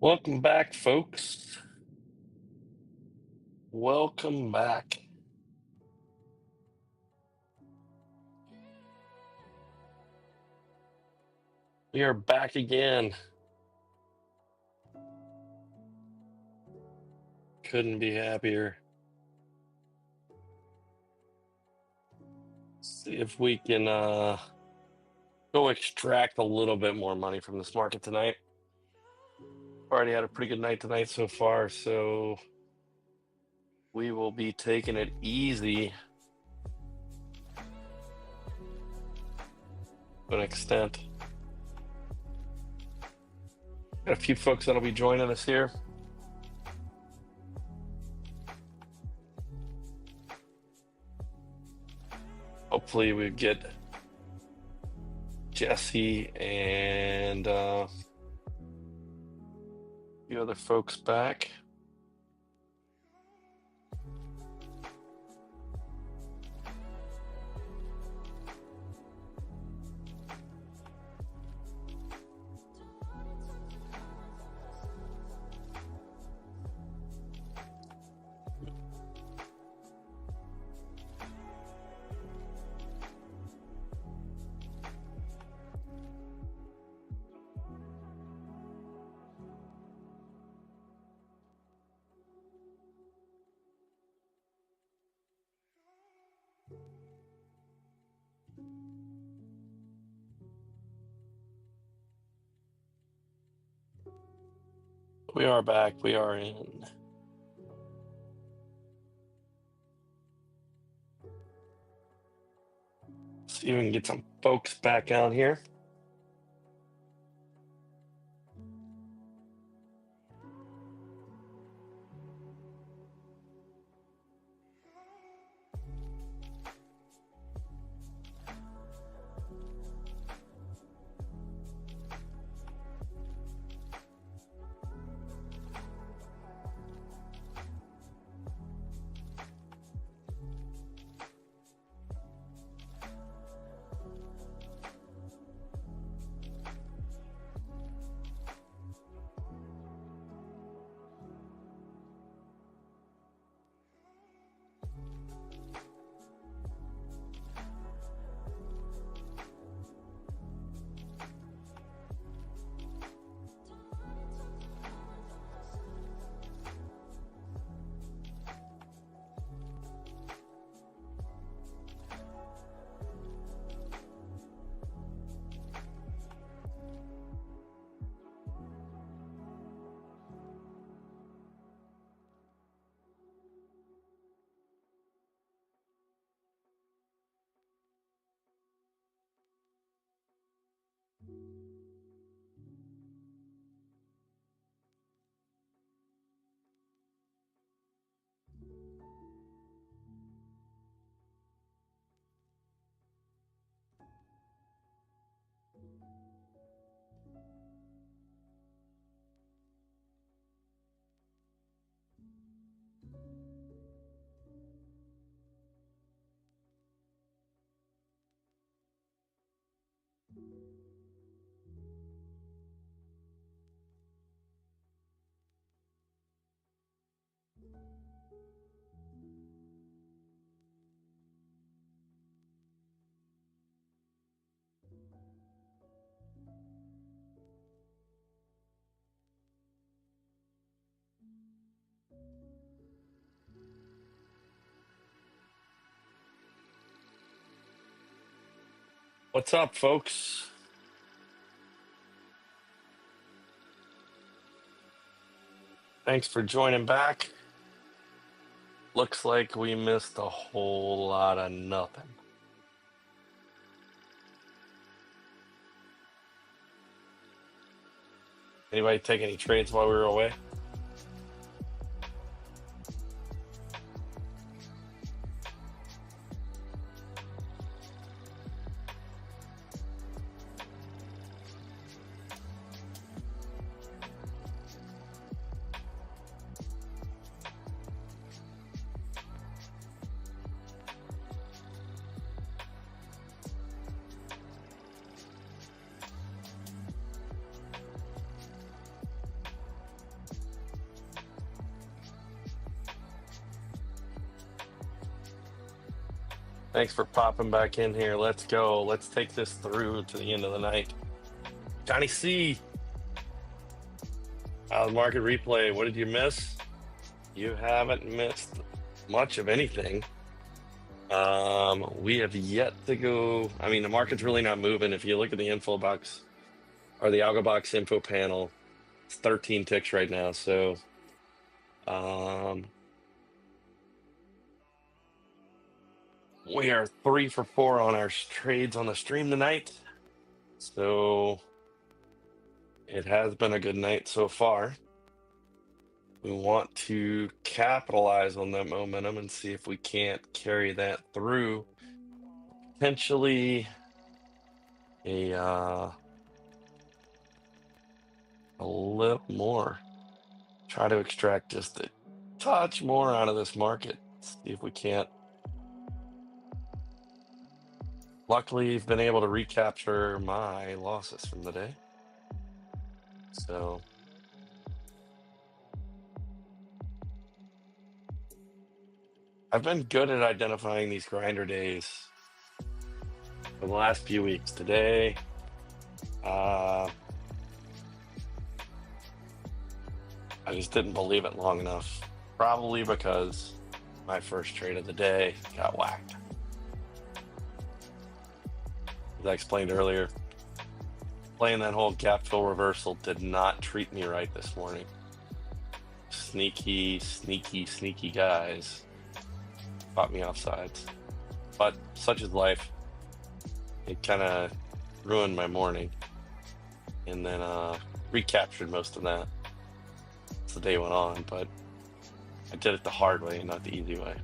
Welcome back, folks. Welcome back. We are back again. Couldn't be happier. See if we can go extract a little bit more money from this market tonight. Already had a pretty good night tonight so far, so we will be taking it easy to an extent. Got a few folks that'll be joining us here. Hopefully we get Jesse and a few other folks back. We are back. We are in. See if we can get some folks back out here. What's up, folks? Thanks for joining back. Looks like we missed a whole lot of nothing. Anybody take any trades while we were away? Thanks for popping back in here. Let's go. Let's take this through to the end of the night. Johnny C. The market replay. What did you miss? You haven't missed much of anything. We have yet to go. I mean, the market's really not moving. If you look at the info box or the AlgoBox info panel, it's 13 ticks right now. So, we are 3 for 4 on our trades on the stream tonight. So it has been a good night so far. We want to capitalize on that momentum and see if we can't carry that through. Potentially a little more. Try to extract just a touch more out of this market. See if we can't. Luckily, I've been able to recapture my losses from the day. So I've been good at identifying these grinder days for the last few weeks. Today, I just didn't believe it long enough. Probably because my first trade of the day got whacked. As I explained earlier, playing that whole gap fill reversal did not treat me right this morning. Sneaky guys caught me off sides. But such is life. It kind of ruined my morning. And then recaptured most of that as the day went on. But I did it the hard way, not the easy way.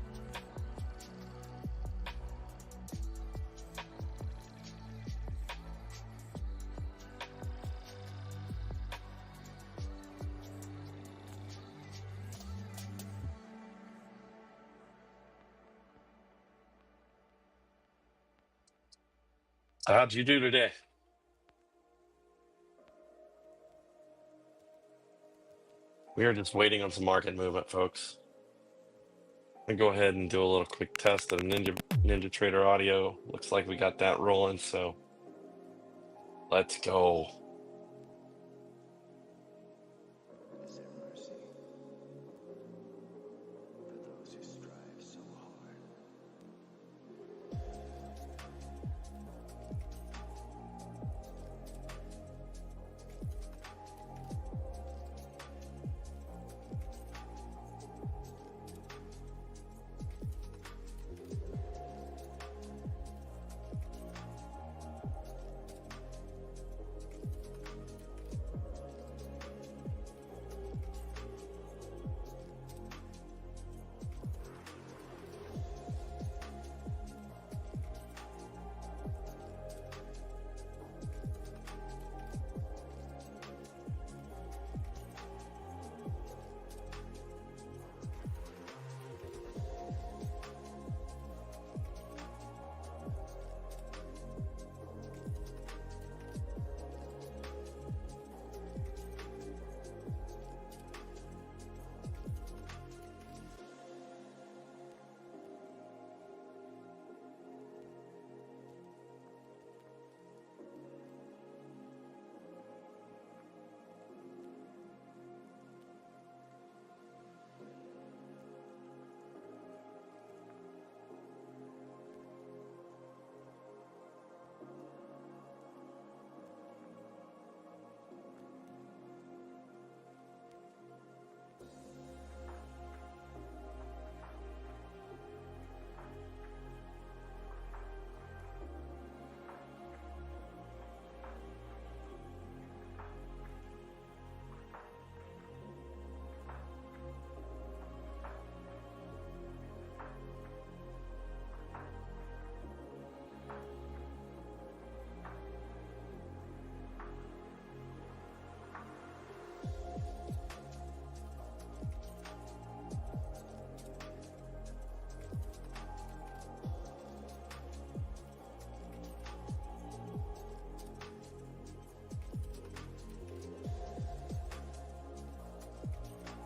How'd you do today? We are just waiting on some market movement, folks. I'm gonna go ahead and do a little quick test of Ninja Trader audio. Looks like we got that rolling, so let's go.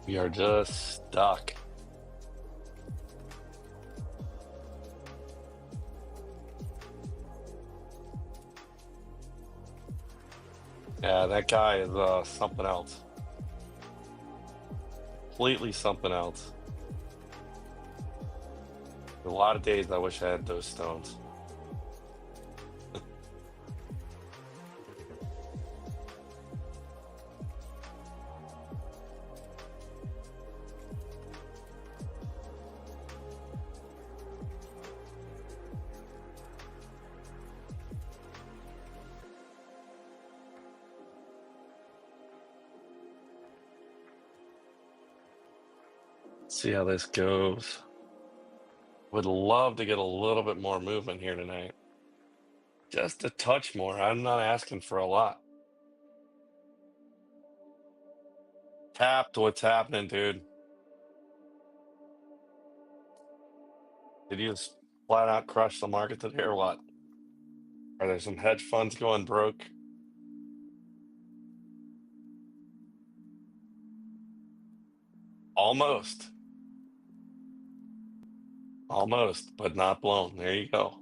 We are just stuck. Yeah, that guy is something else. Completely something else. A lot of days I wish I had those stones. See how this goes. Would love to get a little bit more movement here tonight. Just a touch more. I'm not asking for a lot. Tapped, what's happening, dude? Did you just flat out crush the market today or what? Are there some hedge funds going broke? Almost. Almost, but not blown. There you go.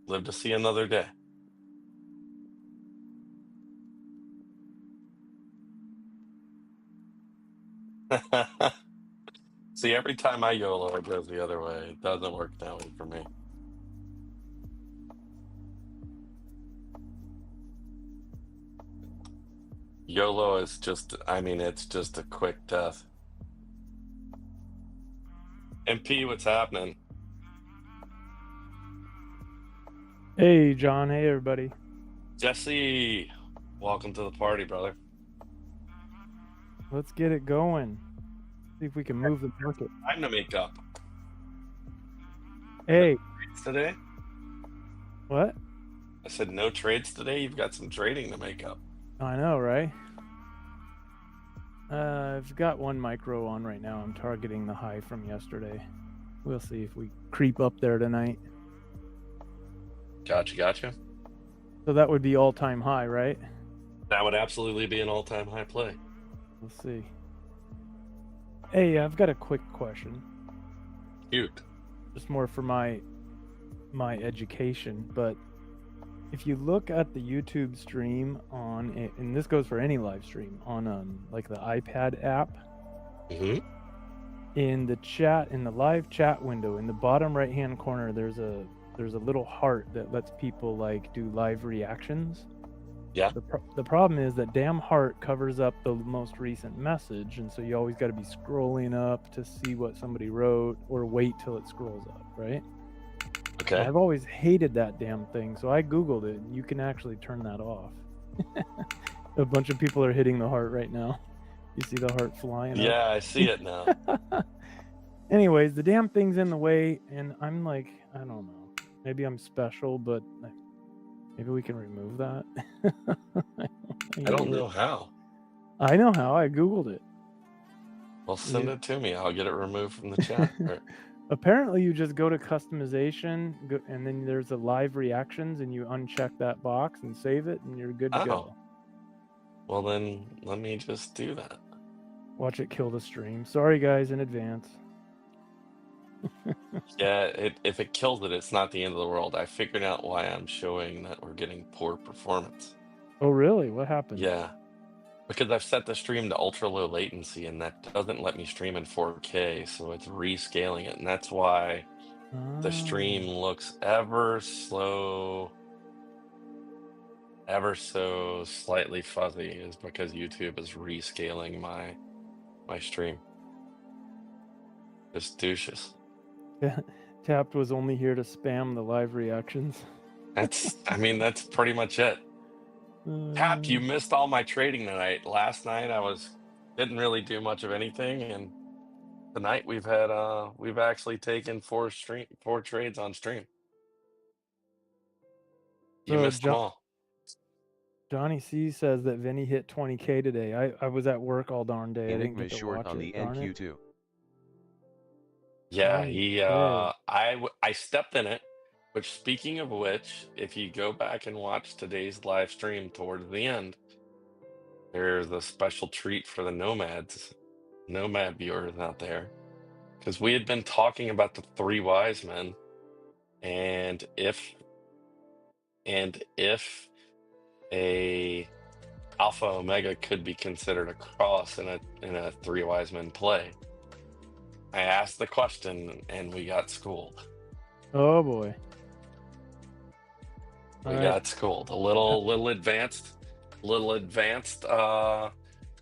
Live to see another day. See, every time I YOLO, it goes the other way. It doesn't work that way for me. YOLO is just, I mean, it's just a quick death. MP, what's happening? Hey, John. Hey, everybody. Jesse, welcome to the party, brother. Let's get it going. See if we can move the market. Time to make up. Hey, Trades today? what? I said no trades today. You've got some trading to make up. I know, right? I've got one micro on right now. I'm targeting the high from yesterday. We'll see if we creep up there tonight. Gotcha. So that would be all-time high, right? That would absolutely be an all-time high play. We'll see. Hey, I've got a quick question. Cute. Just more for my education, but if you look at the YouTube stream on it, and this goes for any live stream on like the iPad app, Mm-hmm. in the chat, in the live chat window, in the bottom right hand corner, there's a little heart that lets people like do live reactions. Yeah. The problem is that damn heart covers up the most recent message, and so you always got to be scrolling up to see what somebody wrote, or wait till it scrolls up, right? Okay. I've always hated that damn thing, so I googled it, and you can actually turn that off. A bunch of people are hitting the heart right now. You see the heart flying up? Yeah, I see it now. Anyways, the damn thing's in the way, and I'm like, I don't know. Maybe I'm special, but maybe we can remove that. I don't know how. I know how. I googled it. Well, send it to me. I'll get it removed from the chat. Apparently, you just go to customization, and then there's a live reactions, and you uncheck that box and save it, and you're good to go. Well, then let me just do that. Watch it kill the stream. Sorry, guys, in advance. Yeah, if it kills it, it's not the end of the world. I figured out why I'm showing that we're getting poor performance. Oh, really? What happened? Yeah, because I've set the stream to ultra low latency, and that doesn't let me stream in 4K, so it's rescaling it, and that's why the stream looks ever so slightly fuzzy, is because YouTube is rescaling my stream. Just douches. Tapped was only here to spam the live reactions. I mean, that's pretty much it. Tap, you missed all my trading tonight. Last night I didn't really do much of anything, and tonight we've actually taken four trades on stream. You missed them all. Johnny C says that Vinny hit 20K today. I was at work all darn day. Enigma short on the NQ2. Yeah, I stepped in it. Which, speaking of which, if you go back and watch today's live stream towards the end, there's a special treat for the Nomad viewers out there, because we had been talking about the three wise men, and if a Alpha Omega could be considered a cross in a three wise men play. I asked the question and we got schooled. Oh boy. We got schooled. A little advanced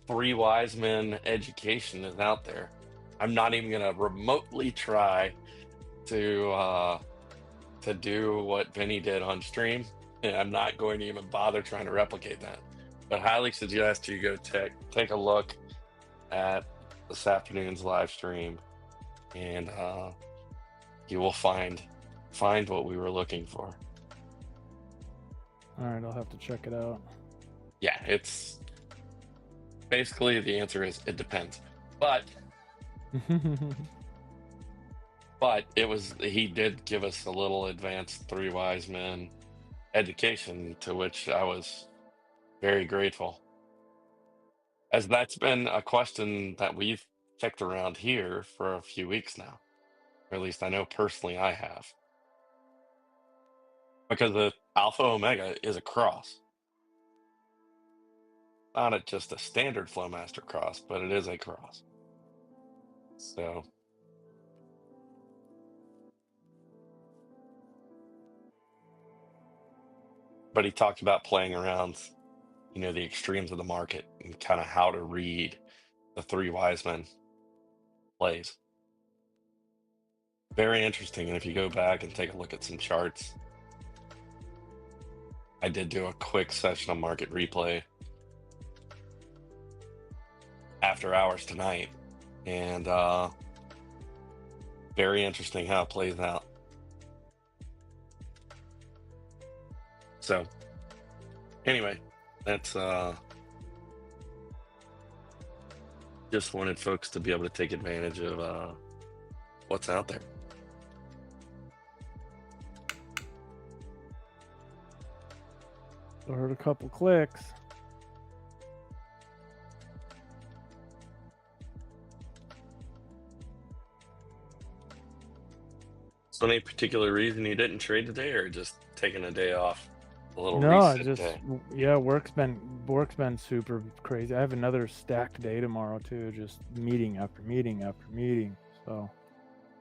three wise men education is out there. I'm not even gonna remotely try to do what Vinny did on stream. And I'm not going to even bother trying to replicate that. But highly suggest you go take a look at this afternoon's live stream, and you will find what we were looking for. All right, I'll have to check it out. Yeah, it's basically the answer is it depends. But he did give us a little advanced three wise men education, to which I was very grateful, as that's been a question that we've kicked around here for a few weeks now, or at least I know personally I have, because the Alpha Omega is a cross, not just a standard Flowmaster cross, but it is a cross. So but he talked about playing around, the extremes of the market and kind of how to read the three wise men plays. Very interesting. And if you go back and take a look at some charts, I did do a quick session of market replay after hours tonight, and very interesting how it plays out. So anyway, that's just wanted folks to be able to take advantage of what's out there. I heard a couple clicks. So any particular reason you didn't trade today, or just taking a day off? A little No, reset day? yeah, work's been super crazy. I have another stacked day tomorrow too, just meeting after meeting after meeting. So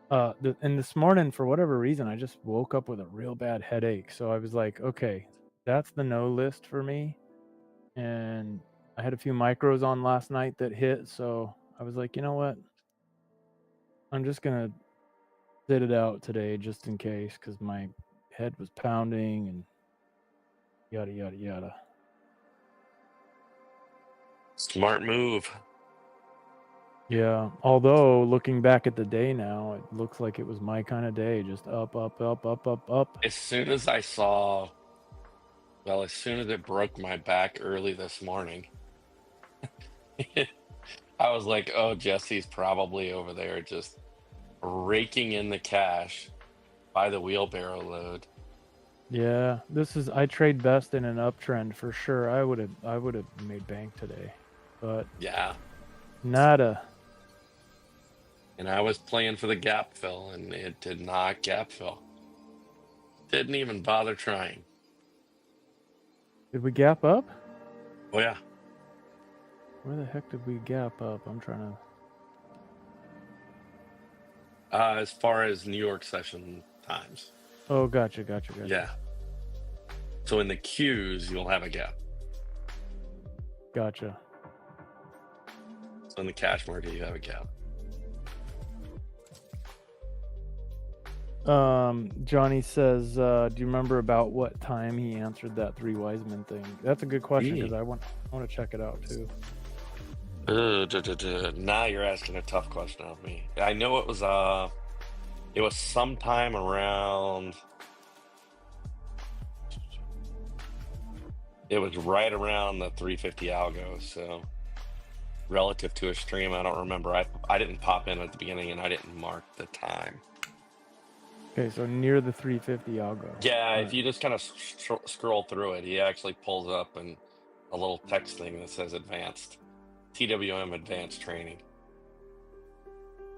and this morning, for whatever reason, I just woke up with a real bad headache. So I was like, okay, that's the no list for me. And I had a few micros on last night that hit, so I was like, you know what? I'm just gonna sit it out today just in case, because my head was pounding and yada yada yada. Smart move. Yeah, although looking back at the day now, it looks like it was my kind of day, just up, up, up, up, up, up. As soon as it broke my back early this morning, I was like, oh, Jesse's probably over there just raking in the cash by the wheelbarrow load. Yeah, I trade best in an uptrend for sure. I would have made bank today, but yeah, nada. And I was playing for the gap fill, and it did not gap fill. Didn't even bother trying. Did we gap up? Oh yeah. Where the heck did we gap up? I'm trying to. As far as New York session times. Oh, gotcha. Yeah. So in the queues, you'll have a gap. Gotcha. So in the cash market, you have a gap. Johnny says, do you remember about what time he answered that three wise men thing? That's a good question, because I want to check it out too. Now you're asking a tough question of me. I know it was sometime around. It was right around the 350 algo, so relative to a stream, I don't remember. I didn't pop in at the beginning, and I didn't mark the time. Okay, so near the 350 algo. Yeah, if you just kind of scroll through it, he actually pulls up and a little text thing that says advanced, TWM advanced training.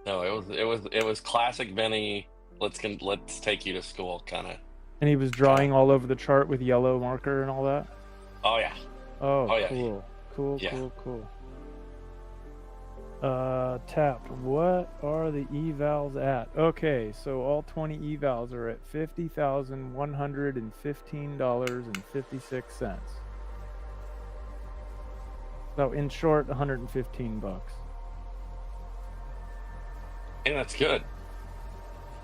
No, it was classic Benny. Let's take you to school kind of. And he was drawing all over the chart with yellow marker and all that. Oh yeah. Oh, yeah. cool. Cool. Yeah. Cool. Tapped. What are the evals at? Okay, so all 20 evals are at $50,115.56. So in short, 115 bucks. And that's good.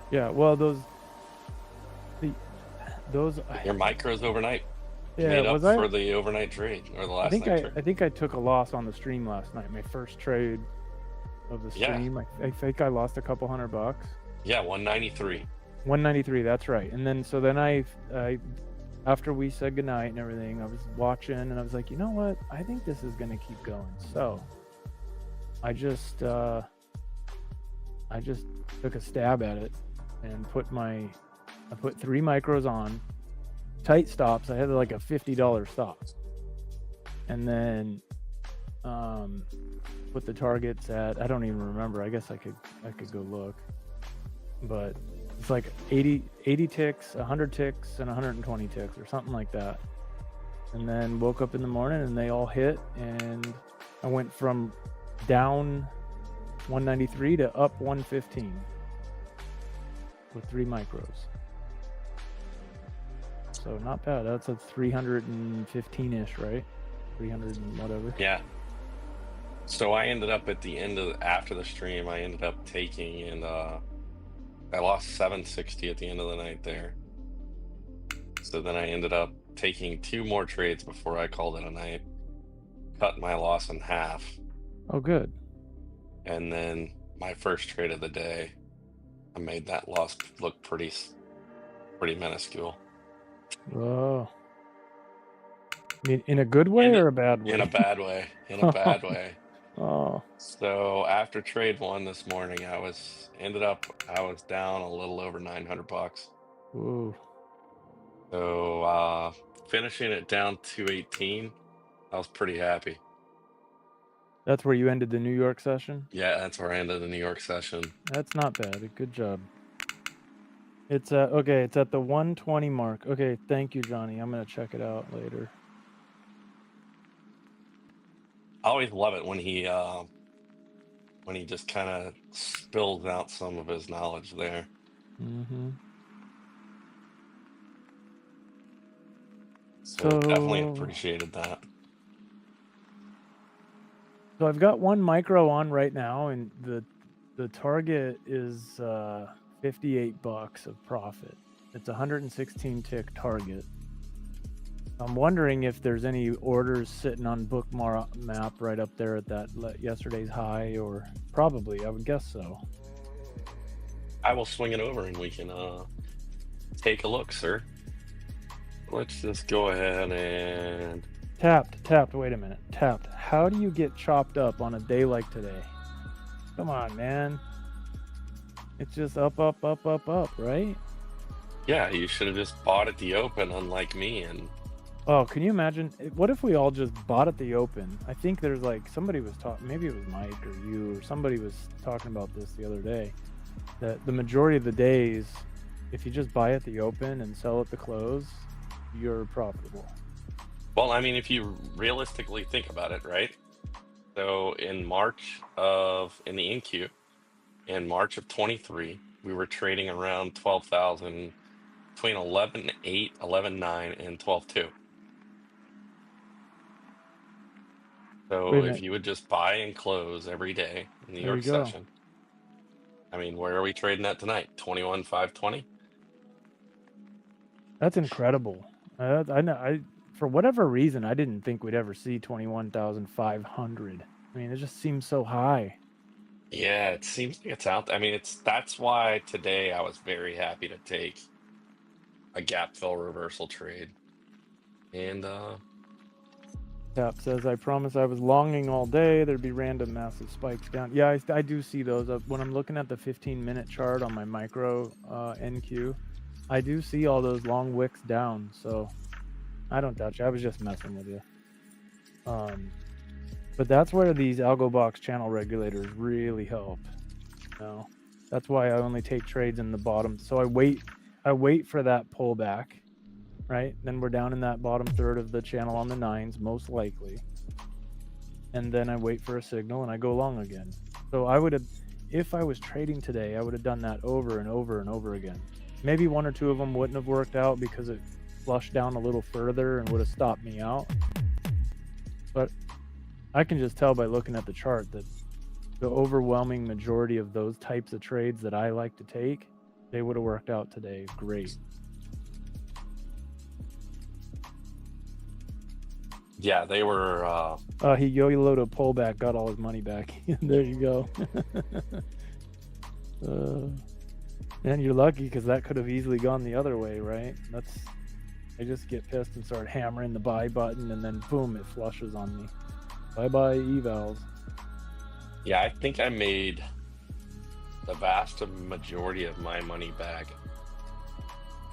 Yeah, well, those Your micros overnight yeah, made up was I for the overnight trade or the last night trade. I think I took a loss on the stream last night. My first trade of the stream. I think I lost a couple $100. Yeah, 193. 193, that's right. And then so then I after we said goodnight and everything, I was watching and I was like, you know what? I think this is gonna keep going. So I just took a stab at it and I put 3 micros on, tight stops. I had like a $50 stop. And then put the targets at, I don't even remember. I guess I could go look. But it's like 80 ticks, 100 ticks, and 120 ticks or something like that. And then woke up in the morning and they all hit, and I went from down 193 to up 115 with 3 micros. So not bad. That's a 315-ish, right? 300 and whatever. Yeah. So I ended up at the end of after the stream, I ended up taking, and I lost 760 at the end of the night there. So then I ended up taking 2 more trades before I called it a night, cut my loss in half. Oh, good. And then my first trade of the day, I made that loss look pretty minuscule. Whoa. I mean, in a good way or a bad way? In a bad way. In a bad way. Oh. So after trade 1 this morning, I was down a little over $900. Ooh. So finishing it down 218, I was pretty happy. That's where you ended the New York session? Yeah, that's where I ended the New York session. That's not bad. Good job. It's okay, it's at the 120 mark. Okay, thank you, Johnny. I'm gonna check it out later. I always love it when he just kind of spills out some of his knowledge there. Mm-hmm. So definitely appreciated that. So I've got 1 micro on right now, and the target is 58 bucks of profit. It's a 116 tick target. I'm wondering if there's any orders sitting on Bookmap right up there at that yesterday's high, or probably, I would guess so. I will swing it over and we can take a look, sir. Let's just go ahead and... Tapped, wait a minute. Tapped. How do you get chopped up on a day like today? Come on, man. It's just up, right? Yeah, you should have just bought at the open, unlike me, and... Oh, can you imagine? What if we all just bought at the open? I think there's like, somebody was talking, maybe it was Mike or you, or somebody was talking about this the other day, that the majority of the days, if you just buy at the open and sell at the close, you're profitable. Well, I mean, if you realistically think about it, right? So in the NQ, in March of 23, we were trading around 12,000, between 11.8, 11.9, and 12.2. So if you would just buy and close every day in the New York session, I mean, where are we trading at tonight? 21,520? That's incredible. I know. For whatever reason, I didn't think we'd ever see 21,500. I mean, it just seems so high. Yeah, it seems like it's out there. I mean, that's why today I was very happy to take a gap fill reversal trade. And Tap says, I promise I was longing all day. There'd be random massive spikes down. Yeah, I do see those. When I'm looking at the 15-minute chart on my micro NQ, I do see all those long wicks down. So I don't doubt you. I was just messing with you. But that's where these AlgoBox channel regulators really help. You know? That's why I only take trades in the bottom. So I wait for that pullback. Right, then we're down in that bottom third of the channel on the 9s, most likely, and then I wait for a signal and I go long again. So I would have, if I was trading today, I would have done that over and over and over again. Maybe one or two of them wouldn't have worked out because it flushed down a little further and would have stopped me out. But I can just tell by looking at the chart that the overwhelming majority of those types of trades that I like to take, they would have worked out today great. Yeah, they were. He yo-yoed a pullback, got all his money back. There you go. Man, you're lucky because that could have easily gone the other way, right? I just get pissed and start hammering the buy button, and then boom, it flushes on me. Bye-bye evals. Yeah, I think I made the vast majority of my money back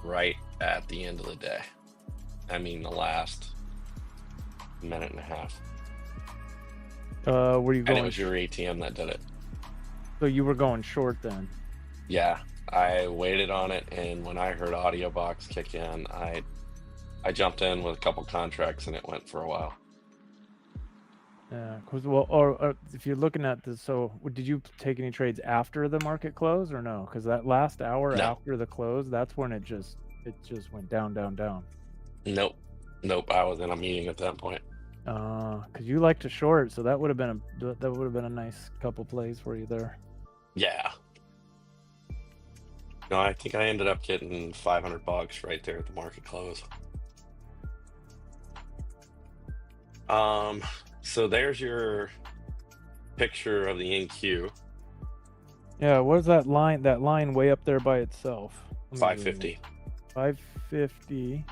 right at the end of the day. I mean, the last minute and a half. Were you going? And it was your ATM that did it. So you were going short then? Yeah, I waited on it, and when I heard AudioBox kick in, I jumped in with a couple contracts, and it went for a while. Yeah, because or if you're looking at this, so did you take any trades after the market close or no? Because that last hour after the close, that's when it just went down, down, down. Nope. I was in a meeting at that point. Because you like to short, so that would have been a nice couple plays for you there. Yeah. No, I think I ended up getting $500 right there at the market close. So there's your picture of the NQ. Yeah, what is that line? That line way up there by itself. 550. 550.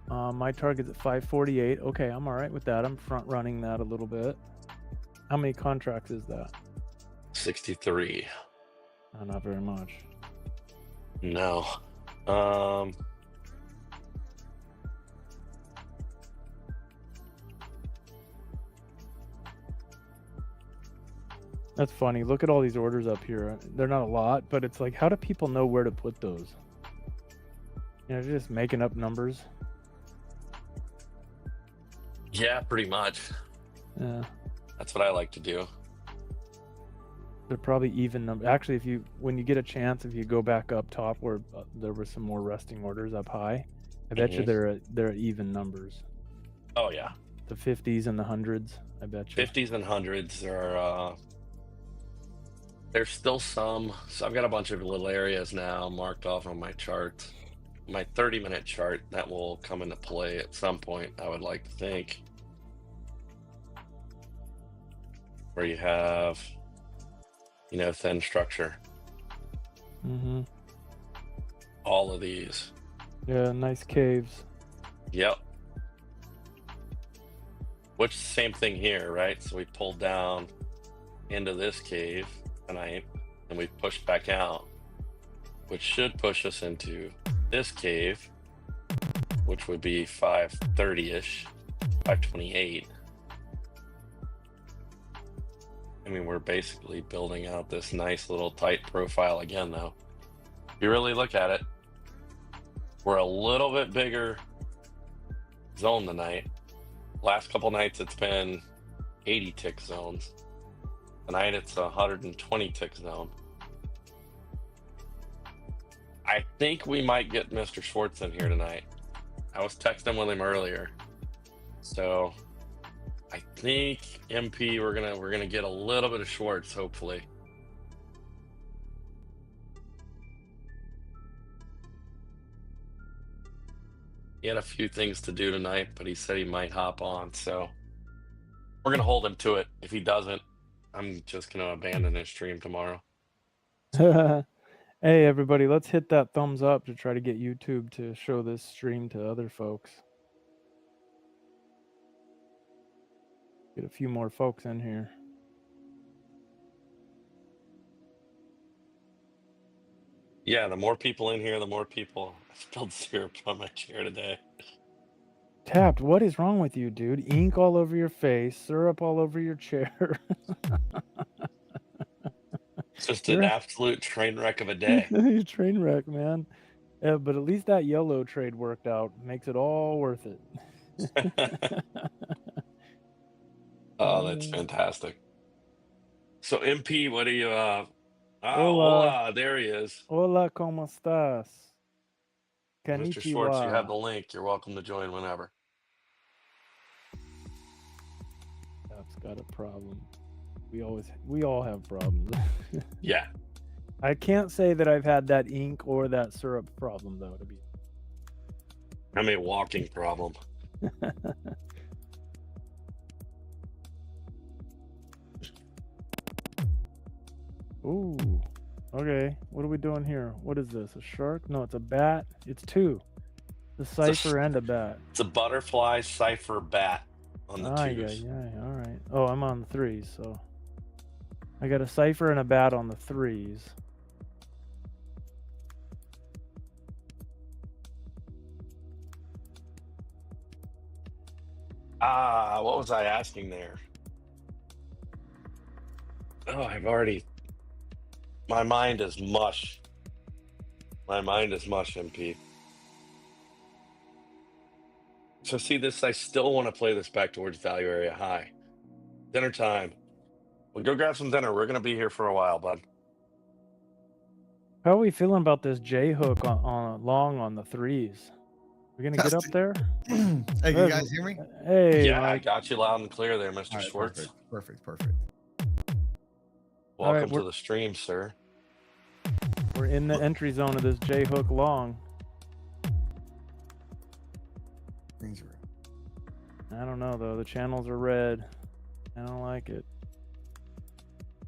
My target's at 548. Okay, I'm all right with that. I'm front running that a little bit. How many contracts is that? 63. Not very much. No. That's funny. Look at all these orders up here. They're not a lot, but it's like, how do people know where to put those? You know, they're just making up numbers. Yeah, pretty much. Yeah. That's what I like to do. They're probably even numbers. Actually, when you get a chance, if you go back up top where there were some more resting orders up high, I bet you they're at even numbers. Oh yeah. The 50s and the 100s, I bet you. 50s and 100s are. There's still some. So I've got a bunch of little areas now marked off on my chart. My 30-minute chart that will come into play at some point, I would like to think. Where you have, thin structure. Mm-hmm. All of these. Yeah, nice caves. Yep. Which same thing here, right? So we pulled down into this cave tonight, and we pushed back out, which should push us into this cave, which would be 530-ish, 528. I mean, we're basically building out this nice little tight profile again, though. If you really look at it, we're a little bit bigger zone tonight. Last couple nights, it's been 80 tick zones. Tonight, it's a 120 tick zone. I think we might get Mr. Schwartz in here tonight. I was texting with him earlier. So I think MP, we're gonna get a little bit of Schwartz, hopefully. He had a few things to do tonight, but he said he might hop on, so we're gonna hold him to it. If he doesn't, I'm just gonna abandon his stream tomorrow. Hey everybody, let's hit that thumbs up to try to get YouTube to show this stream to other folks. Get a few more folks in here. Yeah, the more people in here, the more people. I spilled syrup on my chair today. Tapped, what is wrong with you, dude? Ink all over your face, syrup all over your chair. It's just an absolute train wreck of a day. Train wreck, man. Yeah, but at least that yellow trade worked out. Makes it all worth it. Oh, that's fantastic. So MP, what do you Hola, hola, there he is. hola, ¿cómo estás? Mr. Schwartz, you have the Konnichiwa. link. You're welcome to join whenever. That's got a problem. We all have problems. Yeah. I can't say that I've had that ink or that syrup problem though. To be. I'm a walking problem. Ooh. Okay. What are we doing here? What is this? A shark? No, it's a bat. It's two. The cipher and a bat. It's a butterfly cipher bat on the twos. Yeah. All right. Oh, I'm on the threes, so I got a cipher and a bat on the threes. What was I asking there? Oh, my mind is mush. My mind is mush, MP. So see this, I still want to play this back towards value area high. Dinner time. We'll go grab some dinner. We're going to be here for a while, bud. How are we feeling about this J hook on long on the threes? We're gonna get up there. Hey, can you guys hear me? Hey, Yeah, Mike. I got you loud and clear there, Mr. All right, Schwartz. Perfect. Welcome to the stream, sir. We're in the entry zone of this J hook long. Green's red. I don't know though. The channels are red. I don't like it.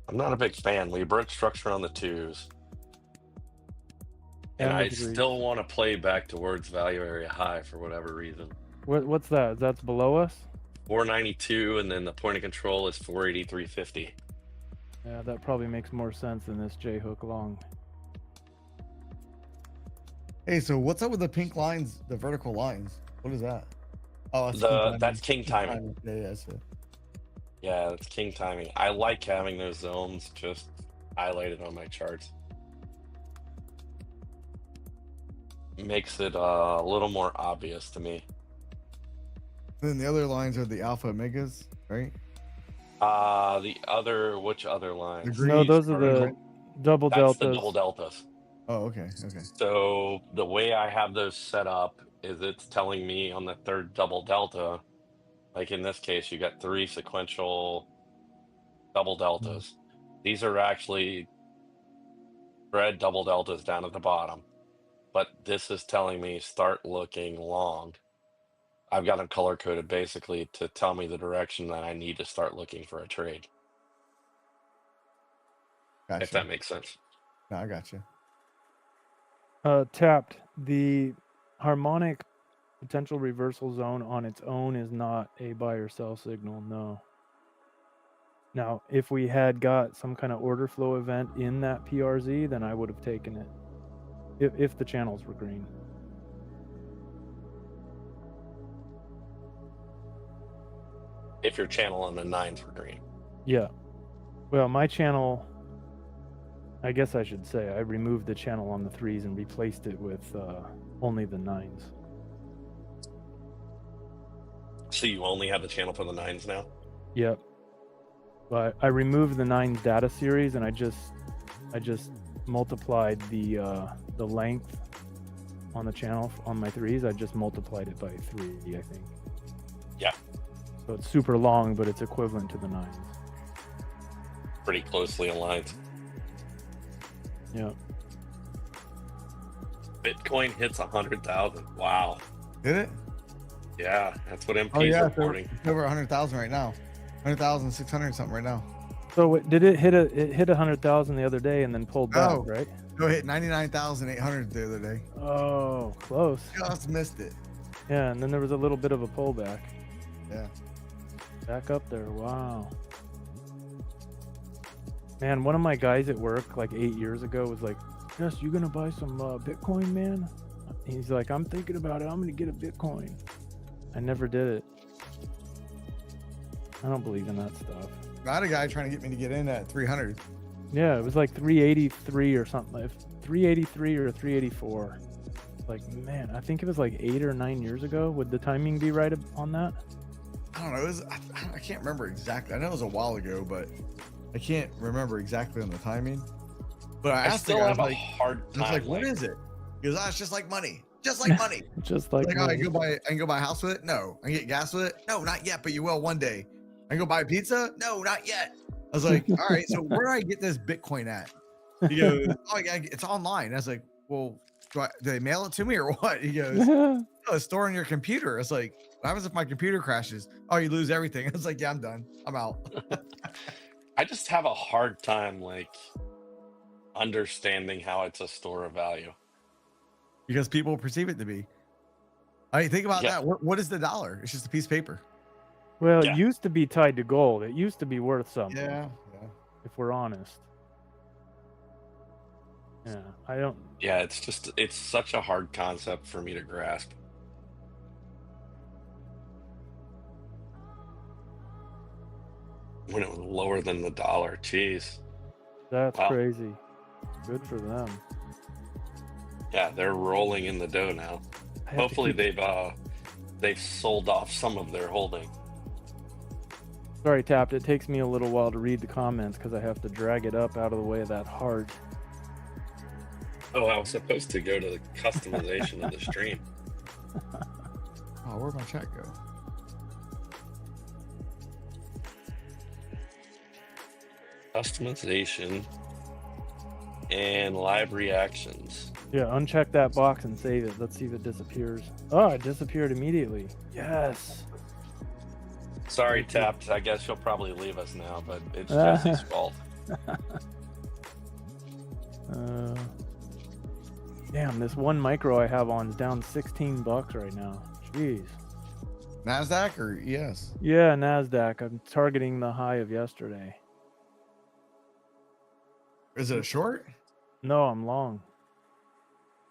I'm not a big fan. We broke structure on the twos. And I still want to play back towards value area high for whatever reason. What's that? That's below us? 492, and then the point of control is 483.50. Yeah, that probably makes more sense than this J hook long. Hey, so what's up with the pink lines, the vertical lines? What is that? Oh, that's king timing. Yeah. Yeah, that's king timing. I like having those zones just highlighted on my charts. Makes it a little more obvious to me. Then the other lines are the alpha omegas, right? Which other lines? No, those are the double deltas. That's the double deltas. Oh, okay. So the way I have those set up is it's telling me on the third double delta, like in this case, you got 3 sequential double deltas. These are actually red double deltas down at the bottom. But this is telling me start looking long. I've got them color coded basically to tell me the direction that I need to start looking for a trade. Gotcha. If that makes sense. No, I got you. Tapped. The harmonic potential reversal zone on its own is not a buy or sell signal, no. Now, if we had got some kind of order flow event in that PRZ, then I would have taken it. If the channels were green. If your channel on the 9s were green. Yeah. Well, my channel, I guess I should say, I removed the channel on the 3s and replaced it with only the 9s. So you only have the channel for the 9s now? Yep. But I removed the 9s data series and I just multiplied the length on the channel on my 3s. I just multiplied it by 3, I think. Yeah. So it's super long, but it's equivalent to the 9s. Pretty closely aligned. Yeah. Bitcoin hits 100,000. Wow. Did it? Yeah, that's what MP is reporting. It's over 100,000 right now. 100,600 something right now. So did it hit 100,000 the other day and then pulled back, right? Go hit 99,800 the other day. Oh, close. Just missed it. Yeah, and then there was a little bit of a pullback. Yeah. Back up there. Wow. Man, one of my guys at work like 8 years ago was like, "Jess, you gonna buy some Bitcoin, man?" He's like, "I'm thinking about it. I'm gonna get a Bitcoin." I never did it. I don't believe in that stuff. I had a guy trying to get me to get in at 300. Yeah, it was like 383 or something. Like 383 or 384. Like, man, I think it was like 8 or 9 years ago. Would the timing be right on that? don't know. I can't remember exactly. I know it was a while ago, but I can't remember exactly on the timing. But I asked the still guy, have a like, hard I was like, time. what is it? He goes, it's just like money. Just like money. Just like, Like, oh, I money. can go buy a house with it? No. I can get gas with it? No, not yet, but you will one day. I can go buy pizza? No, not yet. I was like, all right, so where do I get this Bitcoin at? He goes, oh, yeah, it's online. I was like, well, do they mail it to me or what? He goes, oh, it's stored on your computer. I was like, what happens if my computer crashes? Oh, you lose everything. I was like, yeah, I'm done. I'm out. I just have a hard time like understanding how it's a store of value. Because people perceive it to be. I mean, think about Yeah. that. What is the dollar? It's just a piece of paper. Well, Yeah. it used to be tied to gold. It used to be worth something. Yeah. If we're honest. Yeah, I don't. Yeah, it's such a hard concept for me to grasp. When it was lower than the dollar, jeez. That's Wow. crazy. Good for them. Yeah, they're rolling in the dough now. I have to Hopefully keep- they've sold off some of their holding. Sorry, Tapped. It takes me a little while to read the comments because I have to drag it up out of the way of that heart. Oh, I was supposed to go to the customization of the stream. Oh, where'd my chat go? Customization and live reactions. Yeah, uncheck that box and save it. Let's see if it disappears. Oh, it disappeared immediately. Yes. Sorry, Tapped. I guess you'll probably leave us now, but it's Jesse's fault. Damn, this one micro I have on is down $16 right now. Jeez. NASDAQ or ES? Yeah, NASDAQ. I'm targeting the high of yesterday. Is it a short? No, I'm long.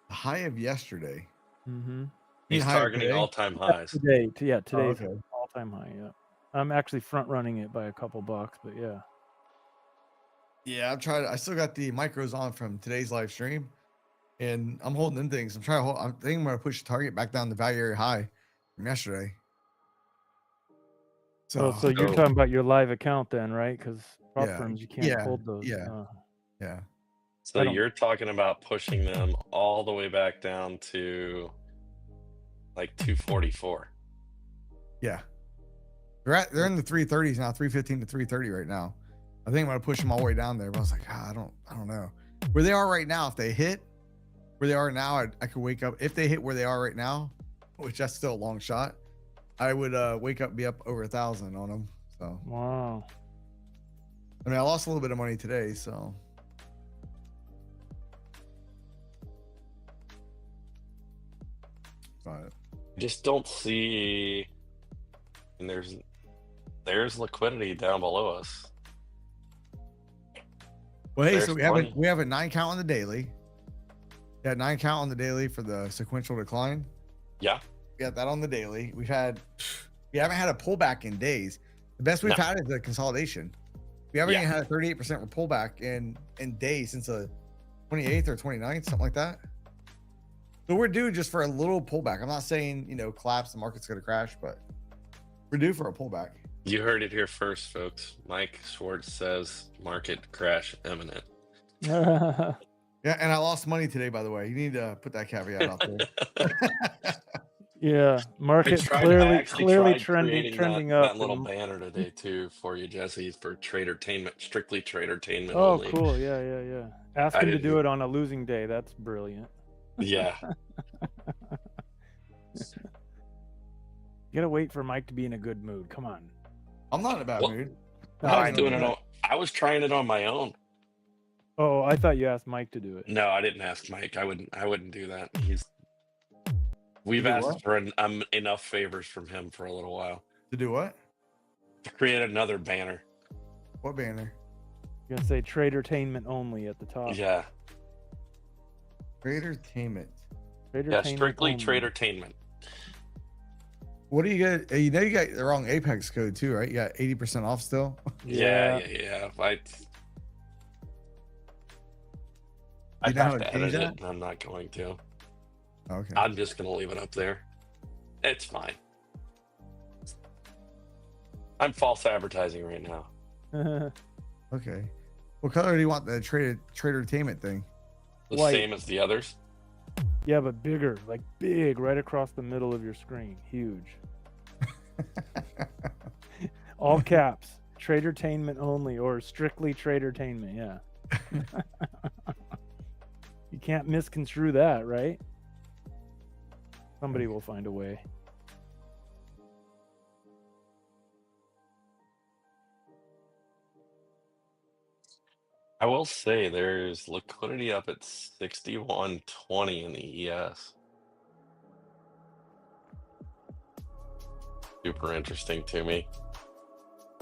The high of yesterday. Mm-hmm. He's higher targeting today? all-time highs. Today's okay. all-time high. Yeah, I'm actually front running it by a couple bucks, but yeah. Yeah, I still got the micros on from today's live stream, and I'm holding them things. I'm thinking I'm gonna push the target back down the value area high from yesterday. So you're talking about your live account then, right? Because prop Yeah, firms, you can't yeah, hold those. yeah. Yeah. So you're talking about pushing them all the way back down to like 244. Yeah. They're in the 330s now, 315 to 330 right now. I think I'm gonna push them all the way down there, but I was like, I don't know. Where they are right now, if they hit where they are now, I could wake up. If they hit where they are right now, which that's still a long shot, I would wake up and be up over 1,000 on them. So Wow. I mean, I lost a little bit of money today, so. But Just don't see, and there's liquidity down below us. well, hey, There's so plenty. we have a 9 count on the daily. Yeah, 9 count on the daily for the sequential decline. Yeah. We got that on the daily. We haven't had a pullback in days. The best we've had is a consolidation. We haven't even had a 38% pullback in days since the 28th or 29th, something like that. So we're due just for a little pullback. I'm not saying, collapse, the market's going to crash, but we're due for a pullback. You heard it here first, folks. Mike Schwartz says market crash imminent. Yeah, and I lost money today, by the way. You need to put that caveat out there. Yeah, market I clearly tried creating trending up. that little banner today too for you, Jesse, for Tradertainment, strictly Tradertainment Oh, only. cool. Yeah. Ask him to do it on a losing day. That's brilliant. Yeah. You gotta wait for Mike to be in a good mood. Come on. I'm not in a bad Well, mood. I was trying it on my own. Oh, I thought you asked Mike to do it. No, I didn't ask Mike. I wouldn't do that. We've Do asked what? for enough favors from him for a little while To do what? to create another banner. What banner? You're gonna say Tradertainment only at the top. Yeah. Tradertainment. Yeah, strictly Tradertainment. What do you get? You know, you got the wrong Apex code too, right? You got 80% off still. Yeah. I You know how have to to change edit that? it, and I'm not going to. Okay. I'm just gonna leave it up there. It's fine. I'm false advertising right now. Okay. What color do you want the tradertainment thing? The White. same as the others. Yeah, but bigger, like big, right across the middle of your screen. Huge. All caps. Tradertainment only, or strictly tradertainment. Yeah. You can't misconstrue that, right? Somebody will find a way. I will say there's liquidity up at 61.20 in the ES. Super interesting to me.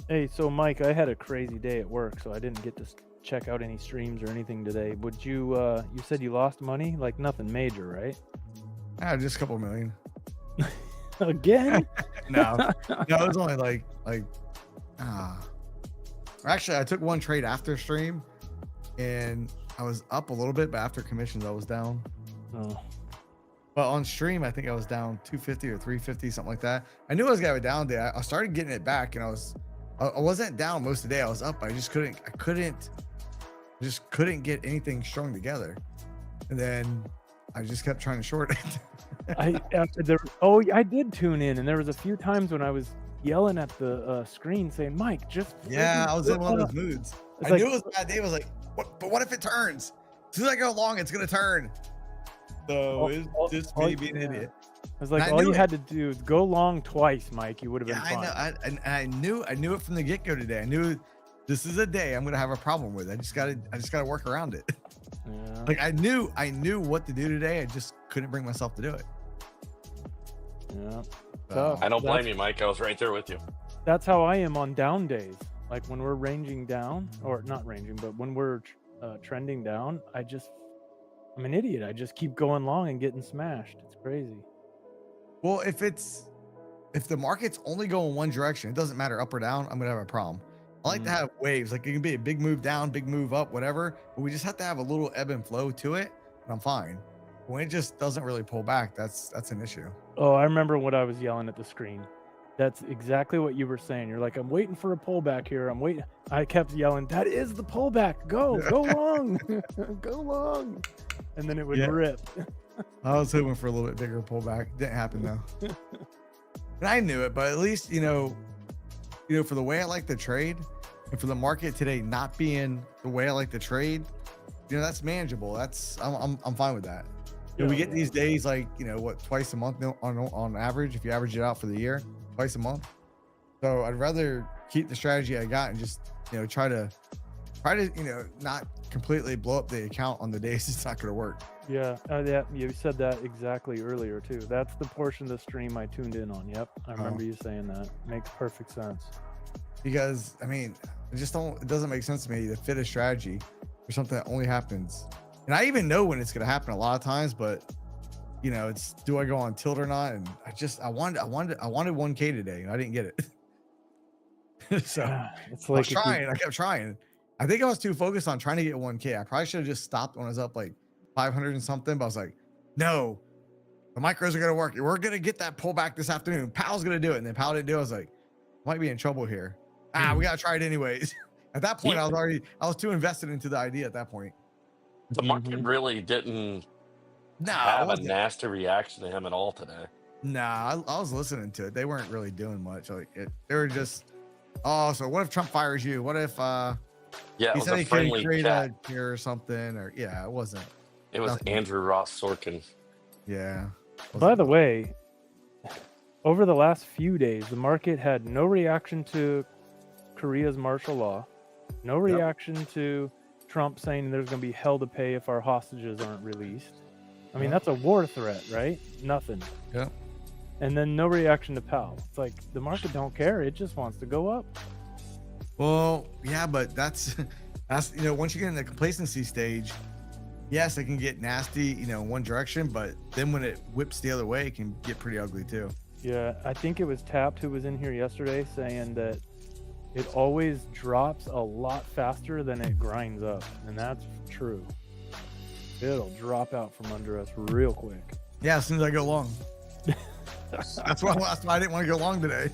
Hey, so Mike, I had a crazy day at work, so I didn't get to check out any streams or anything today. Would you, you said you lost money? Like nothing major, right? Just a couple million. Again? No, it was only like, actually, I took one trade after stream and I was up a little bit, but after commissions, I was down. Oh. But on stream, I think I was down 250 or 350, something like that. I knew I was gonna have a down day. I started getting it back, and I wasn't down most of the day. I was up. I just couldn't get anything strung together. And then I just kept trying to short it. I did tune in, and there was a few times when I was yelling at the screen saying, "Mike, just..." Yeah, I was in one of those moods. I knew it was a bad day. I was like, but what if it turns? As soon as I go long, it's gonna turn. So it's just me being an idiot. I was like, all you had to do is go long twice, Mike. You would have been fine. I knew it from the get-go today. I knew this is a day I'm gonna have a problem with. I just gotta work around it. Yeah. Like I knew what to do today. I just couldn't bring myself to do it. Yeah. So, I don't blame you, Mike. I was right there with you. That's how I am on down days. Like when we're ranging down, or not ranging, but when we're trending down, I'm an idiot. I just keep going long and getting smashed. It's crazy. well, if the market's only going one direction, it doesn't matter up or down, I'm gonna have a problem. I like to have waves. Like it can be a big move down, big move up, whatever. But we just have to have a little ebb and flow to it, and I'm fine. When it just doesn't really pull back, that's an issue. Oh, I remember what I was yelling at the screen. That's exactly what you were saying. You're like, I'm waiting for a pullback here. I'm waiting. I kept yelling, that is the pullback. Go long, go long. And then it would rip. I was hoping for a little bit bigger pullback. Didn't happen though. And I knew it, but at least, for the way I like to trade and for the market today not being the way I like to trade, that's manageable. I'm fine with that. We get these days like, twice a month on average, if you average it out for the year, twice a month. So I'd rather keep the strategy I got and just, try to, not completely blow up the account on the days it's not going to work. Yeah, you said that exactly earlier too. That's the portion of the stream I tuned in on. Yep, I remember you saying that. Makes perfect sense. Because it doesn't make sense to me to fit a strategy for something that only happens. And I even know when it's going to happen a lot of times, but it's, do I go on tilt or not? And I wanted 1K today and I didn't get it. So it's like I kept trying. I think I was too focused on trying to get 1K. I probably should have just stopped when I was up like 500 and something, but I was like, no, the micros are going to work. We're going to get that pullback this afternoon. Powell's going to do it. And then Powell didn't do it. I was like, I might be in trouble here. We got to try it anyways. At that point, I was too invested into the idea at that point. The market really didn't have a nasty reaction to him at all today. Nah, I was listening to it. They weren't really doing much. They were just, so what if Trump fires you? What if he said a friendly chat here or something? Or it wasn't. It was nothing. Andrew Ross Sorkin. Yeah. By the way, over the last few days, the market had no reaction to Korea's martial law, no reaction to Trump saying there's going to be hell to pay if our hostages aren't released. I mean, that's a war threat, right? Nothing. Yeah. And then no reaction to Powell. It's like the market don't care. It just wants to go up. Well, yeah, but that's once you get in the complacency stage, yes, it can get nasty, in one direction, but then when it whips the other way, it can get pretty ugly too. Yeah, I think it was Tapped who was in here yesterday saying that it always drops a lot faster than it grinds up, and that's true. It'll drop out from under us real quick. Yeah, as soon as I go long. That's why I didn't want to go long today.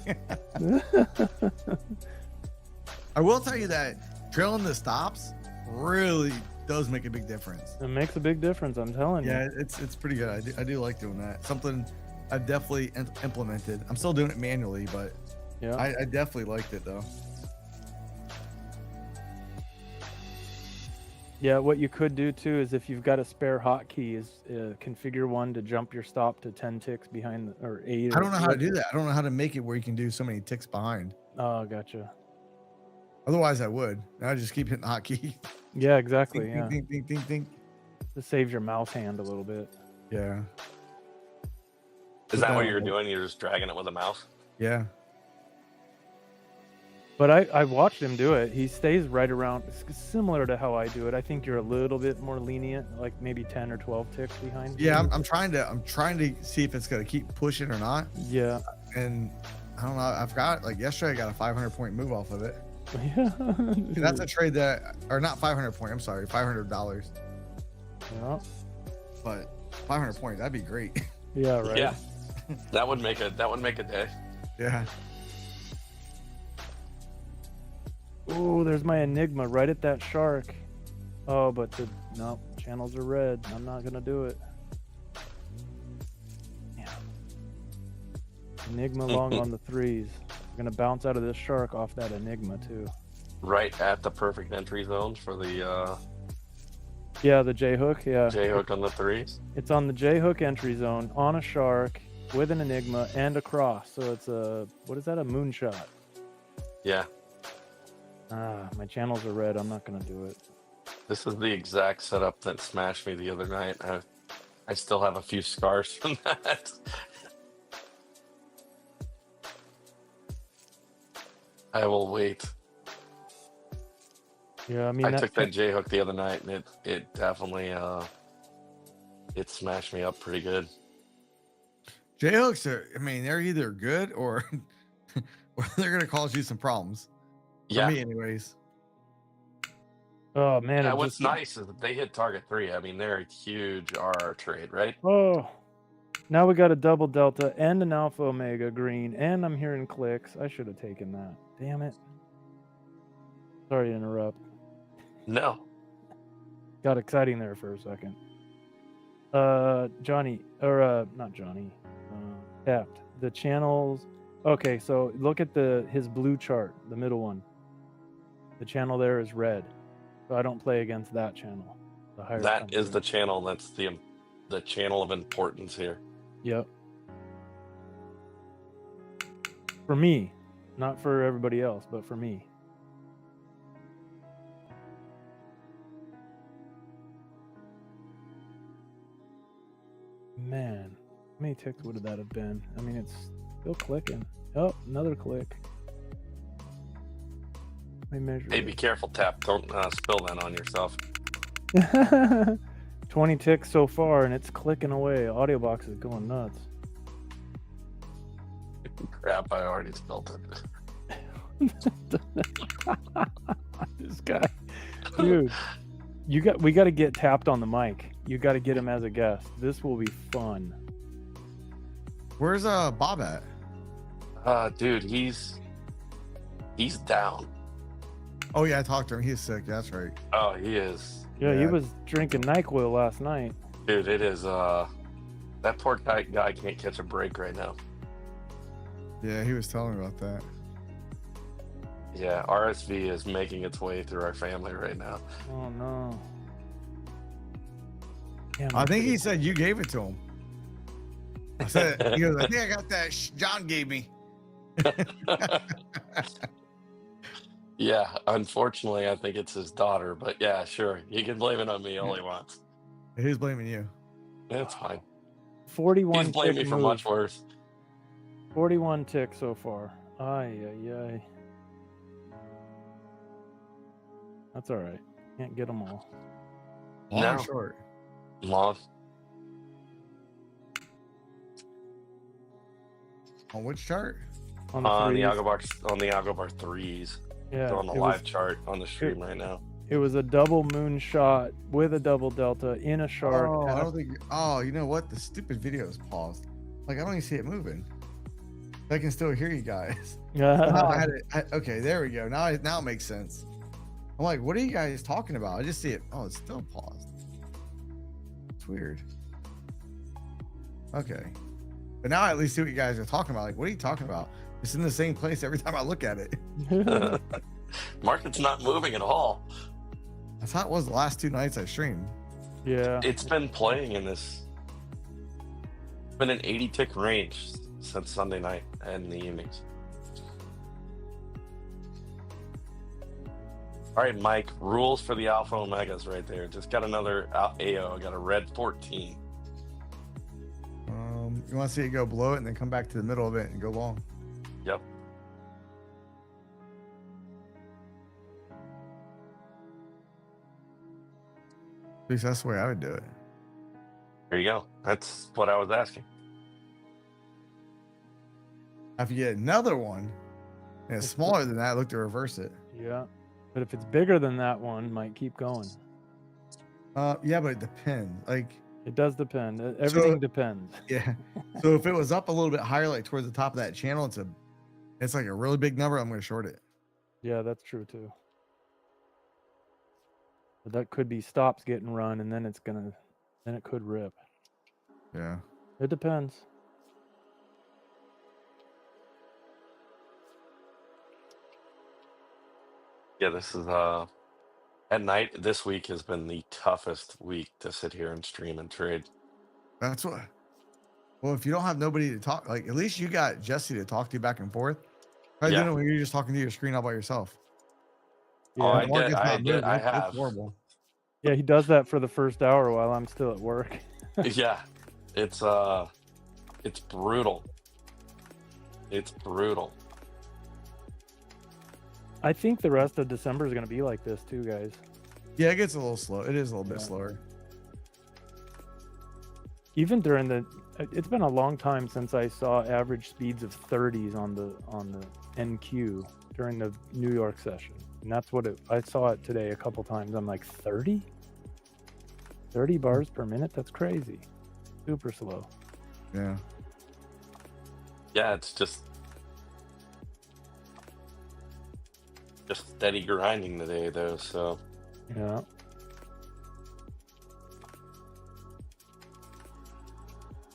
I will tell you that drilling the stops really does make a big difference. It makes a big difference, I'm telling you. Yeah, it's pretty good. I do like doing that. Something I've definitely implemented. I'm still doing it manually, but Yeah. I definitely liked it though. Yeah, what you could do too is if you've got a spare hotkey, is configure one to jump your stop to 10 ticks behind or 8. I don't know how to do that. I don't know how to make it where you can do so many ticks behind. Oh, gotcha. Otherwise, I would. I just keep hitting the hotkey. Yeah, exactly. Ding, Yeah, ding, ding, ding, ding. it saves your mouse hand a little bit. Yeah. Is that what you're doing? You're just dragging it with a mouse? Yeah. But I watched him do it. He stays right around, similar to how I do it. I think you're a little bit more lenient, like maybe 10 or 12 ticks behind. Yeah, I'm trying to see if it's gonna keep pushing or not. Yeah. And I don't know. I forgot. Like yesterday, I got a 500-point move off of it. Yeah. That's a trade that, or not 500 point. I'm sorry, $500. Yeah. But 500 point, that'd be great. Yeah. Right. Yeah. That would make a day. Yeah. Oh, there's my Enigma right at that shark. Oh, but no, channels are red. I'm not gonna do it. Yeah. Enigma long on the 3s. I'm gonna bounce out of this shark off that Enigma too. Right at the perfect entry zone for the Yeah, the J hook. Yeah. J hook on the 3s. It's on the J hook entry zone on a shark with an Enigma and a cross. So it's what is that? A moonshot. Yeah. My channels are red. I'm not gonna do it. This is the exact setup that smashed me the other night. I still have a few scars from that. I will wait. Yeah, I mean, I took that J hook the other night, and it definitely it smashed me up pretty good. J hooks are, I mean, they're either good or they're gonna cause you some problems. Yeah. For me, anyways. Oh man, Yeah, what's nice is that they hit target 3. I mean, they're a huge RR trade, right? Oh, now we got a double delta and an alpha omega green, and I'm hearing clicks. I should have taken that. Damn it. Sorry to interrupt. No. Got exciting there for a second. Johnny, or not Johnny, tapped the channels. Okay, so look at his blue chart, the middle one. The channel there is red, so I don't play against that channel. The higher That is the channel. That's the channel of importance here. Yep. For me, not for everybody else, but for me. Man, how many ticks would that have been? I mean, it's still clicking. Oh, another click. Let me measure. Hey, be careful, Tap. Don't spill that on yourself. 20 ticks so far, and it's clicking away. AudioBox is going nuts. Crap, I already spilled it. This guy, dude, we got to get Tapped on the mic. You got to get him as a guest. This will be fun. Where's Bob at? Dude, he's down. Oh yeah, I talked to him. He's sick. That's right. Oh, he is. Yeah, he was drinking NyQuil last night. Dude, it is. That poor guy can't catch a break right now. Yeah, he was telling me about that. Yeah, RSV is making its way through our family right now. Oh no. Damn, I think he said you gave it to him. I said, he goes, I think I got that John gave me. Yeah, unfortunately, I think it's his daughter, but yeah, sure. He can blame it on me all he wants. He's blaming you. It's fine. 41 He's blamed me tick for move. much worse. 41 ticks so far. Ay, ay, ay. That's all right. Can't get them all. Long or No. short? Long. On which chart? On the On the threes. AlgoBox, on the AlgoBox 3s. Yeah, They're on the it live was, chart on the stream right now. it was a double moonshot with a double delta in a shark. Oh, I don't think. Oh, you know what? The stupid video is paused. Like I don't even see it moving. I can still hear you guys. Yeah. Somehow I had it. Okay, there we go. Now it makes sense. I'm like, what are you guys talking about? I just see it. Oh, it's still paused. It's weird. Okay. But now I at least see what you guys are talking about. Like, what are you talking about? It's in the same place every time I look at it. Market's not moving at all. That's how it was the last 2 nights I streamed. Yeah. It's been playing in this. It's been an 80 tick range since Sunday night and the evenings. All right, Mike. Rules for the Alpha Omegas right there. Just got another AO. I got a red 14. You want to see it go below it and then come back to the middle of it and go long. Yep. At least that's the way I would do it. There you go. That's what I was asking. If you get another one and it's smaller than that, look to reverse it. Yeah. But if it's bigger than that one, might keep going. Yeah, but it depends. Like It does depend. Everything depends. yeah. So if it was up a little bit higher, like towards the top of that channel, it's like a really big number. I'm going to short it. Yeah, that's true too. But that could be stops getting run, and then then it could rip. Yeah. It depends. Yeah, this is at night. This week has been the toughest week to sit here and stream and trade. That's what. Well, if you don't have nobody to talk, like at least you got Jesse to talk to you back and forth. How you Yeah. doing it when you're just talking to your screen all by yourself? Yeah, Oh, I The market's did. not I did. moving. I It's have. horrible. yeah, he does that for the first hour while I'm still at work. Yeah, it's brutal. It's brutal. I think the rest of December is going to be like this too, guys. Yeah, it gets a little slow. It is a little bit Yeah. slower. Even during it's been a long time since I saw average speeds of 30s on the NQ during the New York session, and that's what I saw it today a couple times. I'm like 30 bars per minute. That's crazy. Super slow. Yeah. Yeah, it's just steady grinding today, though. So Yeah.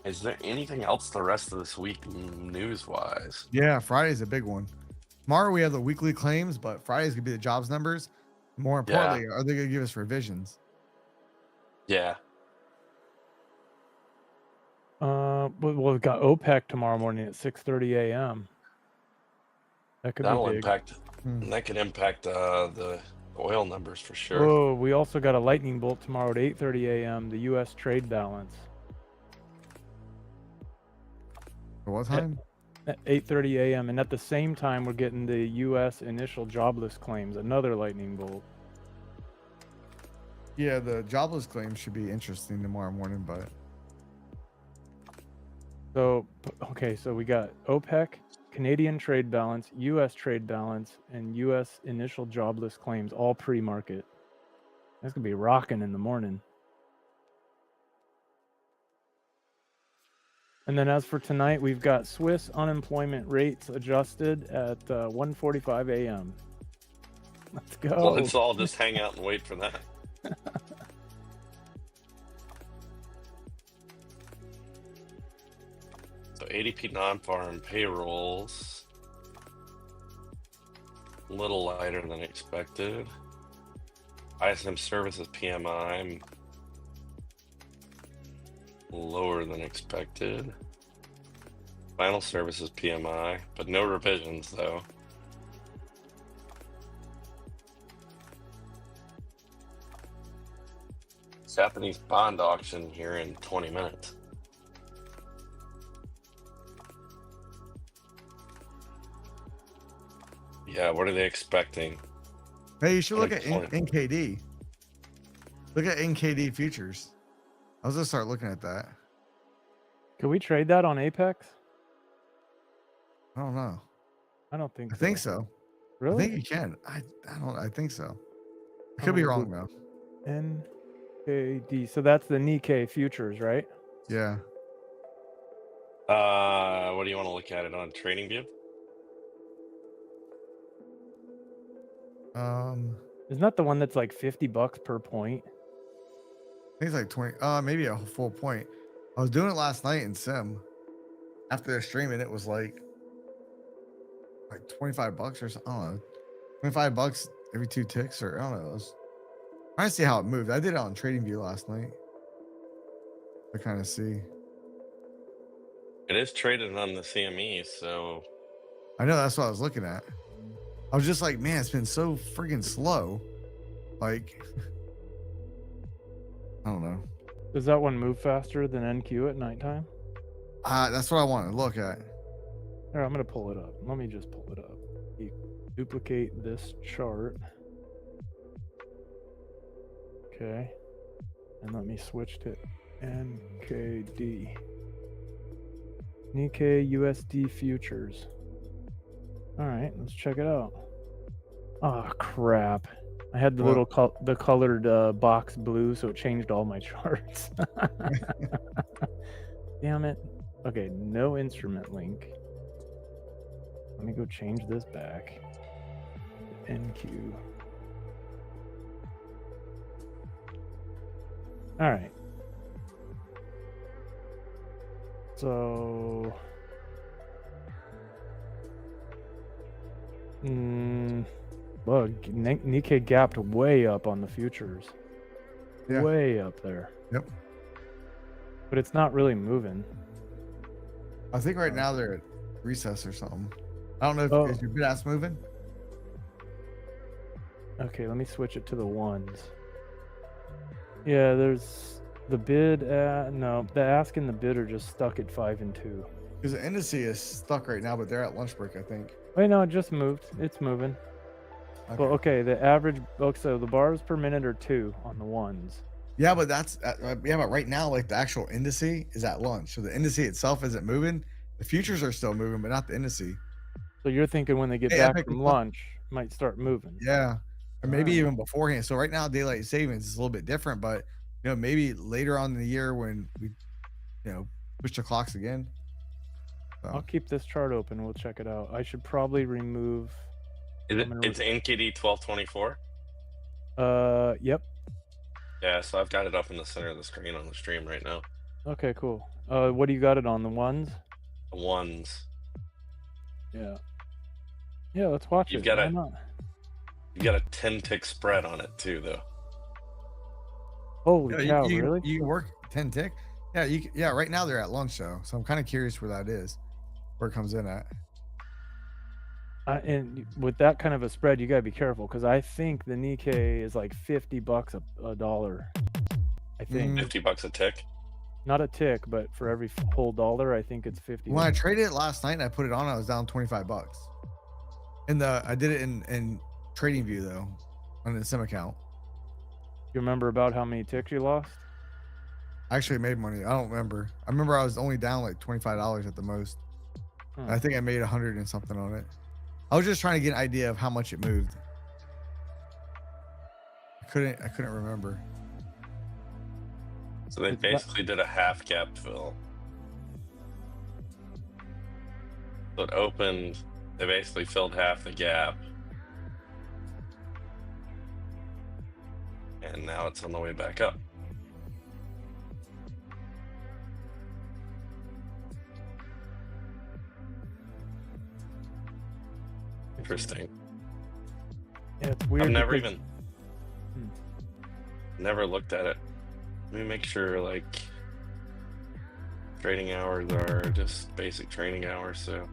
is there anything else the rest of this week news-wise? Yeah, Friday's a big one. Tomorrow we have the weekly claims, but Friday's gonna be the jobs numbers. More importantly, are they gonna give us revisions? Yeah. We've got OPEC tomorrow morning at 6:30 a.m. That could That'll be big. impact. That could impact the oil numbers for sure. Oh, we also got a lightning bolt tomorrow at 8:30 a.m. The U.S. trade balance. For what time? At 8:30 a.m. and at the same time we're getting the U.S. initial jobless claims. Another lightning bolt. Yeah, the jobless claims should be interesting tomorrow morning, but So okay, so we got OPEC, Canadian trade balance, U.S. trade balance, and U.S. initial jobless claims, all pre-market. That's gonna be rocking in the morning. And then as for tonight, we've got Swiss unemployment rates adjusted at 1:45 a.m. Let's go. Well, let's all just hang out and wait for that. So ADP non-farm payrolls, a little lighter than expected. ISM services PMI, lower than expected. Final services PMI, but no revisions though. Japanese bond auction here in 20 minutes. Yeah, what are they expecting? hey, you should look at Unemployment. NKD. Look at NKD futures. I was gonna start looking at that. Can we trade that on Apex? I don't know. I don't think I so. think so. Really? I think you can. I don't. I think so. I I'm could be gonna wrong do though. NKD. So that's the Nikkei futures, right? Yeah. What do you want to look at it on TradingView? Isn't that the one that's like $50 per point? I think it's like 20, maybe a full point. I was doing it last night in Sim after the stream, and it was like $25 or something. I don't know, $25 every 2 ticks, or I don't know. I was trying to see how it moved. I did it on TradingView last night to kind of see. It is traded on the CME, so I know, that's what I was looking at. I was just like, man, it's been so freaking slow. Like, I don't know. Does that one move faster than NQ at nighttime? That's what I want to look at. Here, I'm gonna pull it up. Let me just pull it up. You duplicate this chart. Okay. And let me switch to NKD. Nikkei USD futures. All right, let's check it out. Oh crap! I had the little the colored box blue, so it changed all my charts. Damn it! Okay, no instrument link. Let me go change this back. NQ. All right. So. Well, Nikkei gapped way up on the futures. Yeah. Way up there. Yep. But it's not really moving. I think right now they're at recess or something. I don't know if is your bid ask moving. Okay, let me switch it to the ones. Yeah, there's the bid. No, the ask and the bid are just stuck at 5 and 2. Because the indice is stuck right now, but they're at lunch break, I think. Wait, no, it just moved. It's moving. Okay. Well, okay, the average. So the bars per minute are 2 on the ones. Yeah, but that's yeah, but right now, like the actual indice is at lunch, so the indice itself isn't moving. The futures are still moving, but not the indice. So you're thinking when they get back from lunch, might start moving. Yeah, or maybe even beforehand. So right now, daylight savings is a little bit different, but maybe later on in the year when we, push the clocks again. So. I'll keep this chart open. We'll check it out. I should probably remove. It's NKD 1224. Yep. Yeah, so I've got it up in the center of the screen on the stream right now. Okay, cool. What do you got it on? The ones? The ones. Yeah. Yeah, let's watch it. Why not? You've got a 10 tick spread on it too, though. Holy cow! Really? You work 10 tick? Yeah, yeah. Right now they're at lunch though, so I'm kind of curious where that is, where it comes in at. And with that kind of a spread, you gotta be careful because I think the Nikkei is like $50 a dollar. I think $50 a tick. Not a tick, but for every whole dollar, I think it's 50. When I traded it last night and I put it on, I was down $25. I did it in TradingView though, on the Sim account. You remember about how many ticks you lost? I actually made money. I don't remember. I remember I was only down like $25 at the most. I think I made 100 and something on it. I was just trying to get an idea of how much it moved. I couldn't remember. So they basically did a half gap fill. So it opened, they basically filled half the gap. And now it's on the way back up. Interesting. Yeah, it's weird. I've never looked at it. Let me make sure like trading hours are just basic trading hours, so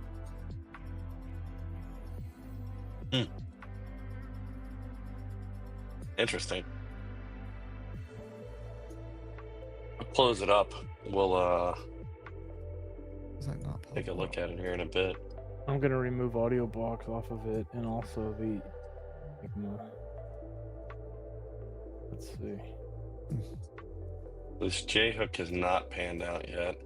interesting. I'll close it up. We'll take a look at it here in a bit. I'm gonna remove AlgoBox off of it and also the let's see. This J hook has not panned out yet.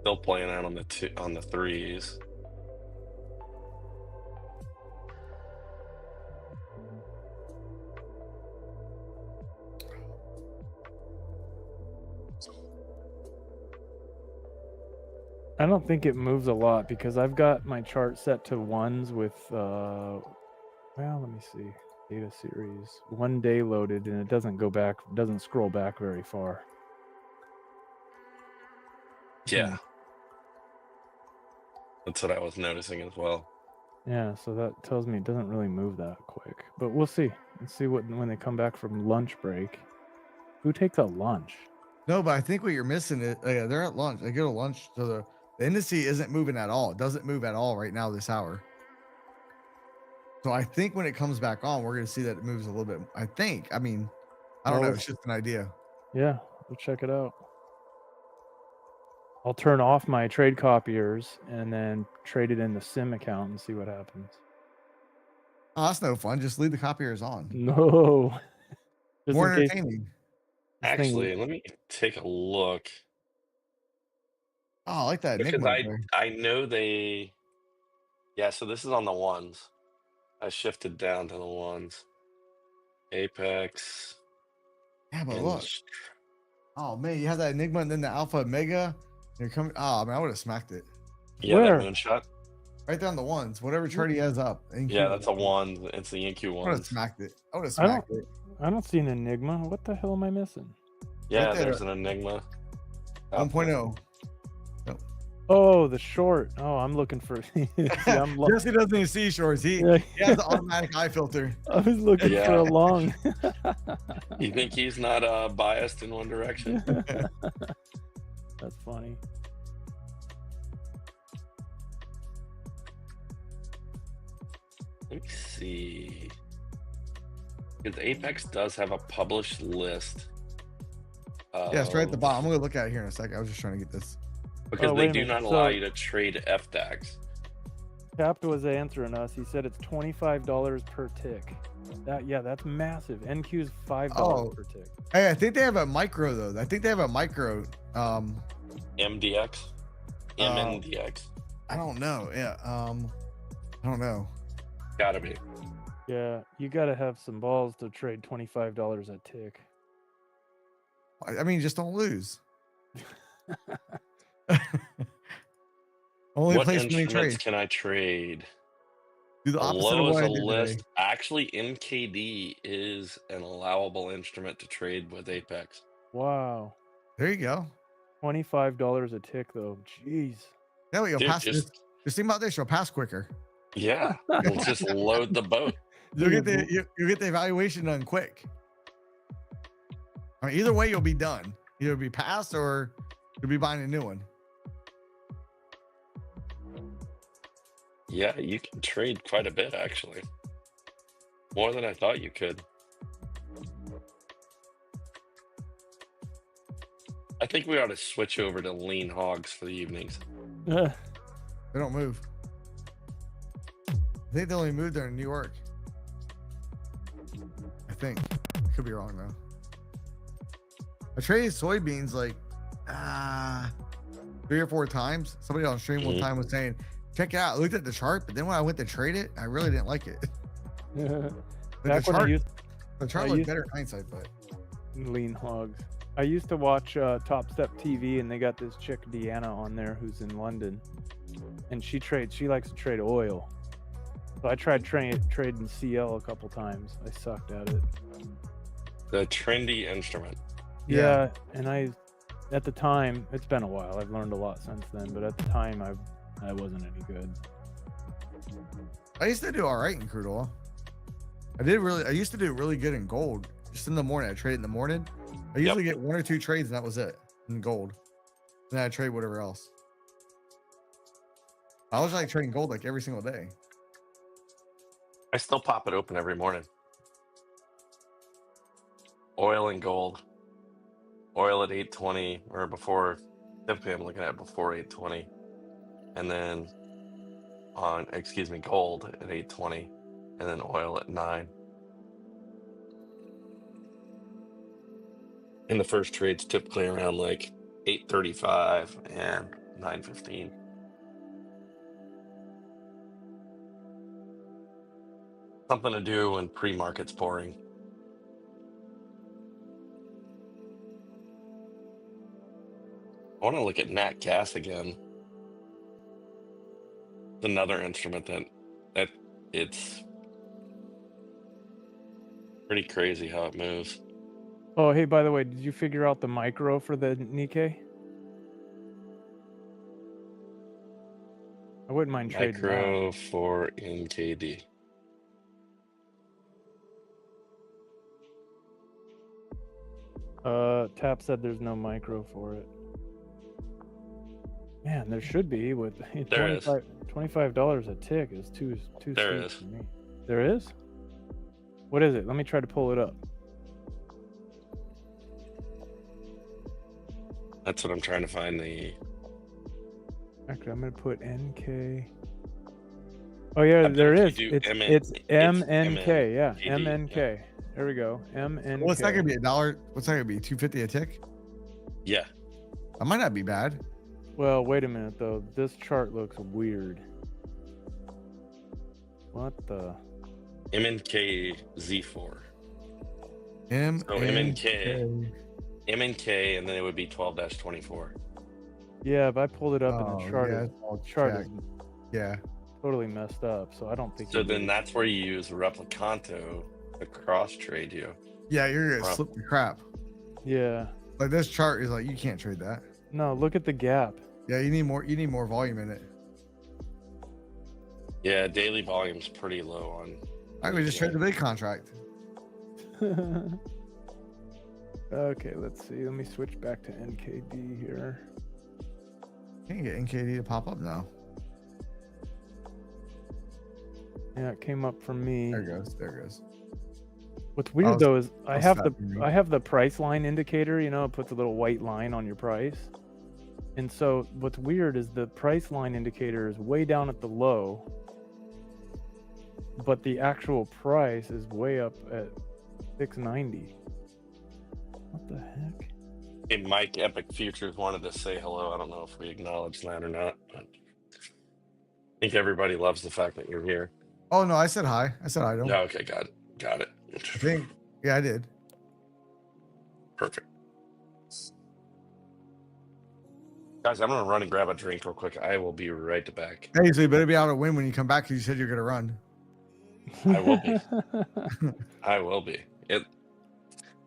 Still playing out on the threes. I don't think it moves a lot because I've got my chart set to ones with well, let me see. Data series 1 day loaded, and it doesn't go back, doesn't scroll back very far. Yeah. That's what I was noticing as well. Yeah, so that tells me it doesn't really move that quick. But we'll see. Let's see what when they come back from lunch break. Who takes a lunch? No, but I think what you're missing is they're at lunch. They go to lunch, so the indice isn't moving at all. It doesn't move at all right now this hour. So I think when it comes back on, we're going to see that it moves a little bit. I think. I mean, I don't know. It's just an idea. Yeah, we'll check it out. I'll turn off my trade copiers and then trade it in the sim account and see what happens. Oh, that's no fun. Just leave the copiers on. No. Just More in case entertaining. this thing- Actually, let me take a look. Oh, I like that Because Enigma. I know they. Yeah, so this is on the ones. I shifted down to the ones. Apex. Yeah, but and look. Oh man, you have that Enigma and then the Alpha Omega. You're coming. Oh man, I would have smacked it. Yeah, Where? that moonshot. Right there on the ones. Whatever chart he has up. Yeah, that's a one. It's the InQ I would have ones. smacked it. I would have smacked it. I don't see an Enigma. What the hell am I missing? Yeah, Right there. there's an Enigma. 1.0. Oh, the short. Oh, I'm looking for. See, I'm Jesse doesn't even see shorts. He has the automatic eye filter. I was looking for a long. You think he's not biased in one direction? That's funny. Let me see. Because Apex does have a published list. Yeah, it's right at the bottom. I'm gonna look at it here in a second. I was just trying to get this. Because Oh, they wait a do minute. not allow So- you to trade FDAX. Capt was answering us. He said it's $25 per tick. That's massive. NQ's $5 per tick. Hey, I think they have a micro though. I think they have a micro. MDX? MNDX? I don't know. Yeah. I don't know. Gotta be. Yeah, you got to have some balls to trade $25 a tick. I mean, just don't lose. Only What place winning instruments trade. can I trade? Do the opposite of Below is what a I did list. today. Actually, NKD is an allowable instrument to trade with Apex. Wow. There you go. $25 a tick though. Jeez. Yeah, you'll Dude, pass. Just think about this. You'll pass quicker. Yeah, we'll just load the boat. You'll get the evaluation done quick. I mean, either way, you'll be done. Either be passed or you'll be buying a new one. Yeah, you can trade quite a bit, actually. More than I thought you could. I think we ought to switch over to lean hogs for the evenings. They don't move. I think they only moved there in New York. I think. I could be wrong though. I traded soybeans like 3 or 4 times. Somebody on stream one time was saying, check it out. I looked at the chart, but then when I went to trade it, I really didn't like it. Back when The chart looked better in hindsight, but lean hogs. I used to watch Top Step TV, and they got this chick Deanna on there who's in London, and she likes to trade oil. So I tried trading CL a couple times. I sucked at it. The trendy instrument. Yeah, and at the time, it's been a while. I've learned a lot since then, but at the time, I wasn't any good. I used to do all right in crude oil. I used to do really good in gold. Just in the morning, I trade in the morning. I usually get 1 or 2 trades, and that was it in gold. And then I trade whatever else. I was like trading gold like every single day. I still pop it open every morning. Oil and gold. Oil at 820 or before. Typically, I'm looking at before 820, and then gold at 820, and then oil at 9. And the first trade's typically around like 8:35 and 9:15. Something to do when pre-market's pouring. I want to look at nat gas again. another instrument that it's pretty crazy how it moves. Oh, hey, by the way, did you figure out the micro for the Nikkei? I wouldn't mind trading Micro for NKD. Tap said there's no micro for it. Man, there should be with There is. $25 a tick is too There steep is. for me. There is? What is it? Let me try to pull it up. That's what I'm trying to find. The Actually, I'm gonna put NK. Oh yeah, there is. It's MNK. Yeah, MNK. Yeah. There we go. MNK. What's that gonna be? $1? What's that gonna be? $2.50 a tick? Yeah. That might not be bad. Well, wait a minute though. This chart looks weird. What the? MNK Z4. MNK. MNK, and then it would be 12-24. Yeah, if I pulled it up in the chart, yeah, chart is yeah, totally messed up. So I don't think. So then that's where you use Replicanto to cross trade you. Yeah, you're gonna slip the crap. Yeah. Like this chart is like you can't trade that. No, look at the gap. Yeah, you need more. You need more volume in it. Yeah, daily volume's pretty low on. I would just trade the big contract. Okay, let's see. Let me switch back to NKD here. Can't get NKD to pop up now. Yeah, it came up from me. There it goes. There it goes. What's weird though is I have the price line indicator. You know, it puts a little white line on your price. And so what's weird is the price line indicator is way down at the low, but the actual price is way up at 690. What the heck? Hey, Mike, Epic Futures wanted to say hello. I don't know if we acknowledge that or not, but I think everybody loves the fact that you're here. Oh no, I said hi. I said hi to him. Yeah, okay, got it. I think, yeah, I did. Perfect. Guys, I'm gonna run and grab a drink real quick. I will be right back. Hey, so you better be able to win when you come back because you said you're gonna run. I will be. I will be.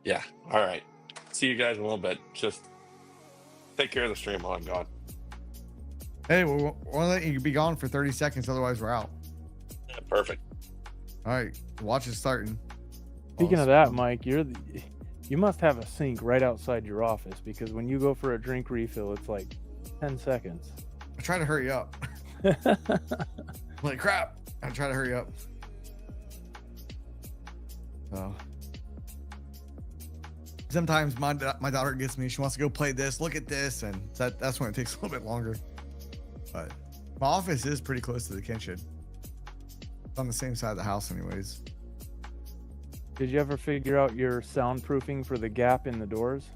Yeah. All right. See you guys in a little bit. Just take care of the stream while I'm gone. Hey, we'll let you be gone for 30 seconds. Otherwise, we're out. Yeah, perfect. All right. The watch is starting. Speaking of that, Mike, you must have a sink right outside your office because when you go for a drink refill, it's like 10 seconds. I try to hurry up. Like crap. I try to hurry up. So sometimes my daughter gets me. She wants to go play this. Look at this, and that's when it takes a little bit longer. But my office is pretty close to the kitchen. It's on the same side of the house, anyways. Did you ever figure out your soundproofing for the gap in the doors?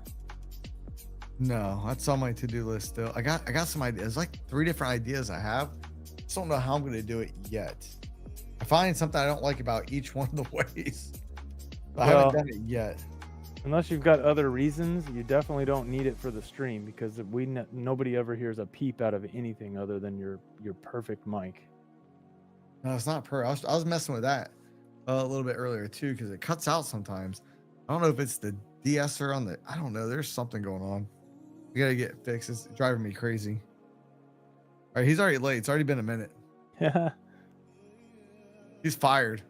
No, that's on my to-do list still. I got some ideas, like 3 different ideas I have. Just don't know how I'm gonna do it yet. I find something I don't like about each one of the ways. I haven't done it yet. Unless you've got other reasons, you definitely don't need it for the stream because nobody ever hears a peep out of anything other than your perfect mic. No, it's not per. I was messing with that a little bit earlier too because it cuts out sometimes. I don't know if it's the de-esser on the. I don't know. There's something going on. We gotta get it fixed. It's driving me crazy. All right, he's already late. It's already been a minute. Yeah. He's fired.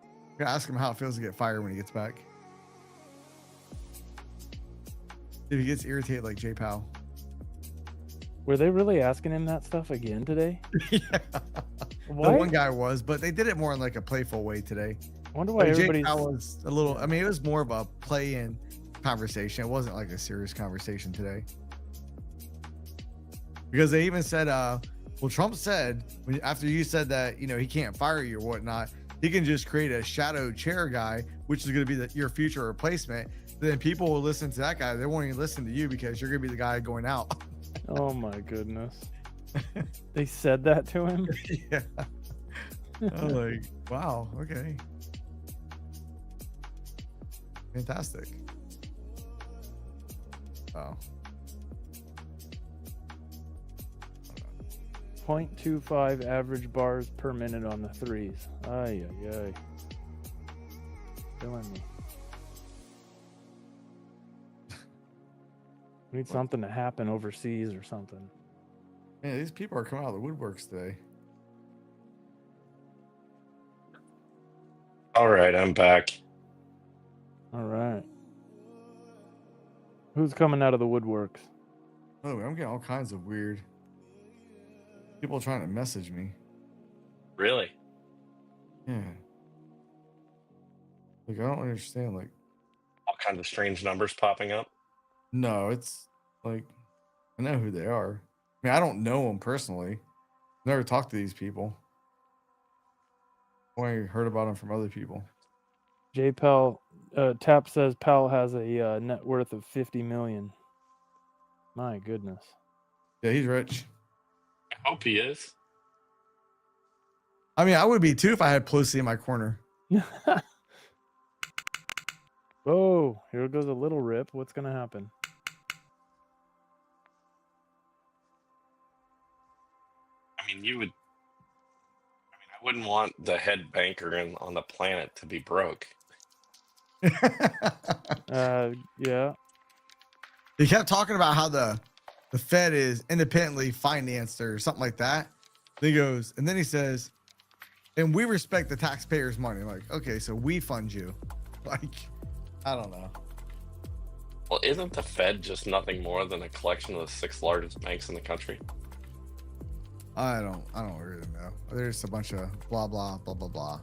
I'm gonna ask him how it feels to get fired when he gets back. If he gets irritated like J Powell. Were they really asking him that stuff again today? Yeah. Why? The one guy was, but they did it more in like a playful way today. I wonder why everybody's... J Powell was a little. I mean, it was more of a play-in conversation. It wasn't like a serious conversation today. Because they even said, well, Trump said after you said that, he can't fire you or whatnot. He can just create a shadow chair guy, which is going to be your future replacement. Then people will listen to that guy. They won't even listen to you because you're going to be the guy going out. Oh my goodness. They said that to him? Yeah. I'm like, wow, okay. Fantastic. Oh. 0.25 average bars per minute on the threes. Ay, ay, ay. Killing me. We need something to happen overseas or something. Man, these people are coming out of the woodworks today. All right, I'm back. All right. Who's coming out of the woodworks? Oh, I'm getting all kinds of weird people trying to message me. Really? Yeah. Like, I don't understand. Like, All kinds of strange numbers popping up. no, it's like, I know who they are. I mean, I don't know them personally. Never talked to these people. Only heard about them from other people. J Pal, Tap says Pal has a net worth of 50 million. My goodness. Yeah, he's rich. I hope he is. I mean, I would be too if I had Pelosi in my corner. Whoa, here goes a little rip. What's going to happen? I mean, I wouldn't want the head banker on the planet to be broke. Yeah. He kept talking about how the Fed is independently financed or something like that. He goes, and then he says, and we respect the taxpayers' money. Like, okay, so we fund you. Like, I don't know. Well, isn't the Fed just nothing more than a collection of the 6 largest banks in the country? I don't really know. There's a bunch of blah blah blah blah blah.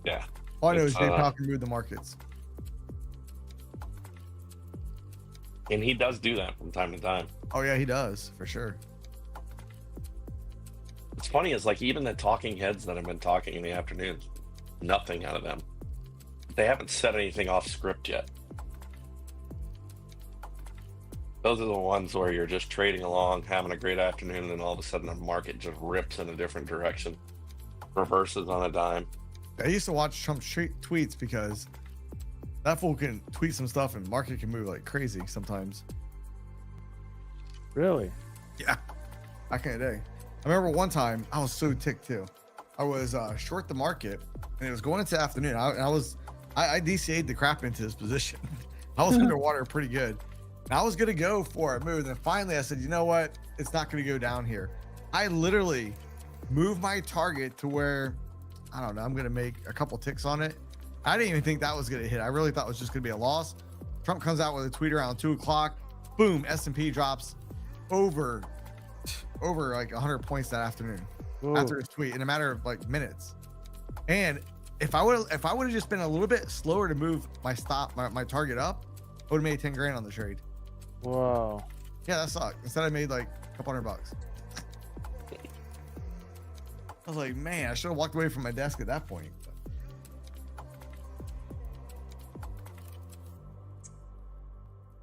Yeah. All I know is It's, Jay Powell can move the markets. And he does do that from time to time. Oh yeah, he does for sure. What's funny is like even the talking heads that have been talking in the afternoon, nothing out of them. They haven't said anything off script yet. Those are the ones where you're just trading along, having a great afternoon, and then all of a sudden the market just rips in a different direction, reverses on a dime. I used to watch Trump's tweets because that fool can tweet some stuff and market can move like crazy sometimes. Really? Yeah, back in the day. I remember one time I was so ticked too. I was short the market and it was going into the afternoon. I DCA'd the crap into this position. I was underwater pretty good. And I was gonna go for a move, and finally I said, you know what? It's not gonna go down here. I literally moved my target to where, I don't know, I'm gonna make a couple ticks on it. I didn't even think that was gonna hit. I really thought it was just gonna be a loss. Trump comes out with a tweet around 2 o'clock. Boom, S&P drops over like 100 points that afternoon. Whoa. After his tweet in a matter of like minutes. And if I would have just been a little bit slower to move my target up, I would have made 10 grand on the trade. Wow. Yeah, that sucked. Instead I made like a couple $100. I was like, man, I should have walked away from my desk at that point.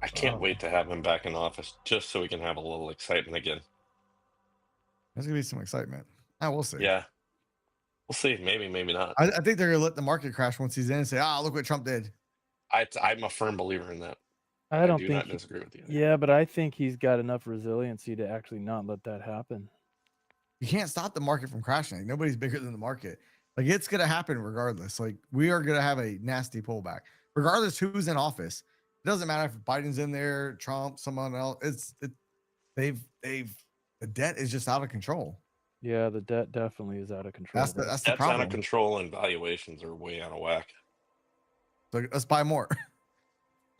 I can't wait to have him back in office just so we can have a little excitement again. There's gonna be some excitement. We'll see. Yeah. We'll see. Maybe, maybe not. I think they're gonna let the market crash once he's in and say, look what Trump did. I'm a firm believer in that. I do not disagree with you. Yeah, but I think he's got enough resiliency to actually not let that happen. You can't stop the market from crashing. Like, nobody's bigger than the market. Like, it's gonna happen regardless. Like, we are gonna have a nasty pullback, regardless who's in office. It doesn't matter if Biden's in there, Trump, someone else. The debt is just out of control. Yeah, the debt definitely is out of control. That's the That's problem. out of control, and valuations are way out of whack. So let's buy more.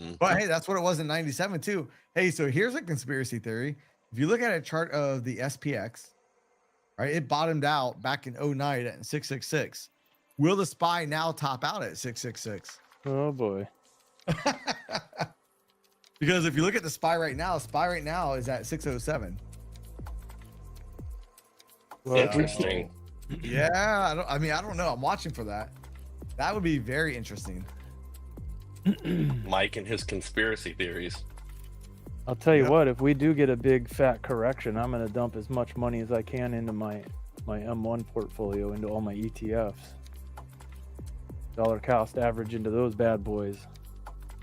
Mhm. But hey, that's what it was in 97 too. Hey, so here's a conspiracy theory. If you look at a chart of the SPX, right, it bottomed out back in 09 at 666. Will the SPY now top out at 666? Oh boy. Because if you look at the SPY right now is at 607. Well, Interesting. Yeah, I don't know. I'm watching for that. That would be very interesting. Mike and his conspiracy theories. I'll tell you Yep. what, if we do get a big fat correction, I'm going to dump as much money as I can into my M1 portfolio, into all my ETFs. Dollar cost average into those bad boys.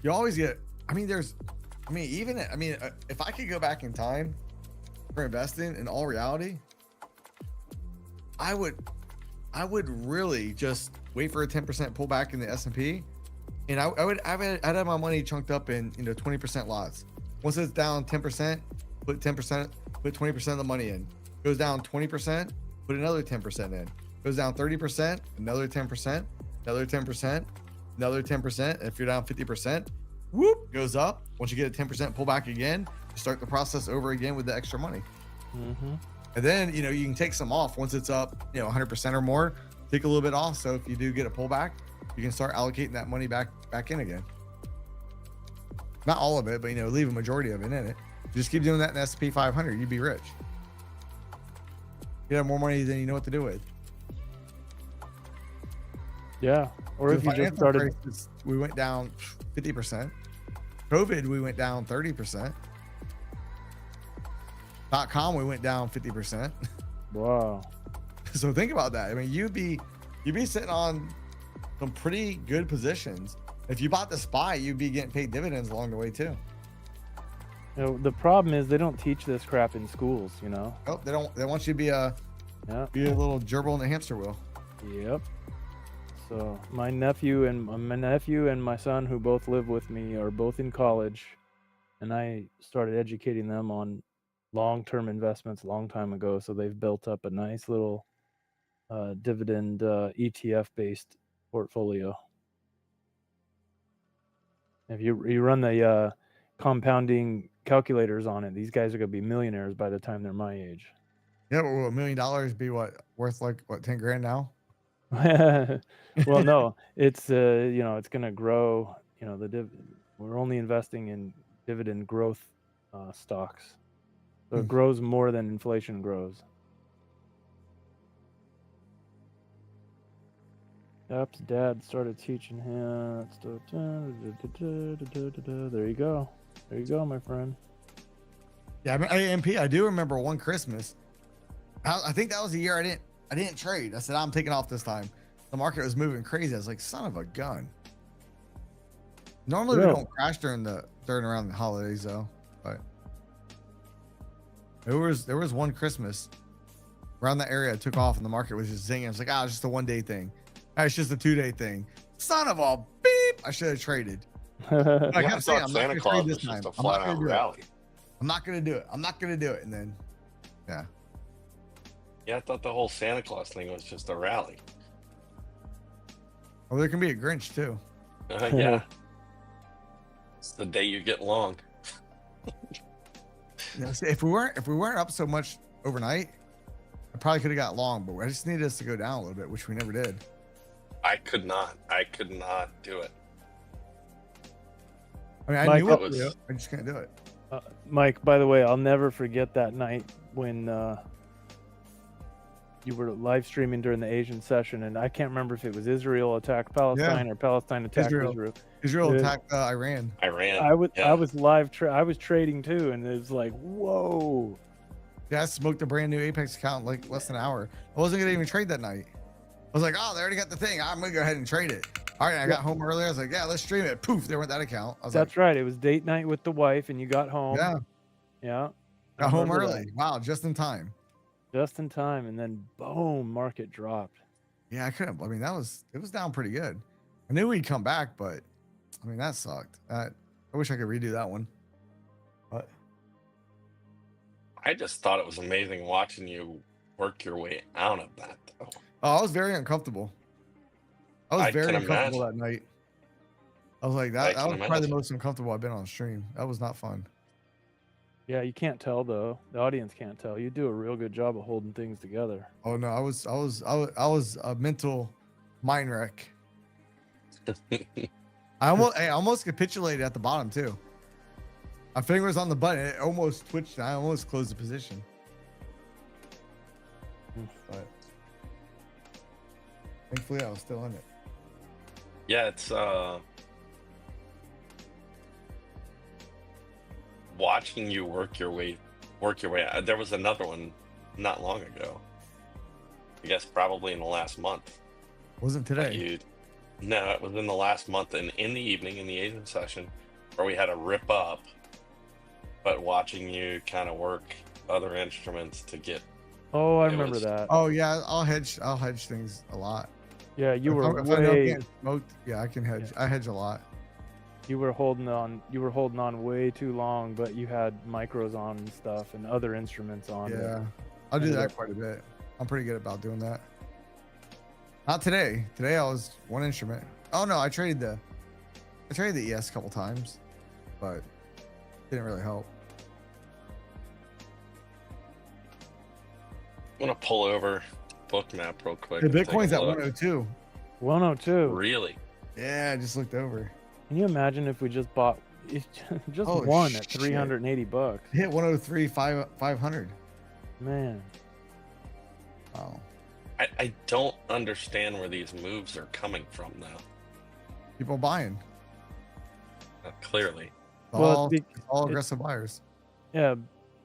You always get, there's I mean, if I could go back in time for investing in all reality, I would really just wait for a 10% pullback in the S&P, and I'd have my money chunked up in 20% lots. Once it's down 10%, put 20% of the money in. Goes down 20%, put another 10% in. Goes down 30%, another 10%, another 10%, another 10%. If you're down 50%, whoop, goes up. Once you get a 10% pullback again, you start the process over again with the extra money. Mm-hmm. And then, you can take some off once it's up, 100% or more, take a little bit off. So if you do get a pullback, you can start allocating that money back in again. Not all of it, but, leave a majority of it in it. Just keep doing that in the S&P 500. You'd be rich. You have more money than you know what to do with. Yeah. Or if you just started. Crisis, we went down 50%. COVID, we went down 30%. .com, we went down 50%. Wow. So think about that. I mean, you'd be sitting on some pretty good positions. If you bought the SPY, you'd be getting paid dividends along the way too. The problem is they don't teach this crap in schools, Oh, they don't. They want you to be a little gerbil in the hamster wheel. Yep. So my nephew and my son, who both live with me, are both in college, and I started educating them on long-term investments a long time ago. So they've built up a nice little dividend ETF-based portfolio. If you run the compounding calculators on it, these guys are going to be millionaires by the time they're my age. Yeah, but will $1 million be worth like 10 grand now? Well, no, it's it's going to grow. We're only investing in dividend growth stocks, so it grows more than inflation grows. App's dad started teaching him. There you go. There you go, my friend. Yeah, I mean, AMP. I do remember one Christmas. I think that was the year I didn't trade. I said I'm taking off this time. The market was moving crazy. I was like, son of a gun. Normally we don't crash during around the holidays though, but there was one Christmas around that area. I took off and the market was just zinging. I was like, it's just a 1 day thing. It's just a 2 day thing. Son of a beep! I should have traded. I kept saying, I'm not going to trade this time. I'm not going to do it. I'm not going to do it. I'm not going to do it. And then, yeah. Yeah, I thought the whole Santa Claus thing was just a rally. Well, there can be a Grinch too. Yeah. It's the day you get long. See, if we weren't up so much overnight, I probably could have got long, but I just needed us to go down a little bit, which we never did. I could not do it. I mean, I Mike, knew it was. I just can't do it. Mike, by the way, I'll never forget that night when you were live streaming during the Asian session, and I can't remember if it was Israel attacked Palestine or Palestine attacked Israel. Israel attacked Iran. I was I was trading too, and it was like, whoa. Yeah, I smoked a brand new Apex account in like less than an hour. I wasn't gonna even trade that night. I was like, oh, they already got the thing. I'm gonna go ahead and trade it. All right, I got home early. I was like, yeah, let's stream it. Poof, there went that account. That's right. It was date night with the wife, and you got home. Yeah. Got home early. Wow, just in time. Just in time, and then boom, market dropped. Yeah, I couldn't. I mean, it was down pretty good. I knew we'd come back, but I mean, that sucked. I wish I could redo that one. But I just thought it was amazing watching you work your way out of that, though. Oh, I was very uncomfortable. I was very uncomfortable that night. I was like, that was probably the most uncomfortable I've been on stream. That was not fun. Yeah, you can't tell though. The audience can't tell. You do a real good job of holding things together. Oh no, I was a mental mind wreck. I almost capitulated at the bottom too. My finger was on the button. It almost twitched. And I almost closed the position. But thankfully, I was still in it. Yeah, it's watching you work your way. There was another one not long ago. I guess probably in the last month. Wasn't today. No, it was in the last month, and in the evening in the Asian session, where we had a rip up, but watching you kind of work other instruments to get. Oh, I It remember was- that. Oh yeah, I'll hedge things a lot. Yeah, you were If I know I'm way getting smoked, yeah, I can hedge. Yeah. I hedge a lot. you were holding on way too long, but you had micros on and stuff and other instruments on. Yeah, I'll do ended that up- quite a bit. I'm pretty good about doing that. Not today. Today I was one instrument. Oh no, I traded the ES a couple times, but didn't really help. I'm gonna pull over Bookmap real quick. The and take a Bitcoin's at look. 102. 102. Really? Yeah, I just looked over. Can you imagine if we just bought just Holy one at shit. $380? Hit 103 500. Man, Wow. I don't understand where these moves are coming from now. People buying. Clearly. It's Well, all, it's it's all aggressive buyers. yeah.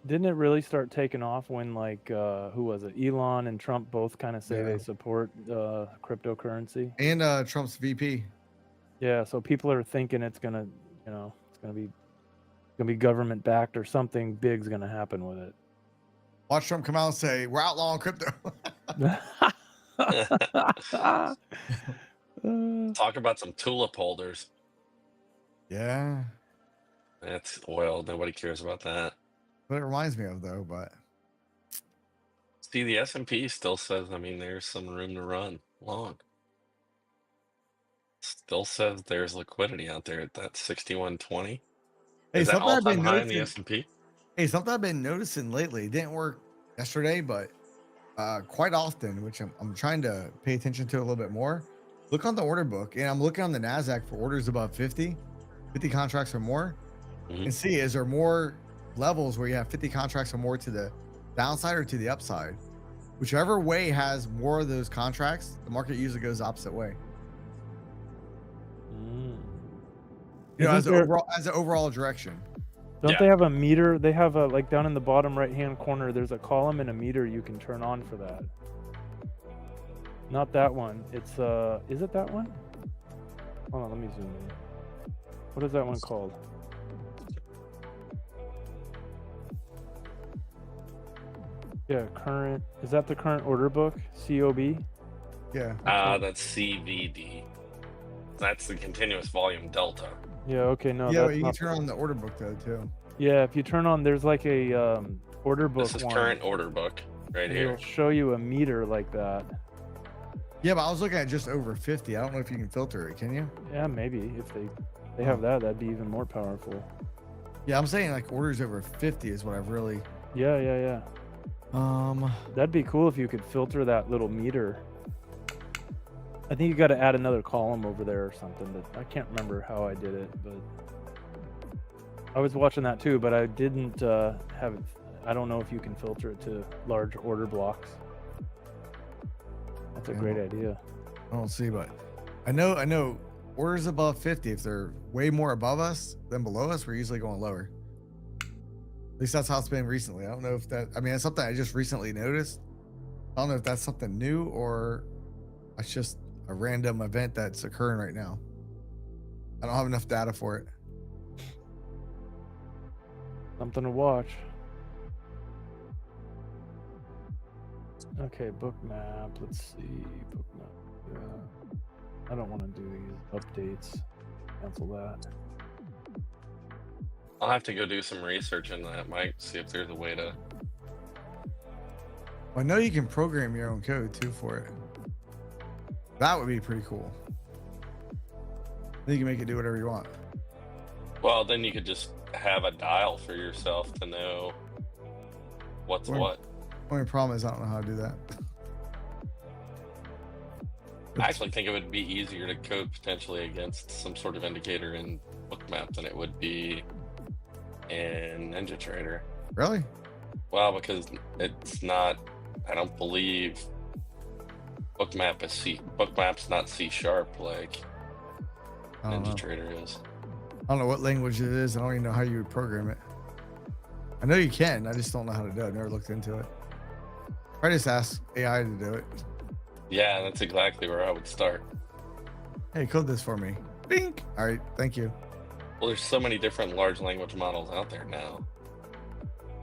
Didn't it really start taking off when who was it? Elon and Trump both kind of say Yeah. they support cryptocurrency. And Trump's VP. Yeah, so people are thinking it's gonna be government backed or something big's gonna happen with it. Watch Trump come out and say, "We're outlawing crypto." Talk about some tulip holders. Yeah. That's oil. Nobody cares about that. What it reminds me of though, but See, the S&P still says, I mean, there's some room to run long. Still says there's liquidity out there at that 6120. hey, Is that something I've all-time been high in the noticing. S&P? Hey, something I've been noticing lately. It didn't work yesterday, but quite often, which I'm trying to pay attention to a little bit more. Look on the order book, and I'm looking on the Nasdaq for orders above 50 contracts or more, Mhm. and see is there more levels where you have 50 contracts or more to the downside or to the upside. Whichever way has more of those contracts, the market usually goes the opposite way. Mm. You know, Isn't as there- an overall direction. Don't Yeah. they have a meter? They have a down in the bottom right hand corner. There's a column and a meter you can turn on for that. Not that one. It's is it that one? Hold on, let me zoom in. What is that one called? Yeah, current. Is that the current order book? COB? Yeah. That's CVD. That's the continuous volume delta. Yeah. Okay. No. yeah, that's but you can not turn the on one. the order book though too. Yeah, if you turn on, there's like a order book This is one. current order book right and here. It'll show you a meter like that. Yeah, but I was looking at just over 50. I don't know if you can filter it. Can you? Yeah, maybe if they have that, that'd be even more powerful. Yeah, I'm saying like orders over 50 is what I've really. Yeah. That'd be cool if you could filter that little meter. I think you got to add another column over there or something. But I can't remember how I did it, but I was watching that too. But I didn't have it. I don't know if you can filter it to large order blocks. That's a Yeah. great idea. I don't see, but I know orders above 50. If they're way more above us than below us, we're usually going lower. At least that's how it's been recently. I don't know if that. I mean, it's something I just recently noticed. I don't know if that's something new or it's just a random event that's occurring right now. I don't have enough data for it. Something to watch. Okay, book map. Let's see. Book map. Yeah. I don't want to do these updates. Cancel that. I'll have to go do some research in that, Mike, see if there's a way to. I know you can program your own code too for it. That would be pretty cool. Then you can make it do whatever you want. Well, then you could just have a dial for yourself to know what's Well, what. Only problem is I don't know how to do that. I actually think it would be easier to code potentially against some sort of indicator in Bookmap than it would be in NinjaTrader. Really? Well, because it's not. I don't believe Bookmap is C. Bookmap's not C# like I don't know. NinjaTrader is. I don't know what language it is. I don't even know how you would program it. I know you can. I just don't know how to do it. I've never looked into it. I just ask AI to do it. Yeah, that's exactly where I would start. Hey, code this for me. Bink. All right. Thank you. Well, there's so many different large language models out there now.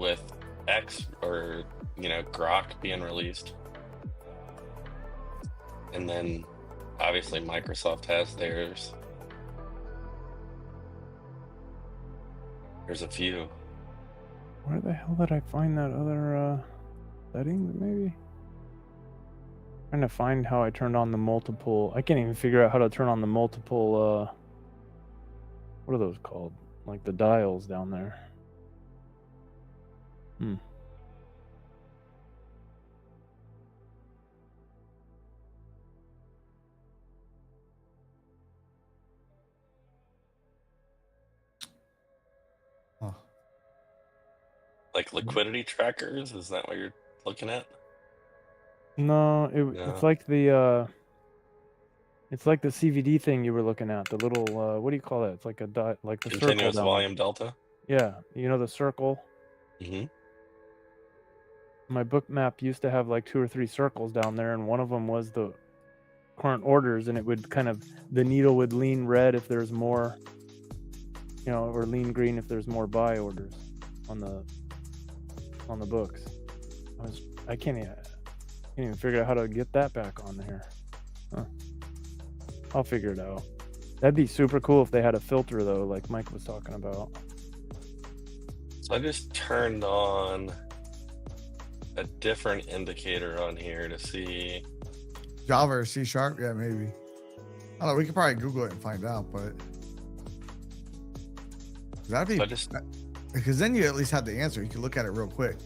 with X or Grok being released, and then obviously Microsoft has theirs. There's a few. Where the hell did I find that other setting? Maybe trying to find how I turned on the multiple. I can't even figure out how to turn on the multiple. What are those called? Like the dials down there. Huh. Like liquidity trackers? Is that what you're looking at? No, No. it's like the CVD thing you were looking at. The little what do you call that? It's like like the Continuous circle volume delta. Yeah, the circle. Mm-hmm. My book map used to have like 2 or 3 circles down there, and one of them was the current orders, and it would the needle would lean red if there's more, or lean green if there's more buy orders on the books. I can't even figure out how to get that back on there. Huh. I'll figure it out. That'd be super cool if they had a filter though, like Mike was talking about. So I just turned on a different indicator on here to see. Java or C#? Yeah, maybe. I don't know. We could probably Google it and find out, but that'd be because then you at least have the answer. You can look at it real quick.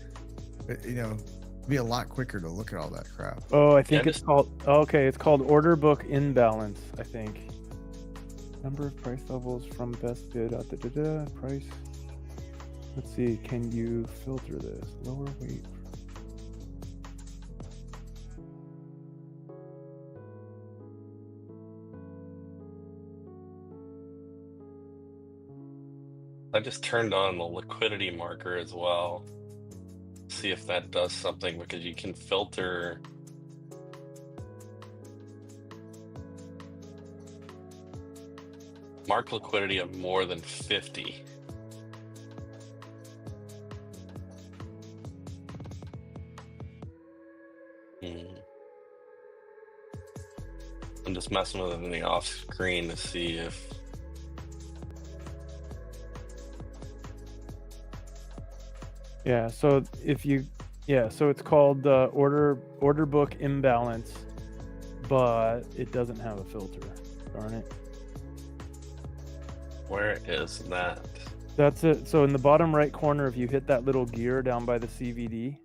It'd be a lot quicker to look at all that crap. Oh, I think it's called. Okay, it's called order book imbalance. I think. Number of price levels from best bid. Price. Let's see. Can you filter this? Lower weight. I just turned on the liquidity marker as well. See if that does something, because you can filter mark liquidity of more than 50. I'm just messing with it in the off screen to see if so so it's called order book imbalance, but it doesn't have a filter. Darn it. Where is that? That's it. So in the bottom right corner, if you hit that little gear down by the CVD.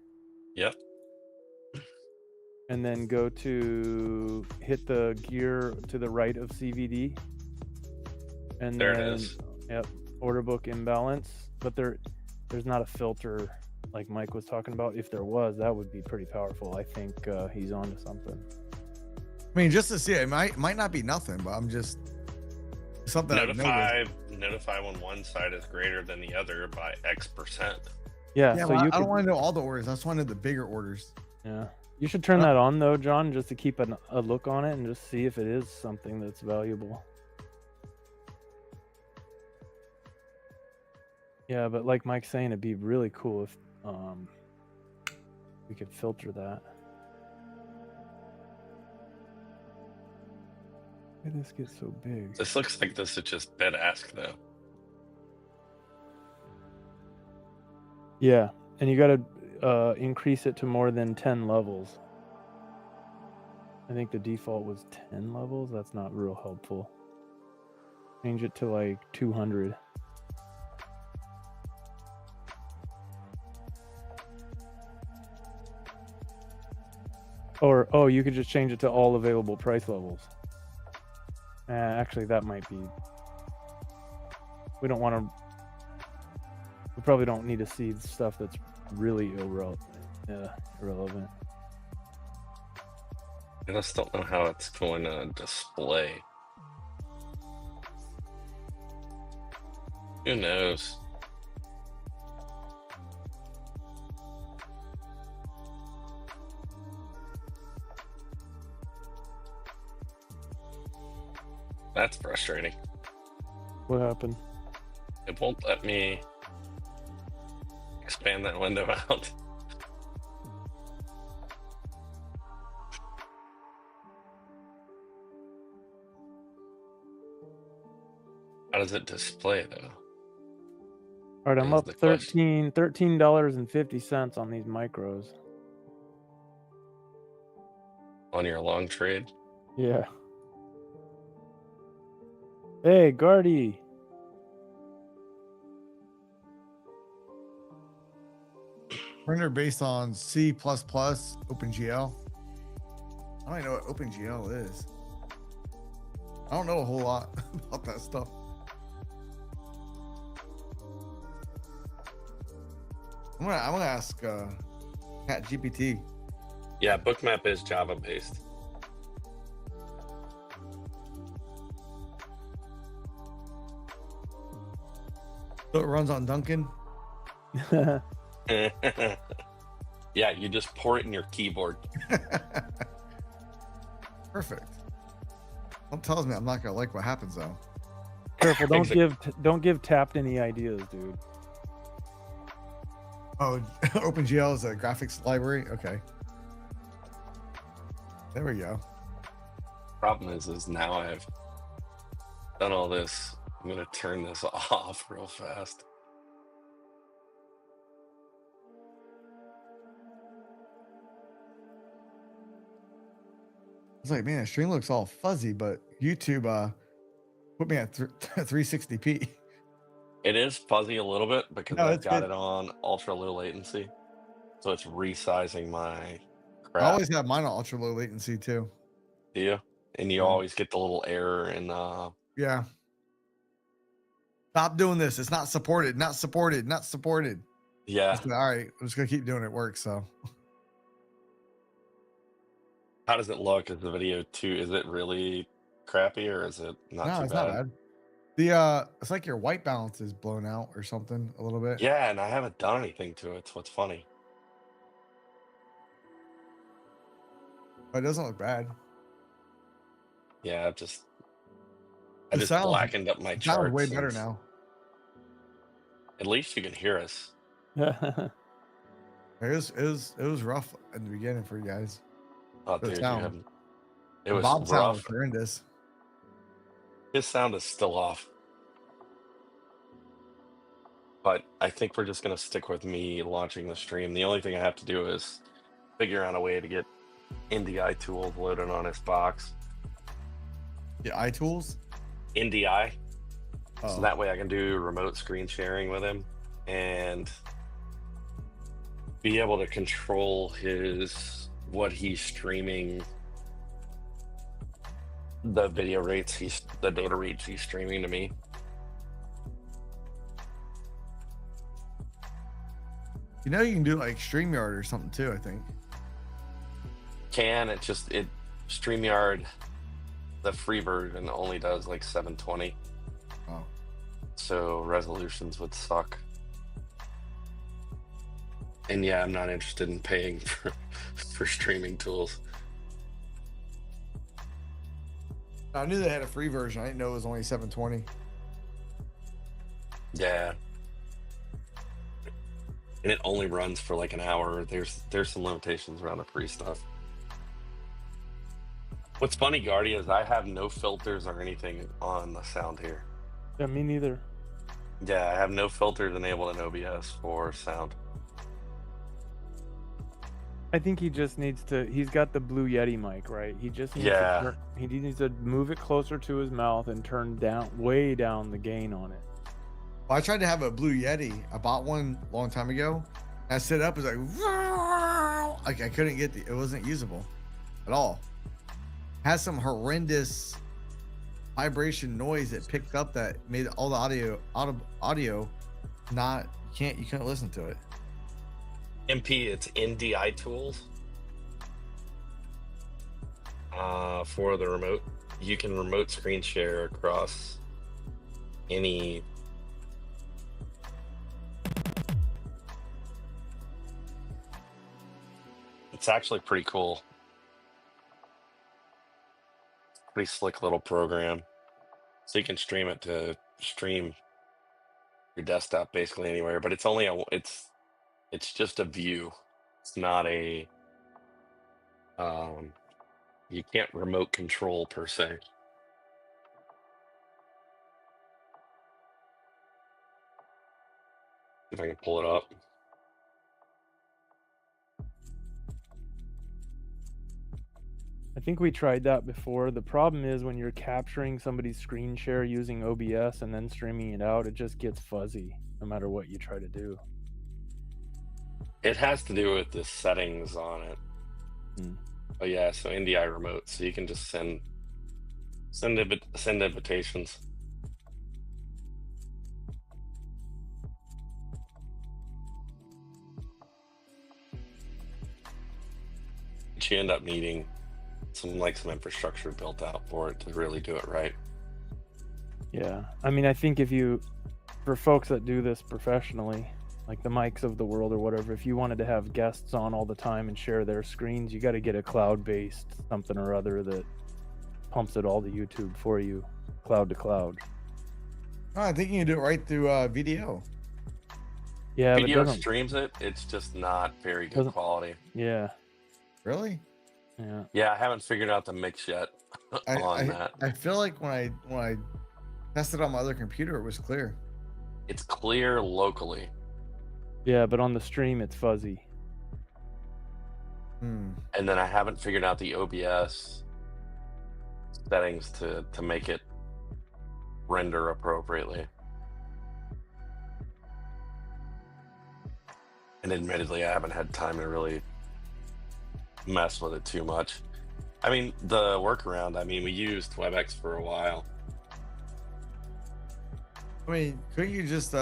Yep. And then go to hit the gear to the right of CVD. And there then, it is. Yep. Order book imbalance. But there's not a filter like Mike was talking about. If there was, that would be pretty powerful. I think he's onto something. I mean, just to see it might not be nothing, but I'm just something notify when one side is greater than the other by X%. Yeah, so I don't want to know all the orders. I just wanted the bigger orders. Yeah, you should turn that on though, John, just to keep a look on it and just see if it is something that's valuable. Yeah, but like Mike's saying, it'd be really cool if we could filter that. Why did this get so big? This looks like this is just bid ask though. Yeah, and you got to increase it to more than 10 levels. I think the default was 10 levels. That's not real helpful. Change it to like 200. Or, you could just change it to all available price levels. Actually, that might be... We probably don't need to see stuff that's really irrelevant. I just don't know how it's going to display. Who knows? That's frustrating. What happened? It won't let me Expand that window out. How does it display though? All right, I'm Is up the question. $13.50 on these micros. On your long trade? Yeah. Hey, Guardy. Printer based on C++, OpenGL. I don't even know what OpenGL is. I don't know a whole lot about that stuff. I'm gonna ask ChatGPT. Yeah, Bookmap is Java based. So it runs on Duncan. Yeah, you just pour it in your keyboard. Perfect. Don't tell me I'm not gonna like what happens though. Careful, don't give Tapped any ideas, dude. Oh, OpenGL is a graphics library. Okay. There we go. Problem is now I've done all this. I'm gonna turn this off real fast. It's like, man, the stream looks all fuzzy, but YouTube put me at 360p. It is fuzzy a little bit because No, I've it's got good. it on ultra low latency. So it's resizing my crap. I always have mine on ultra low latency too. Do you? And you Yeah. always get the little error in Yeah. Stop doing this. It's not supported. Not supported. Not supported. yeah. All right. I'm just gonna keep doing it. Work. So How does it look? Is the video too? Is it really crappy or is it not no, too it's bad? not bad. The it's like your white balance is blown out or something a little bit. Yeah, and I haven't done anything to it. It's what's funny. But it doesn't look bad. Yeah, I just Sounds blackened up my charts. Sounds way better now. At least you can hear us. It was rough in the beginning for you guys. Oh, The dude, sound. it was Bob's sound was rough. horrendous. His sound is still off. But I think we're just gonna stick with me launching the stream. The only thing I have to do is figure out a way to get NDI tools loaded on his box. Yeah, iTools. NDI. Oh. So that way I can do remote screen sharing with him and be able to control what he's streaming, the video rates the data rates he's streaming to me. You know you can do like StreamYard or something too, I think. StreamYard, the free version only does like 720. Oh. So resolutions would suck. And yeah, I'm not interested in paying for streaming tools. I knew they had a free version. I didn't know it was only 720. Yeah. And it only runs for like an hour. There's some limitations around the free stuff. What's funny, Guardy, is I have no filters or anything on the sound here. Yeah, me neither. Yeah, I have no filters enabled in OBS for sound. I think he just needs to. He's got the Blue Yeti mic, right? He just needs he needs to move it closer to his mouth and turn way down the gain on it. Well, I tried to have a Blue Yeti. I bought one a long time ago. I set it up, it was like I couldn't get it wasn't usable at all. It has some horrendous vibration noise that picked up that made all the audio not you couldn't listen to it. MP, it's NDI tools. For the remote, you can remote screen share across any. It's actually pretty cool. Pretty slick little program. So you can stream your desktop basically anywhere, but it's only It's just a view. It's not a you can't remote control per se. If I can pull it up. I think we tried that before. The problem is when you're capturing somebody's screen share using OBS and then streaming it out, it just gets fuzzy no matter what you try to do. It has to do with the settings on it. Oh yeah, so NDI remote, so you can just send invitations. But you end up needing some infrastructure built out for it to really do it right. Yeah, I mean, I think for folks that do this professionally, like the mics of the world or whatever, if you wanted to have guests on all the time and share their screens, you got to get a cloud-based something or other that pumps it all to YouTube for you, cloud to cloud. Oh, I think you can do it right through VDO. Yeah, Video but streams it. It's just not very good quality. Yeah. Really? Yeah. Yeah, I haven't figured out the mix yet on that. I feel like when I tested on my other computer, it was clear. It's clear locally. Yeah, but on the stream, it's fuzzy. And then I haven't figured out the OBS settings to make it render appropriately. And admittedly, I haven't had time to really mess with it too much. I mean, the workaround, we used WebEx for a while. I mean, couldn't you just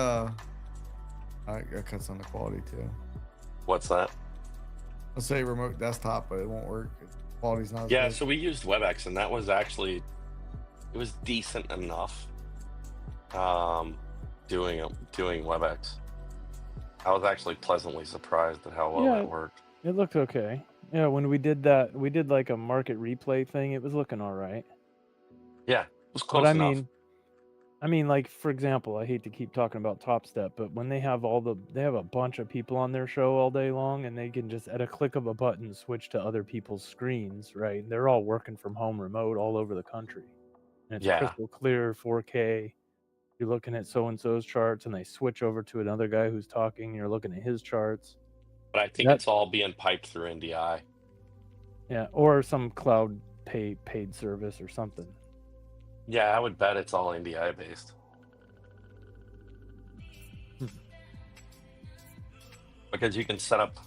it cuts on the quality too. What's that? Let's say remote desktop, but it won't work. Quality's not as Yeah, good. so we used WebEx, and that was actually, it was decent enough doing WebEx. I was actually pleasantly surprised at how well that worked. It looked okay. Yeah, when we did that, we did like a market replay thing. It was looking all right. Yeah, it was close enough. I mean, like, for example, I hate to keep talking about Top Step, but when they have a bunch of people on their show all day long, and they can just at a click of a button switch to other people's screens, right? And they're all working from home remote all over the country. And it's crystal clear 4K. You're looking at so-and-so's charts, and they switch over to another guy who's talking. You're looking at his charts. But I think it's all being piped through NDI. Yeah, or some cloud paid service or something. Yeah, I would bet it's all NDI based. Because you can set up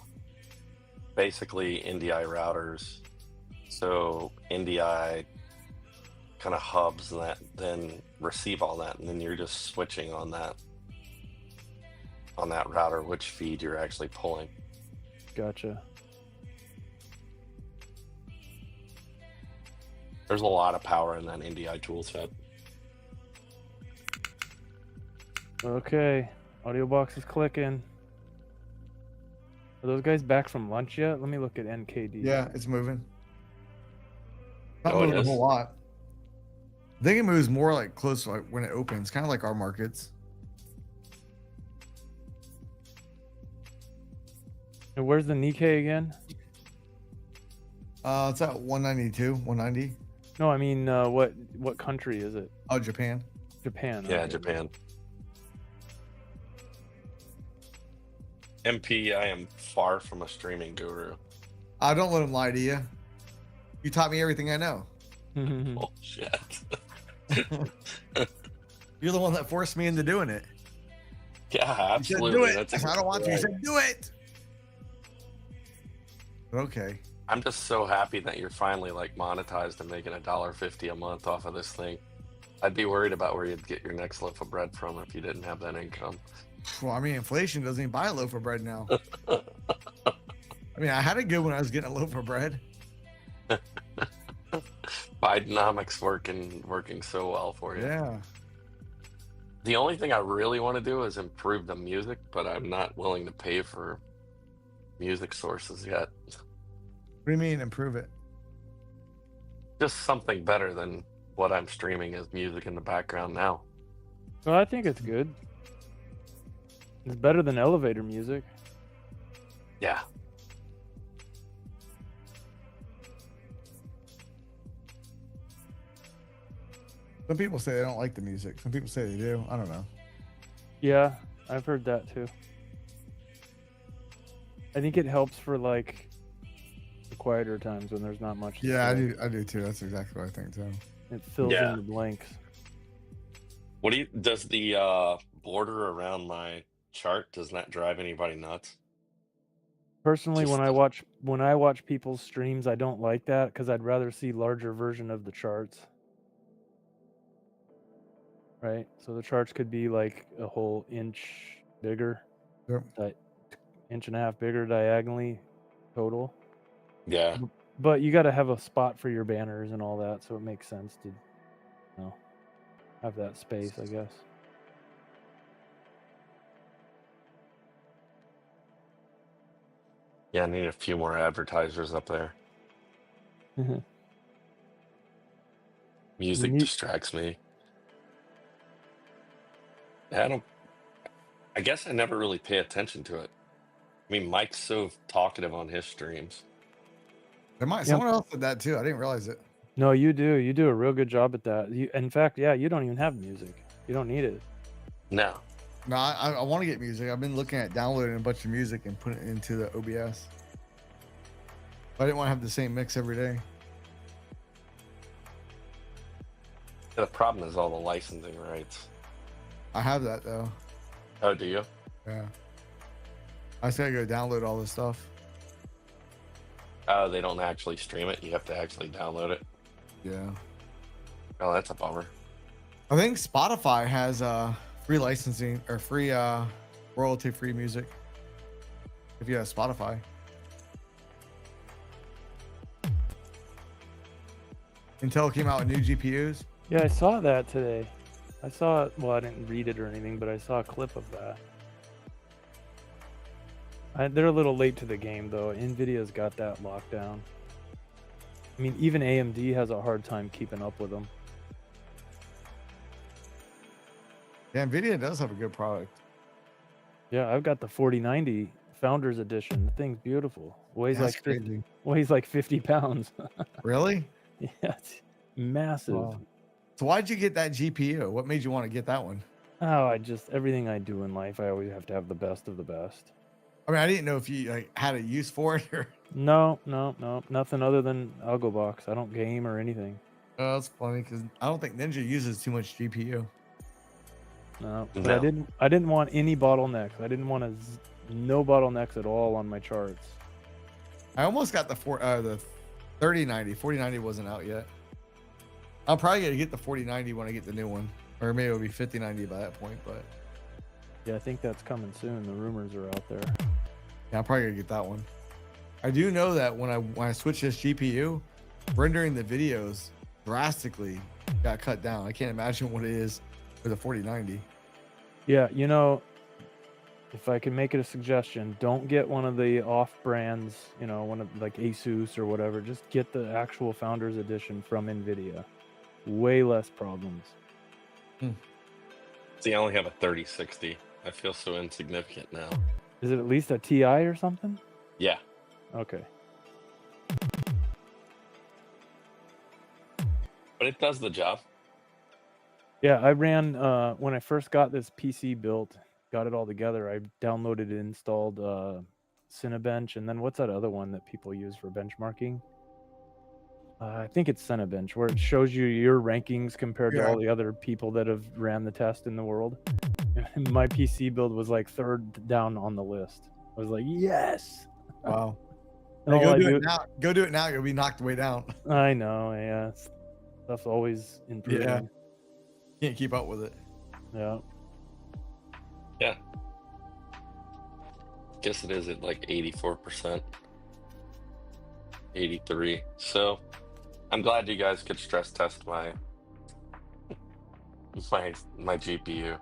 basically NDI routers. So NDI kind of hubs that then receive all that, and then you're just switching on that router which feed you're actually pulling. Gotcha. There's a lot of power in that NDI toolset. Okay, AudioBox is clicking. Are those guys back from lunch yet? Let me look at NKD. Yeah, it's moving. Not moving a whole lot. I think it moves more like close to like when it opens, kind of like our markets. And where's the Nikkei again? It's at 192, 190. No, I mean, what country is it? Oh, Japan. Japan. Yeah, okay. Japan. MP, I am far from a streaming guru. Don't let him lie to you. You taught me everything I know. Bullshit. You're the one that forced me into doing it. Yeah, absolutely. You said, do it. That's I don't want to. You said, do it. Okay. I'm just so happy that you're finally like monetized and making $1.50 a month off of this thing. I'd be worried about where you'd get your next loaf of bread from if you didn't have that income. Well, I mean, inflation doesn't even buy a loaf of bread now. I mean, I had it good when I was getting a loaf of bread. Bidenomics working so well for you. Yeah. The only thing I really want to do is improve the music, but I'm not willing to pay for music sources yet. What do you mean improve it? Just something better than what I'm streaming as music in the background now. Well, I think it's good. It's better than elevator music. Yeah. Some people say they don't like the music. Some people say they do. I don't know. Yeah, I've heard that too. I think it helps for like the quieter times when there's not much. Yeah, I do too. That's exactly what I think too. It fills in the blanks. What do you? Does the border around my chart, does that drive anybody nuts? Personally, Just when I watch people's streams, I don't like that because I'd rather see larger version of the charts. Right, so the charts could be like a whole inch bigger, inch and a half bigger diagonally total. Yeah. But you got to have a spot for your banners and all that, so it makes sense to, have that space, I guess. Yeah, I need a few more advertisers up there. Music distracts me. I guess I never really pay attention to it. I mean, Mike's so talkative on his streams. Someone else said that too. I didn't realize it. No, you do. You do a real good job at that. In fact, you don't even have music. You don't need it. No. No, I want to get music. I've been looking at downloading a bunch of music and putting it into the OBS. But I didn't want to have the same mix every day. The problem is all the licensing rights. I have that though. Oh, do you? Yeah. I just gotta go download all this stuff. Oh, they don't actually stream it. You have to actually download it. Yeah. Oh, that's a bummer. I think Spotify has free licensing or free royalty-free music if you have Spotify. Intel came out with new GPUs. Yeah, I saw that today. I saw it. Well, I didn't read it or anything, but I saw a clip of that. They're a little late to the game, though. NVIDIA's got that locked down. I mean, even AMD has a hard time keeping up with them. Yeah, NVIDIA does have a good product. Yeah, I've got the 4090 Founders Edition. The thing's beautiful. Weighs That's like 50 pounds. Really? Yeah, it's massive. Wow. So why'd you get that GPU? What made you want to get that one? Oh, everything I do in life, I always have to have the best of the best. I mean, I didn't know if you had a use for it or. No, nothing other than AlgoBox. I don't game or anything. Oh, that's funny because I don't think Ninja uses too much GPU. No, but I didn't want any bottlenecks. I didn't want no bottlenecks at all on my charts. I almost got the 3090. 4090 wasn't out yet. I'm probably gonna get the 4090 when I get the new one, or maybe it'll be 5090 by that point. But yeah, I think that's coming soon. The rumors are out there. Yeah, I'm probably gonna get that one. I do know that when I switch this GPU, rendering the videos drastically got cut down. I can't imagine what it is for the 4090. Yeah, if I can make it a suggestion, don't get one of the off brands, one of like Asus or whatever. Just get the actual Founders Edition from NVIDIA. Way less problems. See, I only have a 3060. I feel so insignificant now. Is it at least a TI or something? Yeah. Okay. But it does the job. Yeah, I ran, when I first got this PC built, got it all together, I downloaded and installed Cinebench, and then what's that other one that people use for benchmarking? I think it's Cinebench, where it shows you your rankings compared to all the other people that have ran the test in the world. And my PC build was like third down on the list. I was like, yes! Wow. And Go do it now. You'll be knocked way down. I know, yeah. Stuff's always improving. Yeah. Can't keep up with it. Yeah. Yeah. Guess it is at like 84%. 83. So I'm glad you guys could stress test my GPU.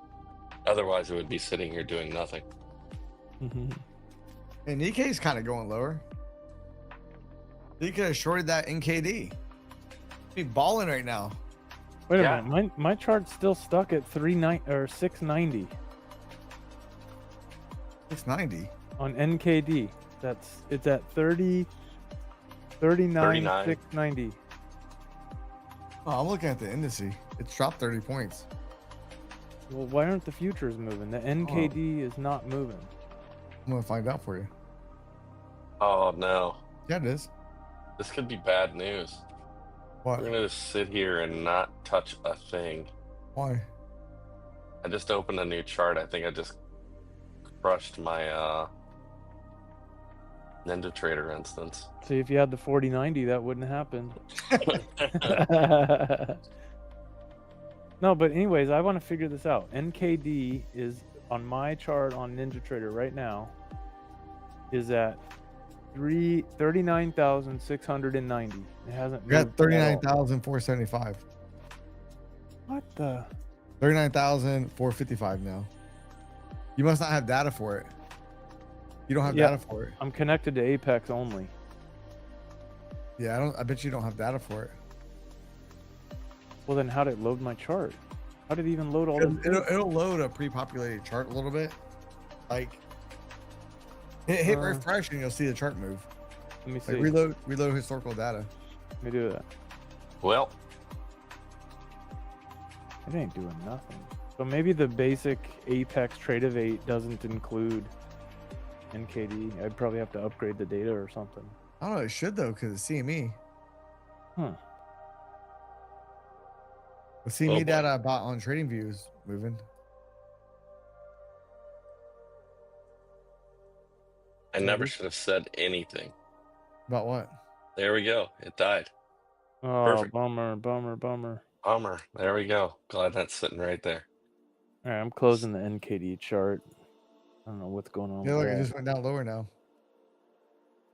Otherwise it would be sitting here doing nothing. Mm-hmm. And Nikkei's kind of going lower. You could have shorted that NKD. Be balling right now. Wait a minute, my chart's still stuck at 690. 690 on NKD. It's at 39,690. Oh, I'm looking at the indice. It's dropped 30 points. Well, why aren't the futures moving? The NKD is not moving. I'm gonna find out for you. Oh no, Yeah, it is. this could be bad news. What? We're gonna just sit here and not touch a thing. Why? I just opened a new chart. I think I just crushed my Ninja Trader instance. See, if you had the 4090, that wouldn't happen. No, but anyways, I want to figure this out. NKD is on my chart on Ninja Trader right now is at 39,690. It hasn't. We got moved at all. 39,475. What the? 39,455 now. You must not have data for it. You don't have data for it. I'm connected to Apex only. Yeah, I bet you don't have data for it. Well, then how did it load my chart? How did it even load all this? It'll load a pre-populated chart a little bit. Like hit refresh and you'll see the chart move. Let me see. Like reload historical data. Let me do that. Well, It ain't doing nothing. So maybe the basic Apex Trade of 8 doesn't include NKD. I'd probably have to upgrade the data or something. I don't know, it should though, because it's CME. Huh. The CME data I bought on TradingView is moving. I never should have said anything. About what? There we go. It died. Oh, Perfect. bummer. Bummer. There we go. Glad that's sitting right there. All right, I'm closing the NKD chart. I don't know what's going on. Yeah, with look, it that. just went down lower now.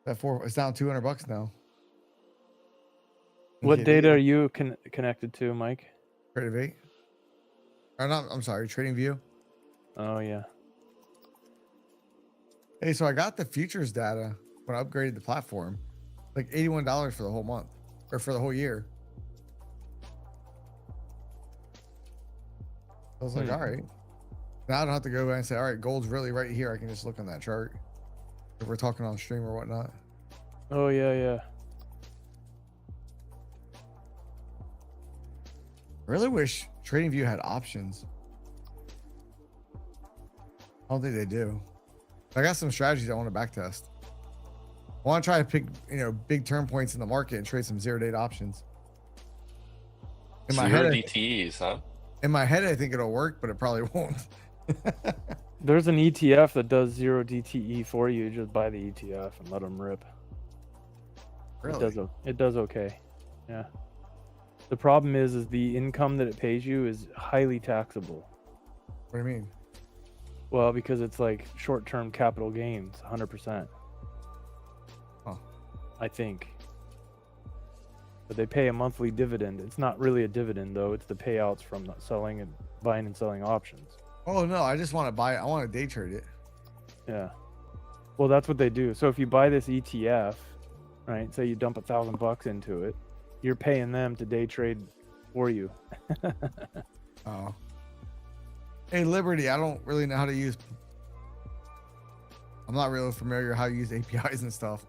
It's down $200 now. What NKD. data are you connected to, Mike? Trade of 8. Or not, I'm sorry, TradingView. Oh, yeah. Hey, so I got the futures data when I upgraded the platform. Like $81 for the whole month. Or for the whole year. I was like, all right. Now I don't have to go back and say, all right, gold's really right here. I can just look on that chart. If we're talking on stream or whatnot. Oh, yeah. I really wish TradingView had options. I don't think they do. I got some strategies I want to backtest. I want to try to pick, big turn points in the market and trade some 0-date options. Zero DTEs, huh? In my head, I think it'll work, but it probably won't. There's an ETF that does 0 DTE for you. Just buy the ETF and let them rip. Really? It does okay. Yeah. The problem is the income that it pays you is highly taxable. What do you mean? Well, because it's like short-term capital gains, 100%. Huh. I think. But they pay a monthly dividend. It's not really a dividend though. It's the payouts from selling and buying and selling options. Oh no, I just want to buy it. I want to day trade it. Yeah. Well, that's what they do. So if you buy this ETF, right? Say you dump $1,000 into it, you're paying them to day trade for you. Oh. Hey, Liberty, I don't really know how to use. I'm not really familiar how to use APIs and stuff,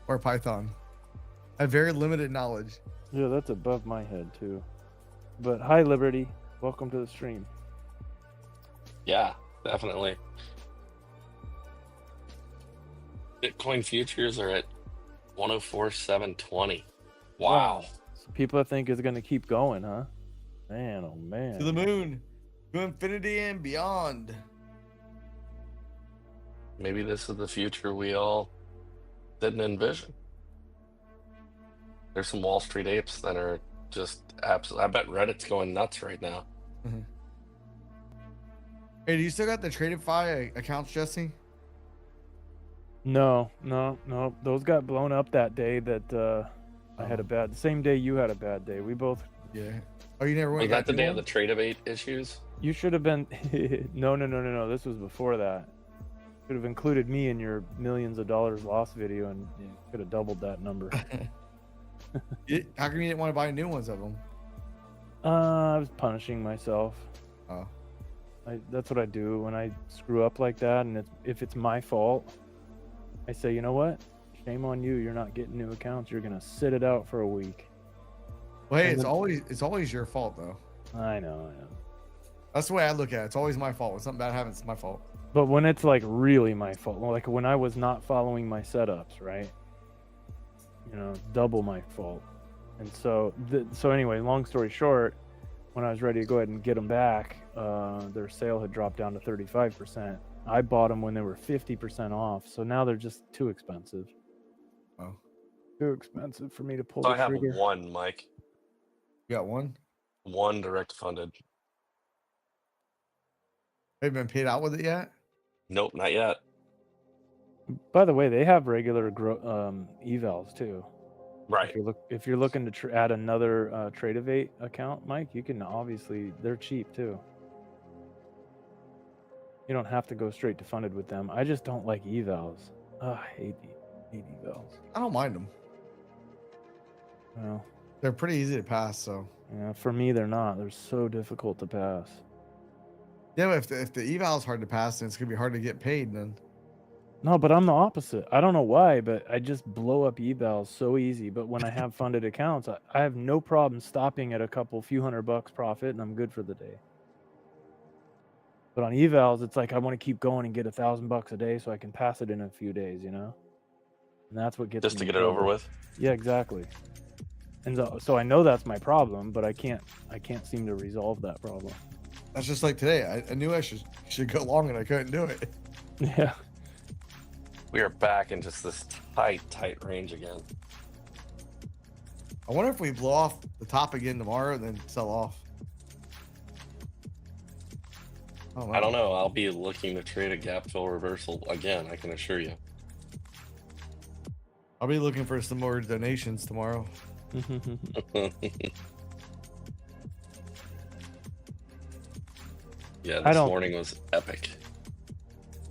or Python. I have very limited knowledge. Yeah, that's above my head too. But hi, Liberty. Welcome to the stream. Yeah, definitely. Bitcoin futures are at 104,720. Wow. So people think it's going to keep going, huh? Man, oh man. To the moon, to infinity and beyond. Maybe this is the future we all didn't envision. There's some Wall Street apes that are just absolutely. I bet Reddit's going nuts right now. Mm-hmm. Hey, do you still got the TradingView accounts, Jesse? No. Those got blown up that day that I had the same day you had a bad day. We both. Yeah. Oh, you never went. Was that the day of the Trade of 8 issues? You should have been. No. This was before that. Could have included me in your millions of dollars lost video, and you could have doubled that number. How come you didn't want to buy new ones of them? I was punishing myself. Oh. That's what I do when I screw up like that, and if it's my fault, I say, you know what? Shame on you. You're not getting new accounts. You're gonna sit it out for a week. Well, hey, And it's always your fault though. I know. That's the way I look at it. It's always my fault. When something bad happens, it's my fault. But when it's like really my fault, like when I was not following my setups, right? You know, double my fault. And so, anyway, long story short, when I was ready to go ahead and get them back, their sale had dropped down to 35%. I bought them when they were 50% off, so now they're just too expensive. Oh, Too expensive for me to pull So the I have trigger. one, Mike. you got one? One direct funded. Have you been paid out with it yet? Nope, not yet. By the way, they have regular evals too. Right. If you're looking to add another Tradeovate account, Mike, you can obviously, they're cheap too. You don't have to go straight to funded with them. I just don't like evals. I hate evals. I don't mind them. Well, They're pretty easy to pass. So yeah, for me, they're not. They're so difficult to pass. yeah, but if the eval is hard to pass, then it's gonna be hard to get paid. Then No, but I'm the opposite. I don't know why, but I just blow up evals so easy. But when I have funded accounts, I have no problem stopping at a few $100 profit, and I'm good for the day. But on evals, it's like I want to keep going and get $1,000 a day so I can pass it in a few days, you know. And that's what gets Just to me get it over with. Yeah, exactly. And so I know that's my problem, but I can't seem to resolve that problem. that's just like today. I knew I should go long and I couldn't do it. Yeah. We are back in just this tight range again. I wonder if we blow off the top again tomorrow and then sell off. I don't know. I'll be looking to trade a gap fill reversal again, I can assure you. I'll be looking for some more donations tomorrow. Yeah, this morning was epic.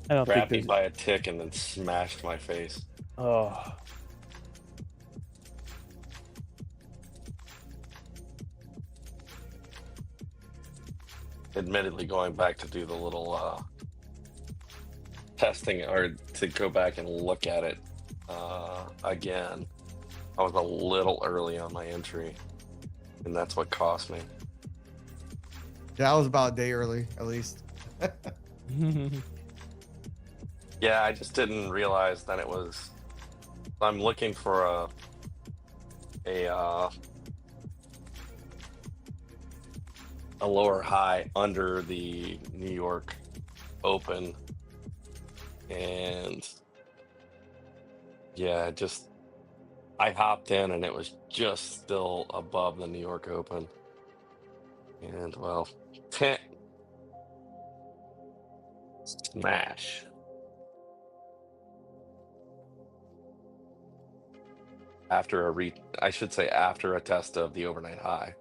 I don't Grabbed me think by a tick and then smashed my face. Oh. Admittedly, going back to do the little testing or to go back and look at it again, I was a little early on my entry, and that's what cost me. Yeah, I was about a day early, at least. Yeah, I just didn't realize that it was. I'm looking for a lower high under the New York Open, and yeah, I hopped in and it was just still above the New York Open, and well, smash. After after a test of the overnight high.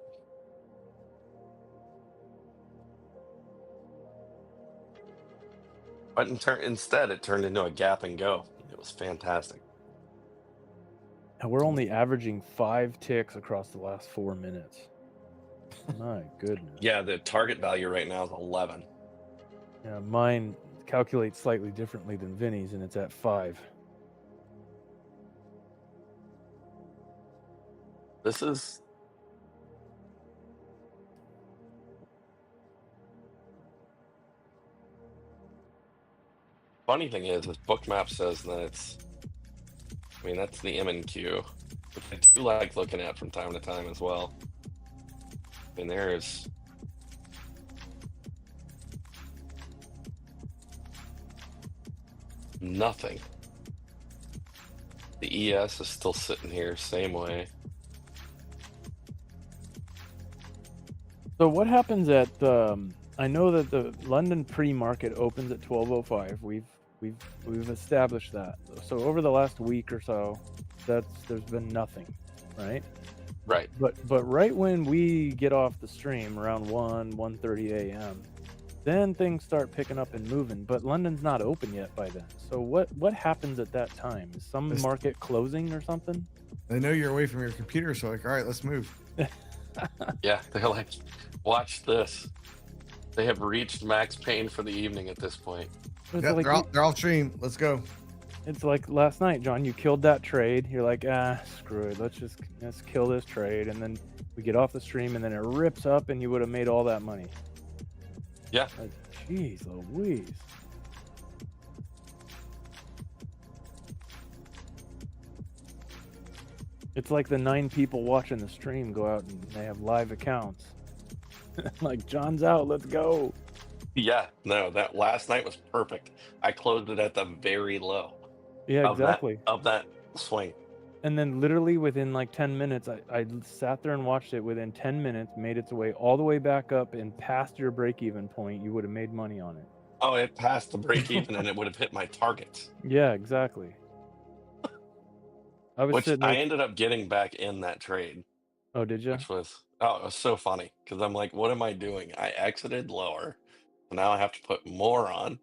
But instead, it turned into a gap and go. It was fantastic. And we're only averaging 5 ticks across the last 4 minutes. My goodness. Yeah, the target value right now is 11. Yeah, mine calculates slightly differently than Vinny's, and it's at 5. This is funny thing is Bookmap says that that's the MNQ, which I do like looking at from time to time as well. And there's nothing. The ES is still sitting here, same way. So what happens at I know that the London pre-market opens at 12:05. We've established that. So over the last week or so, there's been nothing, right? Right. But right when we get off the stream around 1:30 a.m., then things start picking up and moving. But London's not open yet by then. So what happens at that time? Is some market closing or something? They know you're away from your computer, so like, all right, let's move. Yeah, they're like, watch this. They have reached max pain for the evening at this point. Yeah, they're off stream. Let's go. It's like last night, John. You killed that trade. You're like, screw it. Let's kill this trade, and then we get off the stream, and then it rips up, and you would have made all that money. Yeah. Like, jeez Louise. It's like the 9 people watching the stream go out and they have live accounts. Like, John's out. Let's go. Yeah. No, that last night was perfect. I closed it at the very low. Yeah, exactly. Of that swing. And then literally within like 10 minutes, I sat there and watched it. Within 10 minutes, made its way all the way back up and past your break-even point. You would have made money on it. Oh, it passed the break even and it would have hit my targets. Yeah, exactly. I ended up getting back in that trade. Oh, did you? It was so funny because I'm like, what am I doing? I exited lower. So now I have to put more on.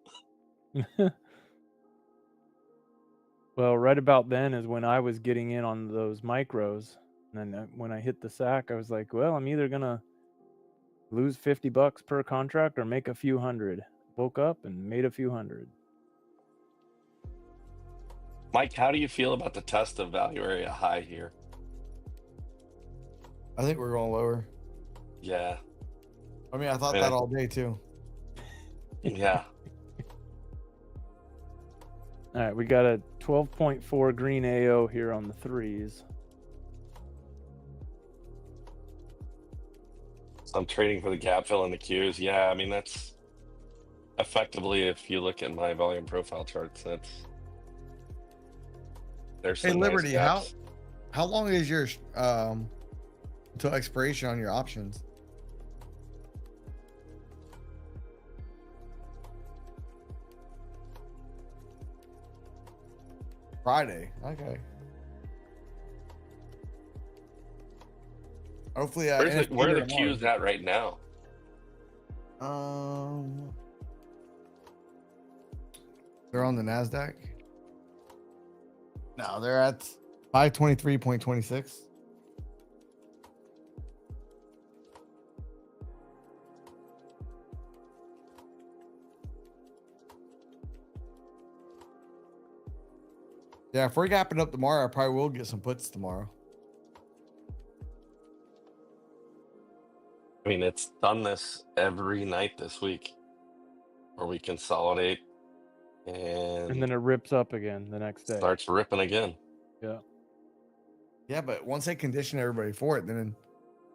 Well, right about then is when I was getting in on those micros. And then when I hit the sack, I was like, well, I'm either going to lose $50 per contract or make a few hundred. Woke up and made a few hundred. Mike, how do you feel about the test of value area high here? I think we're going lower. Yeah. I mean, I thought that all day too. Yeah. All right, we got a 12.4 green AO here on the 3s. So I'm trading for the gap fill in the Qs. Yeah, I mean, that's effectively, if you look at my volume profile charts, there's some Liberty, nice how long is your until expiration on your options? Friday. Okay. Hopefully, where are the Qs at right now? They're on the NASDAQ. No, they're at 523.26. Yeah, if we're gapping up tomorrow, I probably will get some puts tomorrow. I mean, it's done this every night this week where we consolidate and then it rips up again the next day. Starts ripping again. Yeah. Yeah, but once they condition everybody for it, then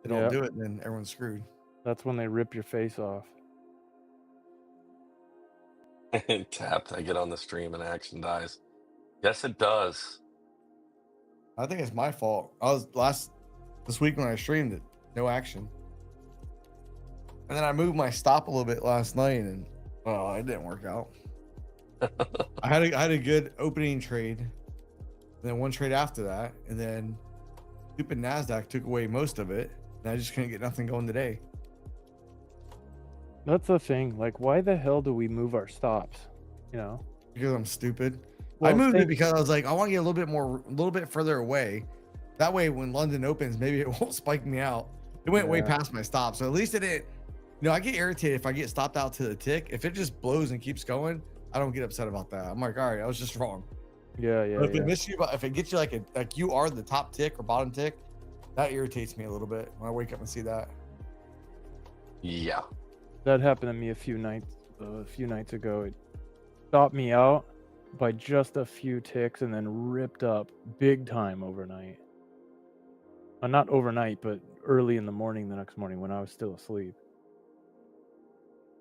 they don't do it, then everyone's screwed. That's when they rip your face off. Tapped, I get on the stream and action dies. Yes, it does. I think it's my fault. I was this week when I streamed it, no action. And then I moved my stop a little bit last night and it didn't work out. I had a good opening trade, and then one trade after that, and then stupid NASDAQ took away most of it, and I just couldn't get nothing going today. That's the thing. Like, why the hell do we move our stops? You know? Because I'm stupid. Well, I moved it because I was like, I want to get a little bit further away. That way, when London opens, maybe it won't spike me out. It went way past my stop, so at least it didn't. You know, I get irritated if I get stopped out to the tick. If it just blows and keeps going, I don't get upset about that. I'm like, all right, I was just wrong. Yeah. But if it misses you, if it gets you like you are the top tick or bottom tick, that irritates me a little bit when I wake up and see that. Yeah. That happened to me a few nights ago. It stopped me out by just a few ticks and then ripped up big time overnight. Not overnight, but early in the morning the next morning when I was still asleep.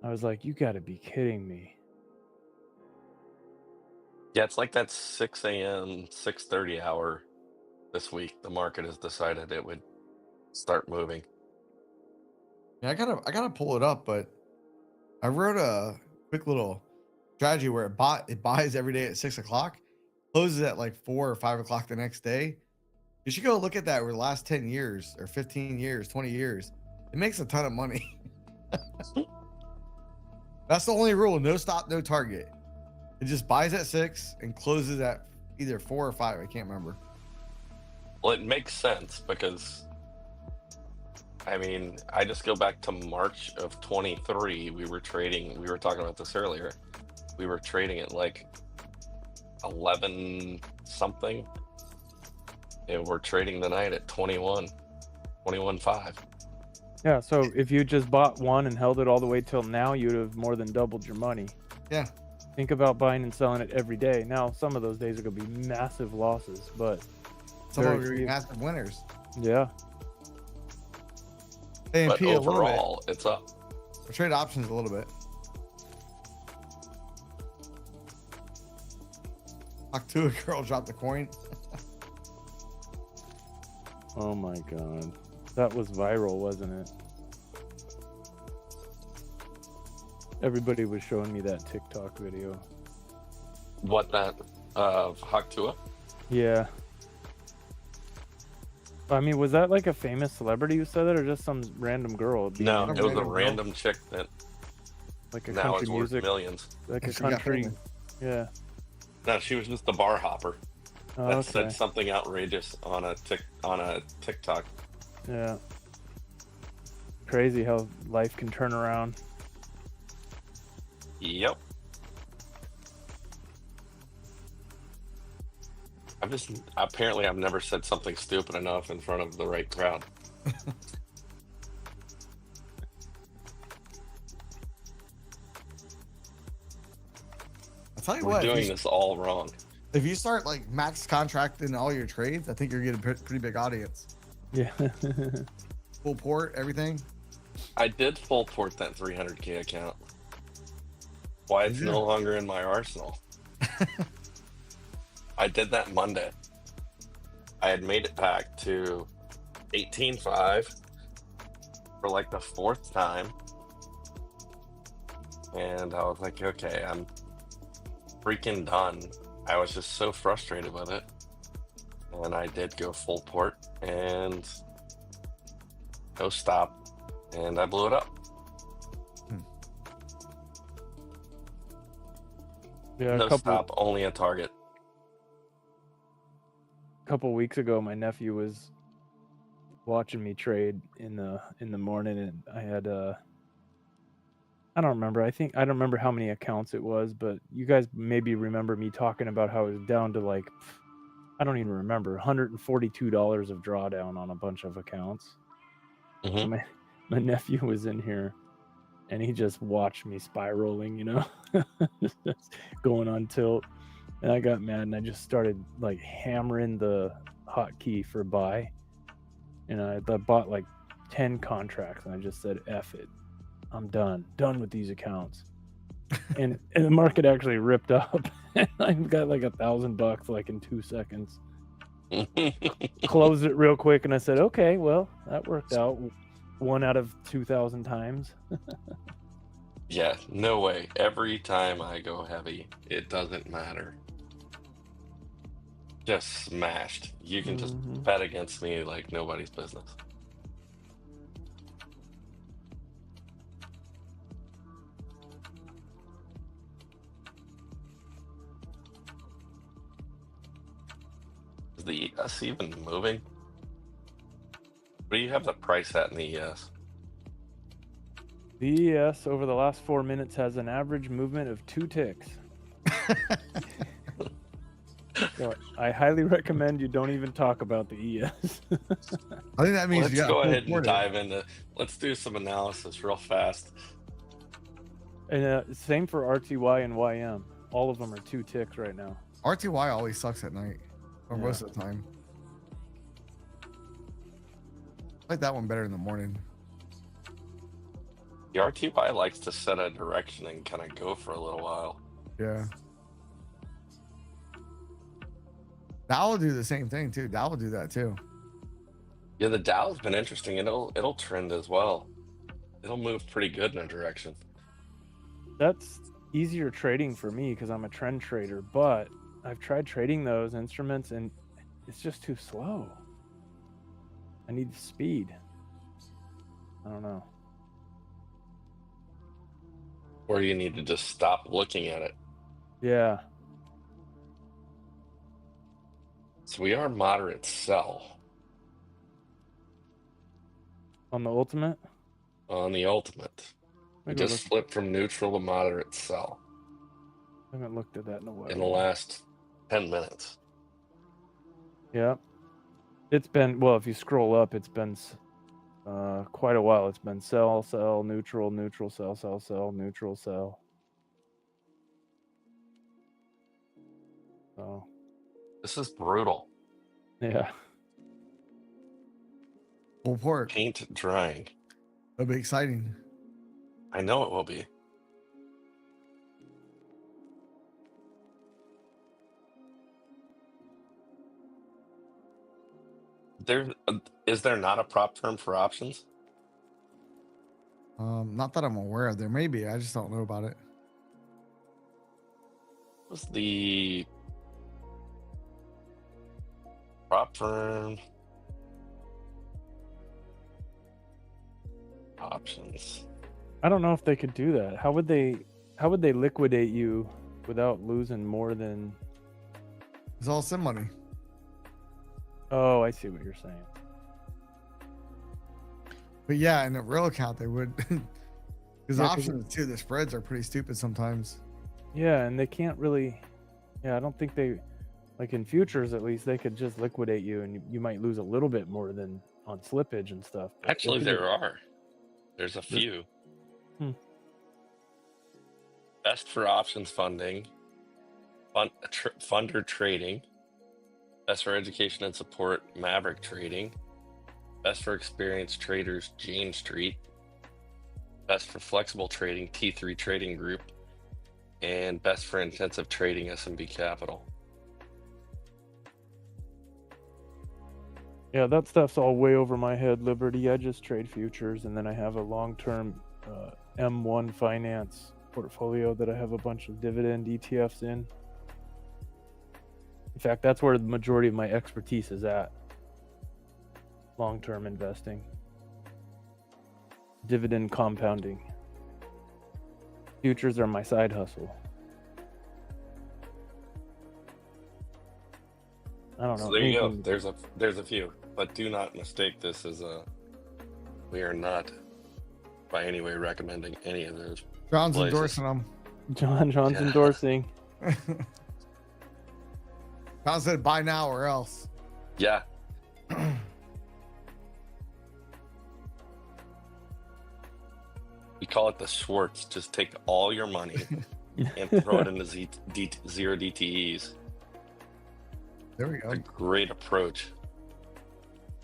I was like, you got to be kidding me. Yeah, it's like that 6 a.m., 6:30 hour this week. The market has decided it would start moving. Yeah, I gotta pull it up, but I wrote a quick little strategy where it buys every day at 6 o'clock, closes at like 4 or 5 o'clock the next day. You should go look at that over the last 10 years or 15 years, 20 years. It makes a ton of money. That's the only rule. No stop, no target. It just buys at 6 and closes at either 4 or 5. I can't remember. Well, it makes sense because, I mean, I just go back to March of 23. We were talking about this earlier. We were trading at like 11 something. And we're trading tonight at 21.5. Yeah, so if you just bought one and held it all the way till now, you'd have more than doubled your money. Yeah. Think about buying and selling it every day. Now, some of those days are going to be massive losses, but some of them are gonna be massive winners. Yeah. But overall, it's up. We trade options a little bit. Talk to a girl, drop the coin. Oh my god. That was viral, wasn't it? Everybody was showing me that TikTok video. What, that of Haktua? Yeah. I mean, was that like a famous celebrity who said that, or just some random girl? No, it was a random chick that like a now country is worth music, millions. like a country. Yeah. No, she was just a bar hopper Oh, that okay. said something outrageous on a TikTok. Yeah. Crazy how life can turn around. Yep. Apparently I've never said something stupid enough in front of the right crowd. I'll tell you We're what, doing this all wrong. If you start like max contracting all your trades, I think you're getting a pretty big audience. Yeah. Full port, everything. I did full port that 300K account. Why it's no longer in my arsenal. I did that Monday. I had made it back to 18.5 for like the 4th time. And I was like, okay, I'm freaking done. I was just so frustrated with it. And I did go full port and no stop. And I blew it up. Yeah, no stop, only a target. A couple weeks ago, my nephew was watching me trade in the morning, and I had I don't remember. I don't remember how many accounts it was, but you guys maybe remember me talking about how it was down to like, I don't even remember, $142 of drawdown on a bunch of accounts. Mm-hmm. My nephew was in here, and he just watched me spiraling, you know, going on tilt. And I got mad, and I just started like hammering the hotkey for buy. And I bought like 10 contracts, and I just said, F it. I'm done with these accounts. and the market actually ripped up. I got like $1,000 like in 2 seconds. Closed it real quick, and I said, okay, well, that worked out 1 out of 2,000 times. Yeah, no way. Every time I go heavy, it doesn't matter. Just smashed. You can just bet against me like nobody's business. Is the ES even moving? What do you have the price at in the ES? The ES over the last 4 minutes has an average movement of 2 ticks. So I highly recommend you don't even talk about the ES. I think that means let's go ahead and dive into. Let's do some analysis real fast. And same for RTY and YM. All of them are 2 ticks right now. RTY always sucks at night, or most of the time. I like that one better in the morning. The RTY likes to set a direction and kind of go for a little while. Yeah. Dow will do the same thing too. Dow will do that too. Yeah, the Dow's been interesting. It'll trend as well. It'll move pretty good in a direction. That's easier trading for me because I'm a trend trader, but I've tried trading those instruments and it's just too slow. I need speed. I don't know. Or you need to just stop looking at it. Yeah. So we are moderate sell. On the ultimate? On the ultimate. We Maybe just flipped from neutral to moderate sell. I haven't looked at that in a while. In the last 10 minutes. Yeah. It's been, well, if you scroll up, it's been quite a while. It's been sell, sell, neutral, neutral, sell, sell, sell, neutral, sell. So. This is brutal. Yeah. Full pork. Paint drying. It'll be exciting. I know it will be. Is there not a prop firm for options? Not that I'm aware of. There may be. I just don't know about it. What's the prop firm options? I don't know if they could do that. How would they liquidate you without losing more than? It's all sim money. Oh, I see what you're saying. But yeah, in a real account they would, because Yeah, options too. The spreads are pretty stupid sometimes. Yeah, and they can't really. Yeah, I don't think they, like in futures at least, they could just liquidate you, and you might lose a little bit more than on slippage and stuff. but they Actually, could there just- are. There's a few. Best for options funding, funder trading, best for education and support, Maverick trading, best for experienced traders, Jane Street, best for flexible trading, T3 Trading Group, and best for intensive trading, SMB Capital. Yeah, that stuff's all way over my head, Liberty. I just trade futures, and then I have a long-term M1 finance portfolio that I have a bunch of dividend ETFs in. In fact, that's where the majority of my expertise is at. Long-term investing. Dividend compounding. Futures are my side hustle. I don't know. So there you go. anything- There's a few, but do not mistake this as a. We are not, by any way, recommending any of those. John's places. endorsing them. John's Yeah. endorsing. John said, "Buy now or else." Yeah. We call it the Schwartz. Just take all your money and throw it into zero DTEs. There we go. A great approach.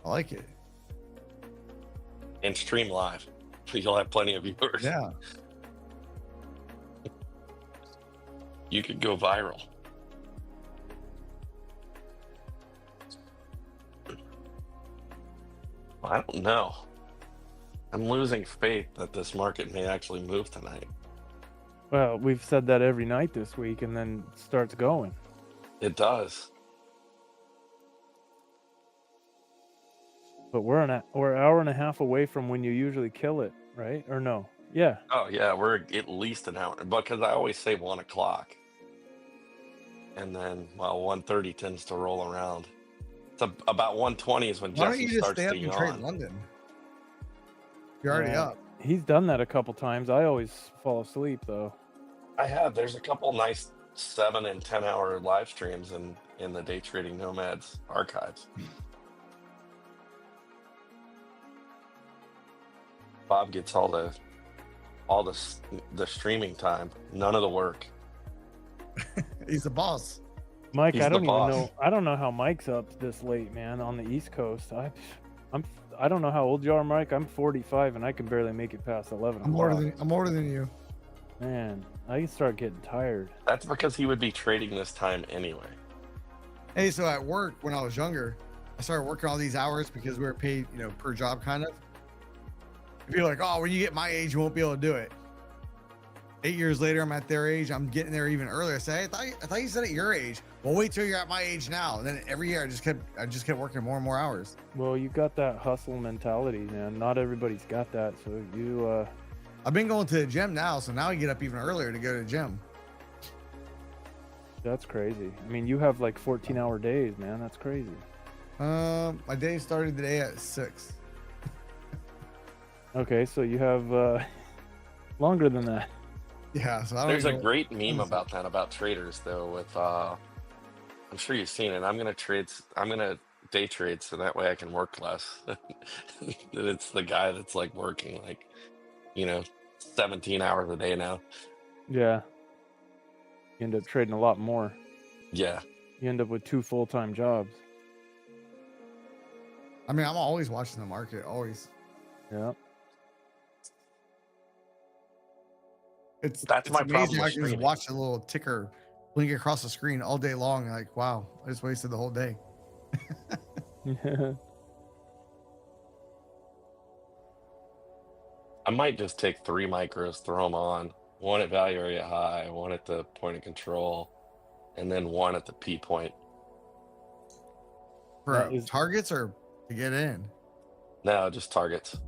I like it. And stream live. You'll have plenty of viewers. Yeah. You could go viral. I don't know. I'm losing faith that this market may actually move tonight. Well, we've said that every night this week, and then it starts going. It does. But we're an hour and a half away from when you usually kill it, right? Or no? Yeah. Oh yeah, we're at least an hour. Because I always say 1 o'clock. And then, well, 1:30 tends to roll around. It's about 1:20 is when Why don't Jesse you just starts stay up being and trade on. London? You're already Yeah. up. He's done that a couple times. I always fall asleep though. I have. There's a couple nice 7 and 10 hour live streams in the Day Trading Nomads archives. Bob gets all the streaming time, none of the work. He's the boss. Mike, He's I the don't even boss. know. I don't know how Mike's up this late, man, on the East Coast. I don't know how old you are, Mike. I'm 45 and I can barely make it past 11 I'm o'clock. older than you. Man, I can start getting tired. That's because he would be trading this time anyway. Hey, so at work when I was younger, I started working all these hours because we were paid, per job kind of. And people are like, "Oh, when you get my age, you won't be able to do it." 8 years later, I'm at their age. I'm getting there even earlier. I say, I thought you said at your age. Well, wait till you're at my age now. And then every year, I just kept working more and more hours. Well, you got that hustle mentality, man. Not everybody's got that. So you, I've been going to the gym now, so now I get up even earlier to go to the gym. that's crazy. I mean, you have like 14-hour days, man. That's crazy. My day started today at 6. Okay, so you have longer than that. Yeah, so I don't There's a know. great meme about that, about traders though, with I'm sure you've seen it. I'm gonna day trade so that way I can work less. That it's the guy that's like working like, 17 hours a day now. Yeah. You end up trading a lot more. Yeah. You end up with 2 full-time jobs. I mean, I'm always watching the market, always. Yeah. It's my problem amazing. with I can just streaming. watch the little ticker blink across the screen all day long. Like, wow, I just wasted the whole day. I might just take 3 micros, throw them on, one at value area high, one at the point of control, and then one at the P point. For targets or to get in? No, just targets.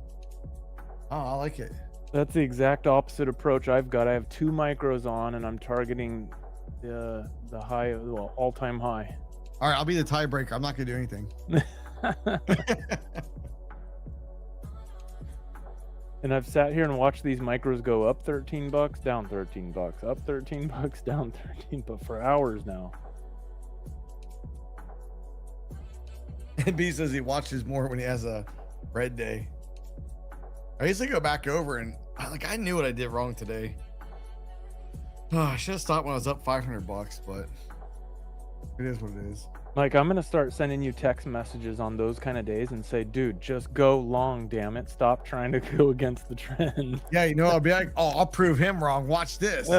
Oh, I like it. That's the exact opposite approach I've got. I have 2 micros on, and I'm targeting the high, well, all-time high. All right, I'll be the tiebreaker. I'm not gonna do anything. And I've sat here and watched these micros go up $13, down $13, up $13, down 13, but for hours now. And B says he watches more when he has a red day. I used to go back over and I knew what I did wrong today. Oh, I should have stopped when I was up $500, but it is what it is. Like, I'm gonna start sending you text messages on those kind of days and say, dude, just go long, damn it. Stop trying to go against the trend. Yeah, I'll be like, oh, I'll prove him wrong. Watch this.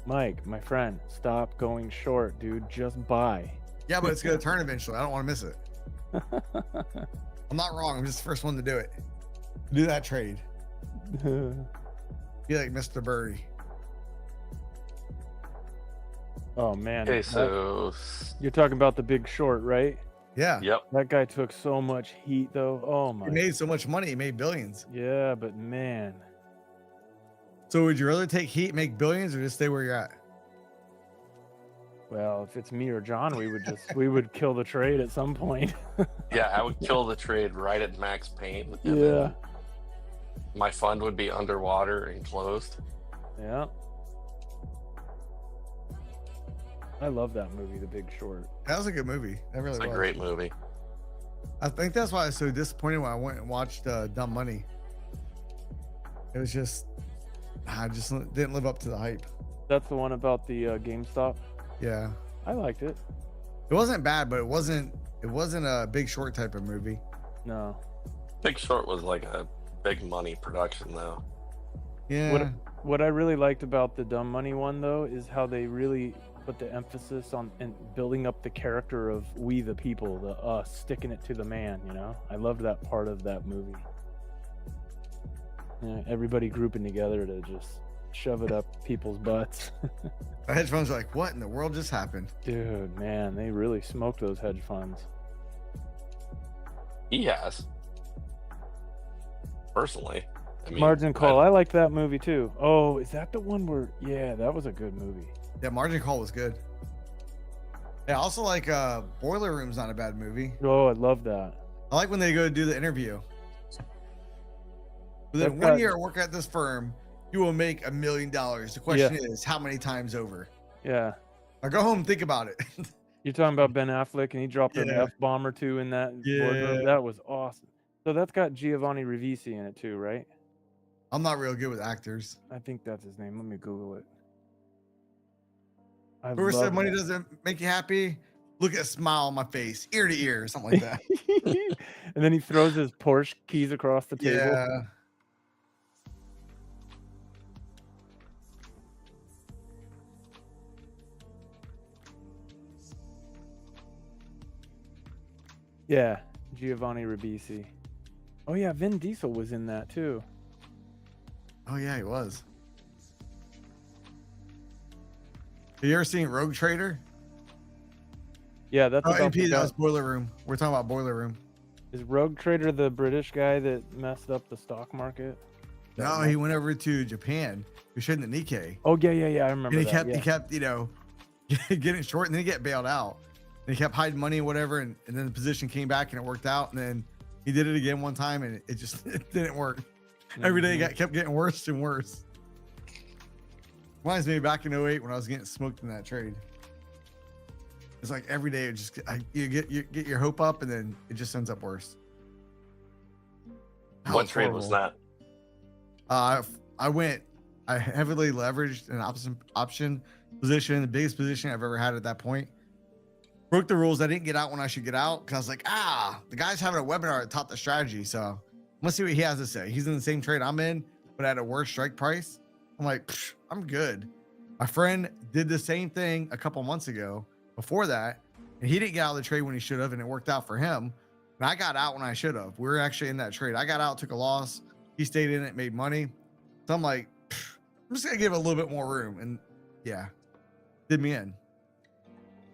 Mike, my friend, stop going short, dude. Just buy. Yeah, but it's gonna turn eventually. I don't want to miss it. I'm not wrong. I'm just the first one to do it. Do that trade. Be like Mr. Burry. Oh man. Okay, so you're talking about the Big Short, right? Yeah. Yep. That guy took so much heat though. Oh my. He made so much money. He made billions. Yeah, but man. So would you rather take heat, make billions, or just stay where you're at? Well, if it's me or John, we would kill the trade at some point. Yeah, I would kill the trade right at max paint. And Yeah. then my fund would be underwater and closed. Yeah. I love that movie, The Big Short. That was a good movie. That really was It's a great movie. I think that's why I was so disappointed when I went and watched Dumb Money. It was just, I just didn't live up to the hype. That's the one about the GameStop. Yeah. I liked it. It wasn't bad, but it wasn't a Big Short type of movie. No. Big Short was like a big money production though. Yeah. What I really liked about the Dumb Money one though is how they really put the emphasis on and building up the character of we the people, the us, sticking it to the man, you know? I loved that part of that movie. Yeah, everybody grouping together to just shove it up people's butts. The hedge funds are like, what in the world just happened? Dude, man, they really smoked those hedge funds. He has. Personally. I mean, Margin Call, I liked that movie too. Oh, is that the one where, yeah, that was a good movie. Yeah, Margin Call was good. Yeah, I also like Boiler Room's not a bad movie. Oh, I love that. I like when they go to do the interview. Within 1 year work at this firm, you will make $1 million. The question is, how many times over? Yeah. Now go home and think about it. You're talking about Ben Affleck, and he dropped an F-bomb or two in that boardroom. That was awesome. So that's got Giovanni Ribisi in it too, right? I'm not real good with actors. I think that's his name. Let me Google it. Whoever said money doesn't make you happy, look at a smile on my face, ear to ear, something like that. And then he throws his Porsche keys across the table. Yeah. Yeah, Giovanni Ribisi. Oh yeah, Vin Diesel was in that too. Oh yeah, he was. Have you ever seen Rogue Trader? Yeah, that's about MP, that was Boiler Room. We're talking about Boiler Room. Is Rogue Trader the British guy that messed up the stock market? No, he went over to Japan. He was trading the Nikkei. Oh yeah, I remember. And that, he kept, getting short, and then he get bailed out. And he kept hiding money and whatever, and then the position came back and it worked out. And then he did it again one time, and it just didn't work. Every day kept getting worse and worse. Reminds me back in 08 when I was getting smoked in that trade. It's like every day it just you get your hope up and then it just ends up worse. What trade was that? I heavily leveraged an option position, the biggest position I've ever had at that point. Broke the rules. I didn't get out when I should get out because I was like, the guy's having a webinar that taught the strategy. So I'm gonna see what he has to say. He's in the same trade I'm in, but at a worse strike price. I'm like, I'm good. My friend did the same thing a couple months ago before that, and he didn't get out of the trade when he should have, and it worked out for him. And I got out when I should have. We were actually in that trade. I got out, took a loss. He stayed in it, made money. So I'm like, I'm just gonna give it a little bit more room, and yeah, did me in.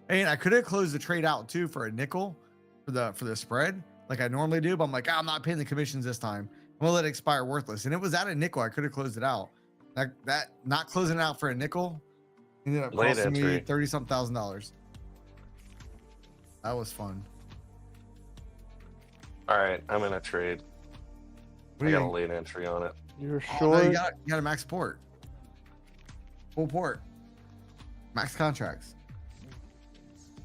And I could have closed the trade out too for a nickel for the spread, like I normally do. But I'm like, I'm not paying the commissions this time. I'm gonna let it expire worthless. And it was at a nickel. I could have closed it out. That not closing it out for a nickel ended up costing me $30-something thousand. That was fun. All right, I'm in a trade. I got a late entry on it. You're short. No, you got a max port. Full port. Max contracts.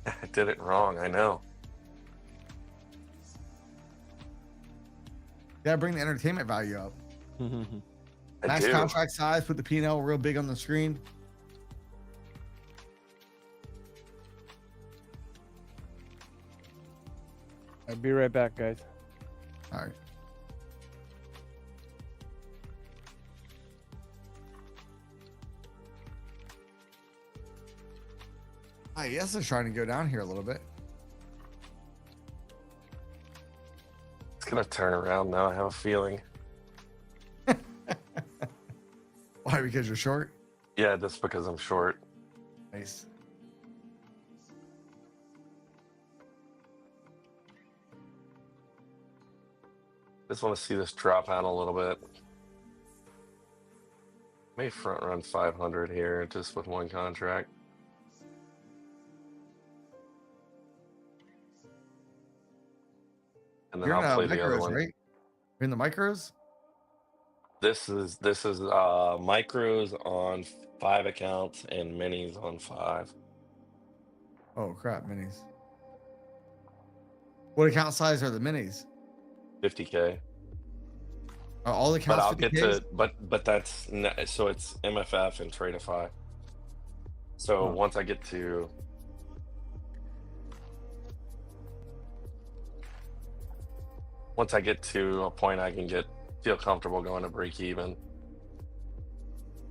I did it wrong. I know. Gotta bring the entertainment value up. I Max do. contract size. Put the P&L real big on the screen. I'll be right back, guys. All right. Yes, is trying to go down here a little bit. It's gonna turn around now. I have a feeling. Why? Because you're short? Yeah, just because I'm short. Nice. Just want to see this drop out a little bit. May front run 500 here just with one contract. And then You're I'll play in the other micros, one. right? You're in the micros? This is micros on 5 accounts and minis on 5. Oh crap, minis. What account size are the minis? 50K. Are all the But accounts I'll get 50Ks? to but that's so it's MFF and Tradeify. So once I get to a point I can feel comfortable going to break even,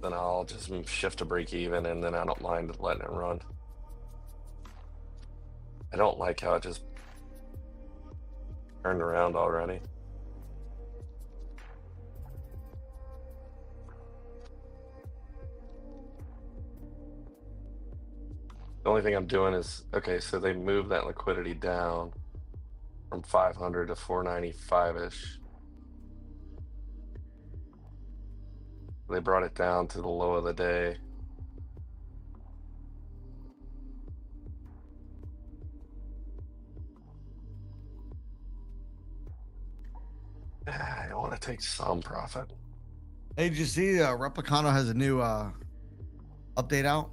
then I'll just shift to break even, and then I don't mind letting it run. I don't like how it just turned around already. The only thing I'm doing is, okay, so they moved that liquidity down from 500 to 495-ish. They brought it down to the low of the day. I want to take some profit. Hey, did you see Replicano has a new update out?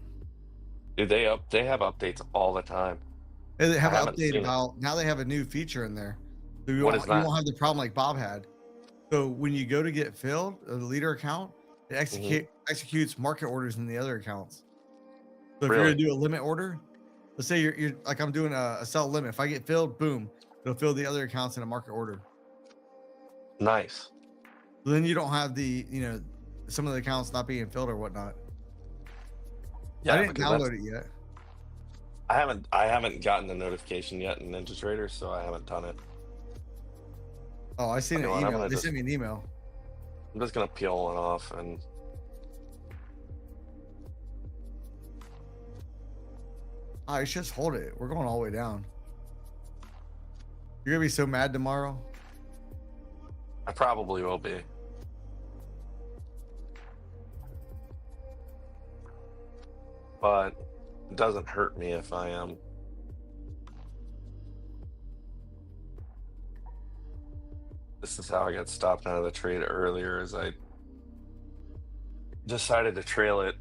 Dude, they have updates all the time. They have I an haven't update seen it. about now they have a new feature in there. So you What won't, is you that? won't have the problem like Bob had. So when you go to get filled, the leader account, it executes market orders in the other accounts. So if you're Really? gonna do a limit order, let's say you're like I'm doing a sell limit. If I get filled, boom, it'll fill the other accounts in a market order. Nice. So then you don't have the some of the accounts not being filled or whatnot. Yeah, I didn't because download it yet. I haven't gotten the notification yet in NinjaTrader, so I haven't done it. Oh, I seen an Okay, well, I'm email. gonna They just- sent me an email. I'm just gonna peel one off and I should just hold it. We're going all the way down. You're gonna be so mad tomorrow. I probably will be. But it doesn't hurt me if I am. This is how I got stopped out of the trade earlier, as I decided to trail it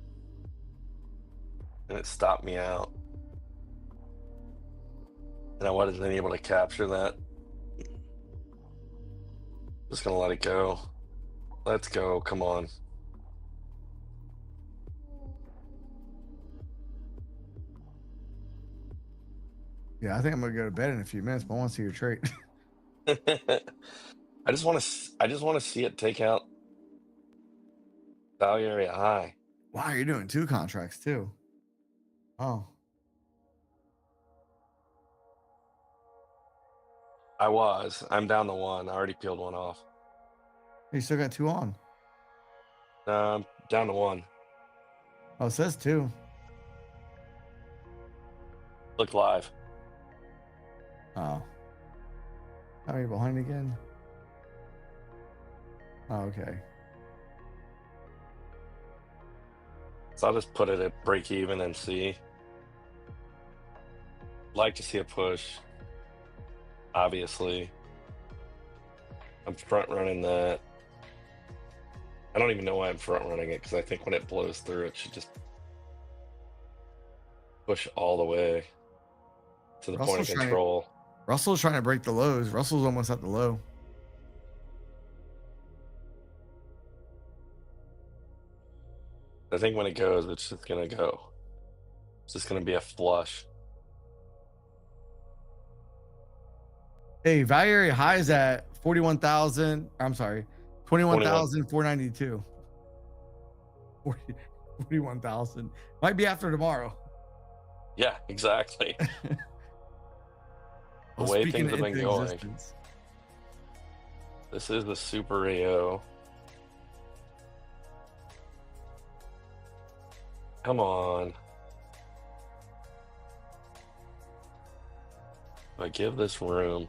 and it stopped me out. And I wasn't able to capture that. Just gonna let it go. Let's go. Come on. Yeah, I think I'm gonna go to bed in a few minutes, but I want to see your trade. I just want to see it take out value area high. Wow, you're doing 2 contracts too. Oh, I'm down to 1. I already peeled one off. you still got 2 on. Down to 1. Oh, it says 2. Look live. Oh, are you behind again? Oh, okay. So I'll just put it at break even and see. Like to see a push. Obviously. I'm front running that. I don't even know why I'm front running it, because I think when it blows through, it should just push all the way to the point of control. Russell's trying to break the lows. Russell's almost at the low. I think when it goes, it's just gonna go. It's just gonna be a flush. Hey, value area high is at 41,000. I'm sorry, 21,492. 41,000. Might be after tomorrow. Yeah, exactly. The way things have been going. This is the Super AO. Come on. If I give this room.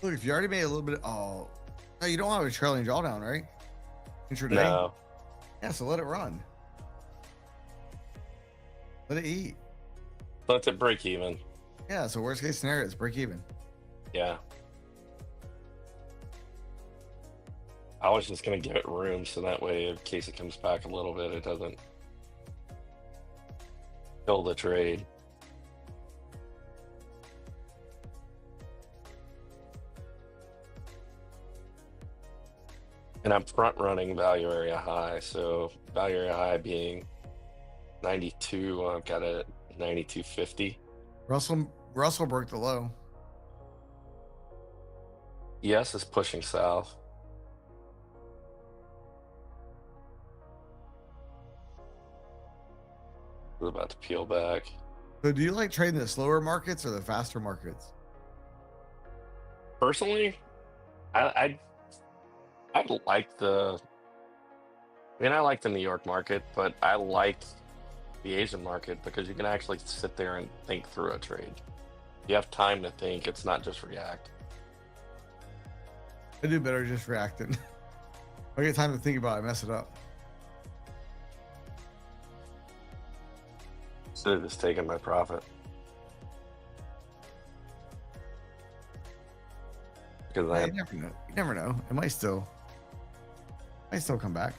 Look, if you already made a little bit, no, you don't have a trailing drawdown, right? Intraday. No. Yeah, so let it run. Let it eat. Let it break even. Yeah, so worst case scenario is break even. Yeah. I was just gonna give it room so that way, in case it comes back a little bit, it doesn't kill the trade. And I'm front running value area high, so value area high being 92. I've got it at 92.50. Russell broke the low. Yes, it's pushing south. It's about to peel back. So do you like trading the slower markets or the faster markets? Personally, I like the. I mean, I like the New York market, but I like the Asian market because you can actually sit there and think through a trade. You have time to think. It's not just react. I do better just reacting. I get time to think about it, I mess it up. Instead of just taking my profit. Because You never know. You never know. It might still come back.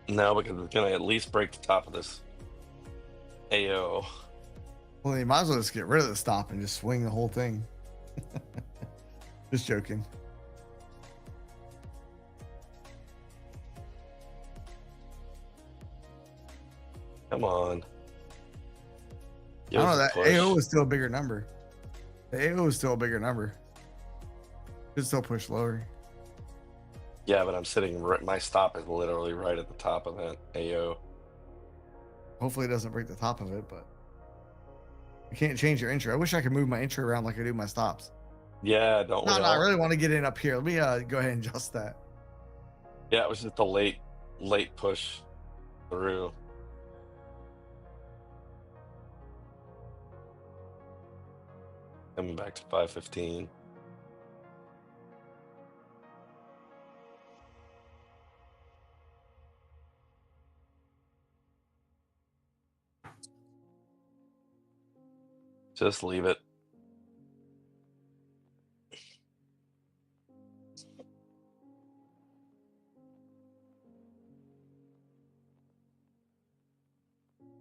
No, because it's gonna at least break the top of this AO. Well, you might as well just get rid of the stop and just swing the whole thing. Just joking. Come on. I don't know, that AO is still a bigger number. The AO is still a bigger number. Could still push lower. Yeah, but I'm sitting right, my stop is literally right at the top of that AO. Hopefully it doesn't break the top of it, but you can't change your entry. I wish I could move my entry around like I do my stops. Yeah, don't we No, all? I really want to get in up here. Let me go ahead and adjust that. Yeah, it was just a late push through. Coming back to 515. Just leave it.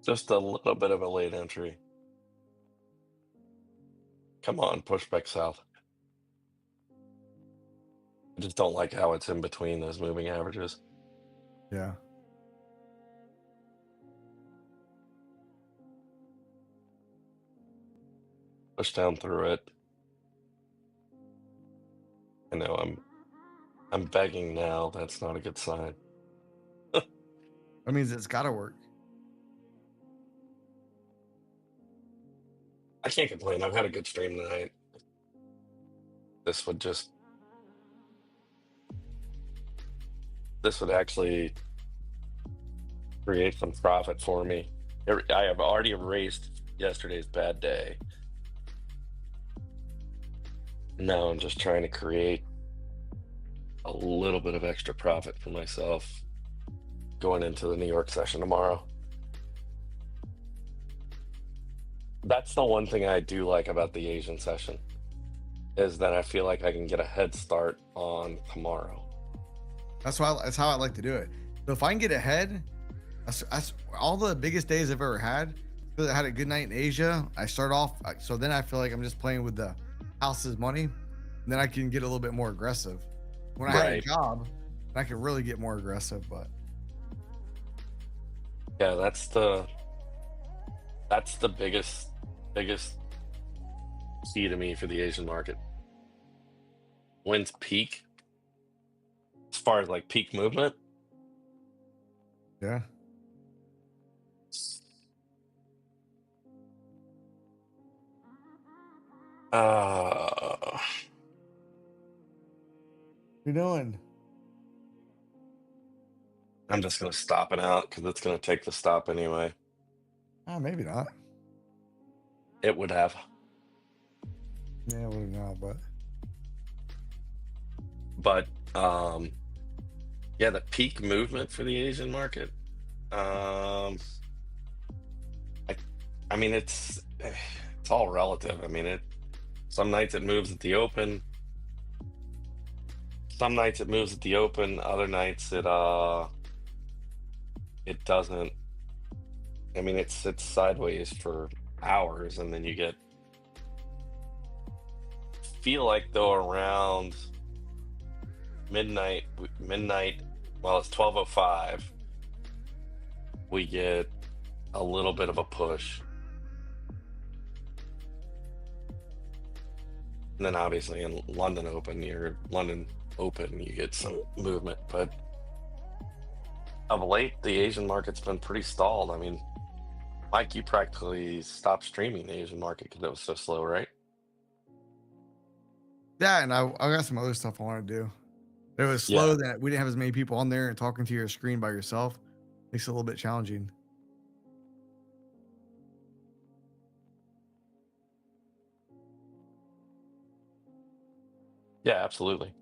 Just a little bit of a late entry. Come on, push back south. I just don't like how it's in between those moving averages. Yeah. Push down through it. I know I'm begging now. That's not a good sign. That means it's got to work. I can't complain. I've had a good stream tonight. This would actually create some profit for me. I have already erased yesterday's bad day. Now I'm just trying to create a little bit of extra profit for myself going into the New York session tomorrow. That's the one thing I do like about the Asian session, is that I feel like I can get a head start on tomorrow. That's how I like to do it. So if I can get ahead, that's all the biggest days I've ever had. Because I had a good night in Asia. I start off, so then I feel like I'm just playing with the house's money. And then I can get a little bit more aggressive. When I had a job, I could really get more aggressive. But yeah, that's the biggest key to me for the Asian market. When's peak? As far as like peak movement? yeah. What you doing? I'm just gonna stop it out because it's gonna take the stop anyway. Maybe not. It would have. Yeah, would not, but yeah, the peak movement for the Asian market. I mean, it's all relative. I mean, some nights it moves at the open. Some nights it moves at the open. Other nights it doesn't. I mean, it sits sideways for hours, and then you feel like though around midnight, well, it's 12:05, we get a little bit of a push. And then obviously in London Open, you get some movement, but of late, the Asian market's been pretty stalled. I mean, Mike, you practically stopped streaming the Asian market because it was so slow, right? yeah. And I got some other stuff I want to do. It was slow that we didn't have as many people on there, and talking to your screen by yourself makes it a little bit challenging. Yeah, absolutely.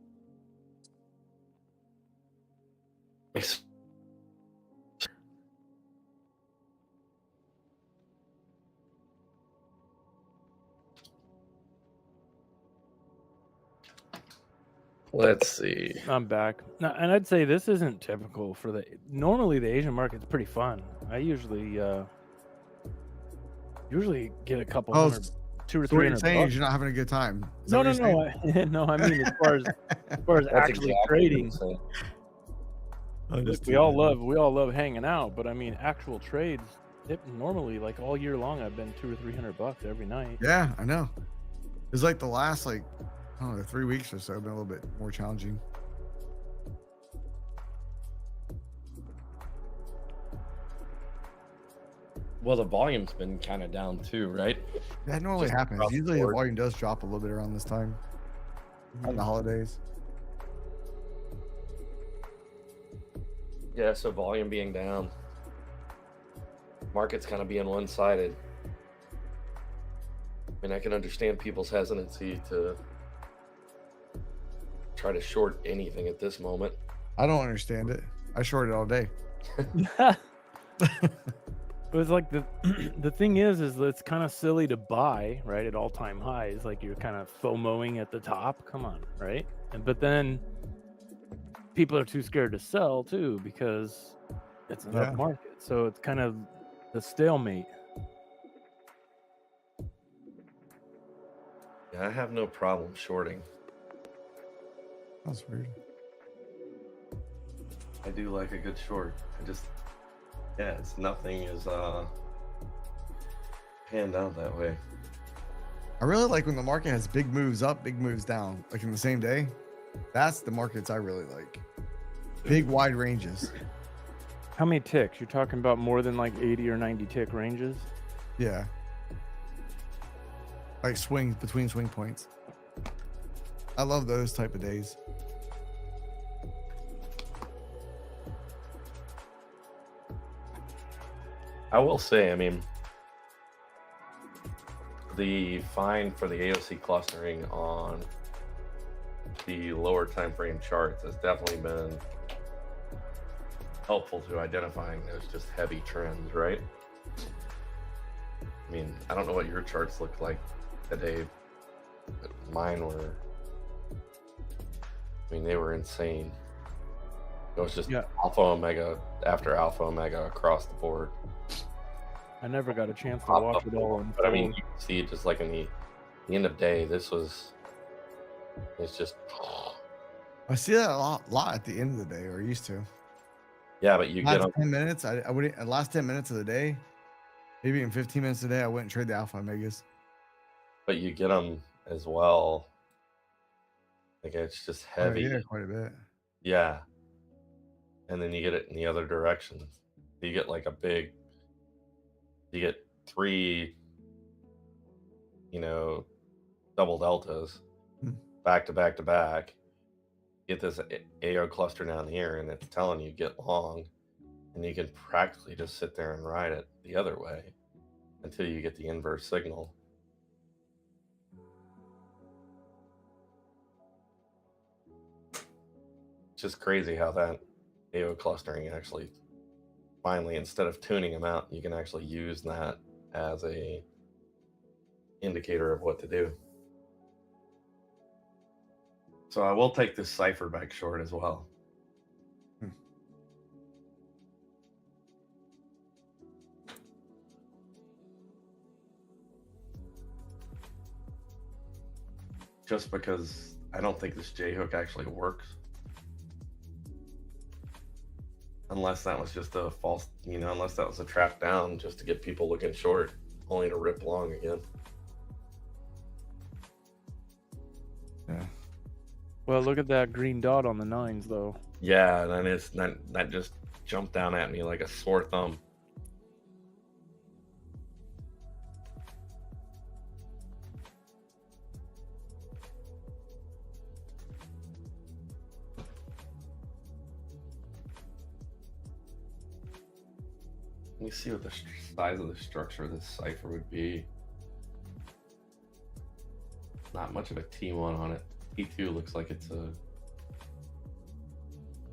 Let's see. I'm back. No, and I'd say this isn't typical for normally the Asian market's pretty fun. I usually get a couple hundred, 200 or 300 saying bucks. You're not having a good time. No. No, I mean as far as actually trading. We all love hanging out, but I mean actual trades. Normally, like all year long, I've been $200 or $300 every night. Yeah, I know. It's like the last I don't know, 3 weeks or so have been a little bit more challenging. Well, the volume's been kind of down too, right? That normally happens. Usually the volume does drop a little bit around this time on the holidays. Yeah, so volume being down, market's kind of being one-sided. I mean, I can understand people's hesitancy to try to short anything at this moment. I don't understand it. I shorted all day. It was like the thing is it's kind of silly to buy right at all-time highs, like you're kind of FOMOing at the top. Come on, right? But then people are too scared to sell too because it's an up market. So it's kind of The stalemate. Yeah, I have no problem shorting. That's weird. I do like a good short. It's nothing is panned out that way. I really like when the market has big moves up, big moves down, like in the same day. That's the markets I really like. Big wide ranges. How many ticks? You're talking about more than like 80 or 90 tick ranges? Yeah. Like swings between swing points. I love those type of days. I will say, I mean, the find for the AOC clustering on the lower time frame charts has definitely been helpful to identifying those just heavy trends, right? I mean, I don't know what your charts look like today, but mine were, I mean, they were insane. It was just alpha omega after alpha omega across the board. I never got a chance to watch it all. But I mean, you can see just like in the end of day, it's just. I see that a lot at the end of the day, or used to. Yeah, but you last get 10 minutes. I would last 10 minutes of the day, maybe in 15 minutes a day, I wouldn't trade the alpha omegas. But you get them as well. Like it's just heavy. Oh, yeah, quite a bit. Yeah. And then you get it in the other direction. You get like you get 3, double deltas back to back to back. Get this AO cluster down here, and it's telling you get long, and you can practically just sit there and ride it the other way until you get the inverse signal. It's just crazy how that AO clustering actually finally, instead of tuning them out, you can actually use that as a indicator of what to do. So I will take this cipher back short as well. Just because I don't think this J hook actually works. Unless that was just a false, unless that was a trap down just to get people looking short, only to rip long again. Yeah. Well, look at that green dot on the 9s, though. Yeah, that just jumped down at me like a sore thumb. Let me see what the size of the structure of this cipher would be. Not much of a T1 on it. T2 looks like it's a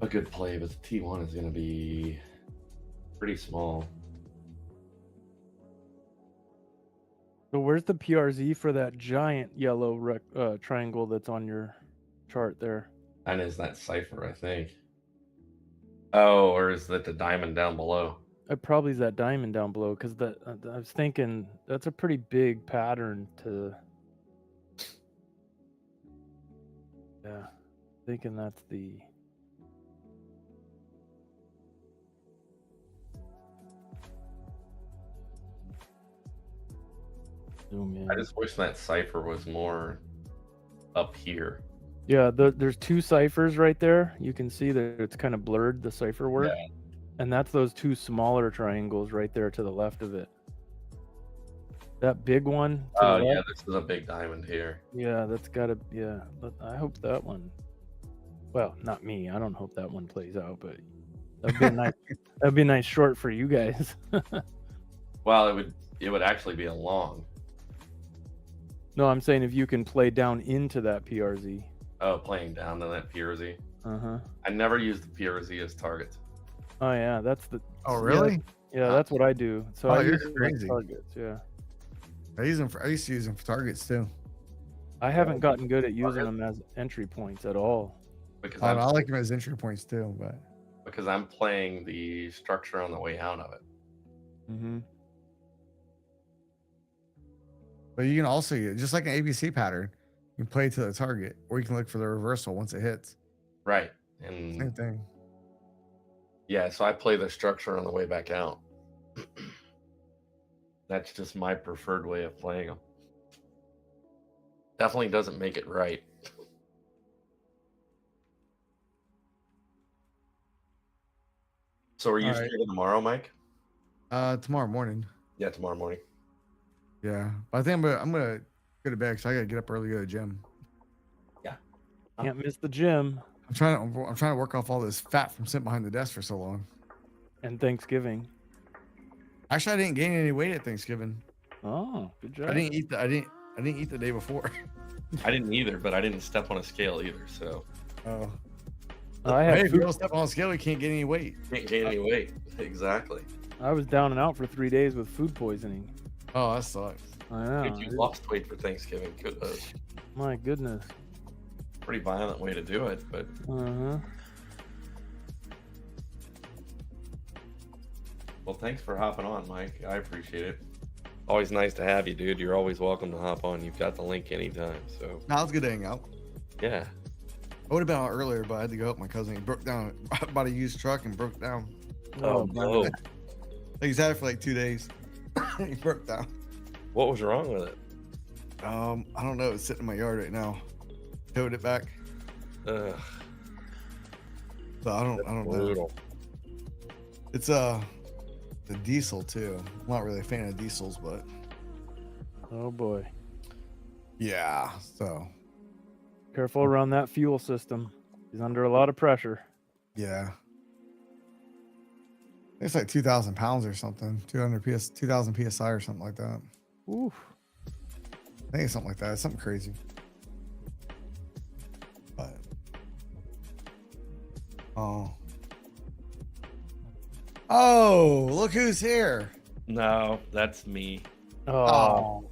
good play, but the T1 is going to be pretty small. So where's the PRZ for that giant yellow triangle that's on your chart there? And is that cipher, I think. Oh, or is that the diamond down below? It probably is that diamond down below, because I was thinking that's a pretty big pattern to. Yeah, thinking that's the. Zoom in. I just wish that cipher was more up here. Yeah, there's 2 ciphers right there. You can see that it's kind of blurred, the cipher work. Yeah. And that's those 2 smaller triangles right there to the left of it. That big one. Oh, yeah, this is a big diamond here. Yeah, that's got to, yeah. But I hope that one, well, not me. I don't hope that one plays out, but that'd be a nice, that'd be a nice short for you guys. Well, it would actually be a long. No, I'm saying if you can play down into that PRZ. Oh, playing down to that PRZ. Uh-huh. I never use the PRZ as targets. Oh yeah, that's the. Oh really? Yeah, that's what I do. So I use crazy. Targets. Yeah. I used to use them for targets too. I haven't gotten good at using them as entry points at all. Because I like them as entry points too, but because I'm playing the structure on the way out of it. Mm-hmm. But you can also, just like an ABC pattern, you can play to the target, or you can look for the reversal once it hits. Right. Same And thing. yeah, so I play the structure on the way back out. That's just my preferred way of playing them. Definitely doesn't make it right. So are you streaming tomorrow, Mike? Tomorrow morning. Yeah, tomorrow morning. Yeah, but I think I'm gonna go to bed because I gotta get up early to go to the gym. Yeah. Can't miss the gym. I'm trying to work off all this fat from sitting behind the desk for so long. And Thanksgiving. Actually, I didn't gain any weight at Thanksgiving. Oh, good job. I didn't eat the day before. I didn't either, but I didn't step on a scale either. So Oh. I Hey, had if you food. don't step on a scale, you can't gain any weight. can't gain any weight. Exactly. I was down and out for 3 days with food poisoning. Oh, that sucks. I know. Dude, you lost weight for Thanksgiving. Good. My goodness. Pretty violent way to do it, but Uh-huh. well, thanks for hopping on, Mike. I appreciate it. Always nice to have you, dude. You're always welcome to hop on. You've got the link anytime. So Now it's good to hang out. yeah. I would have been out earlier, but I had to go help my cousin. He broke down, bought a used truck and broke down. Oh no. Like he's had it for like 2 days. He broke down. What was wrong with it? I don't know. It's sitting in my yard right now. Towed it back. Ugh, So I don't know. brutal. It's the diesel too. I'm not really a fan of diesels, but Oh boy. yeah. So Careful around that fuel system. He's under a lot of pressure. yeah. It's like 2,000 pounds or something. 2,000 psi or something like that. Oof. I think it's something like that. It's something crazy. But oh, look who's here. No, that's me. Oh.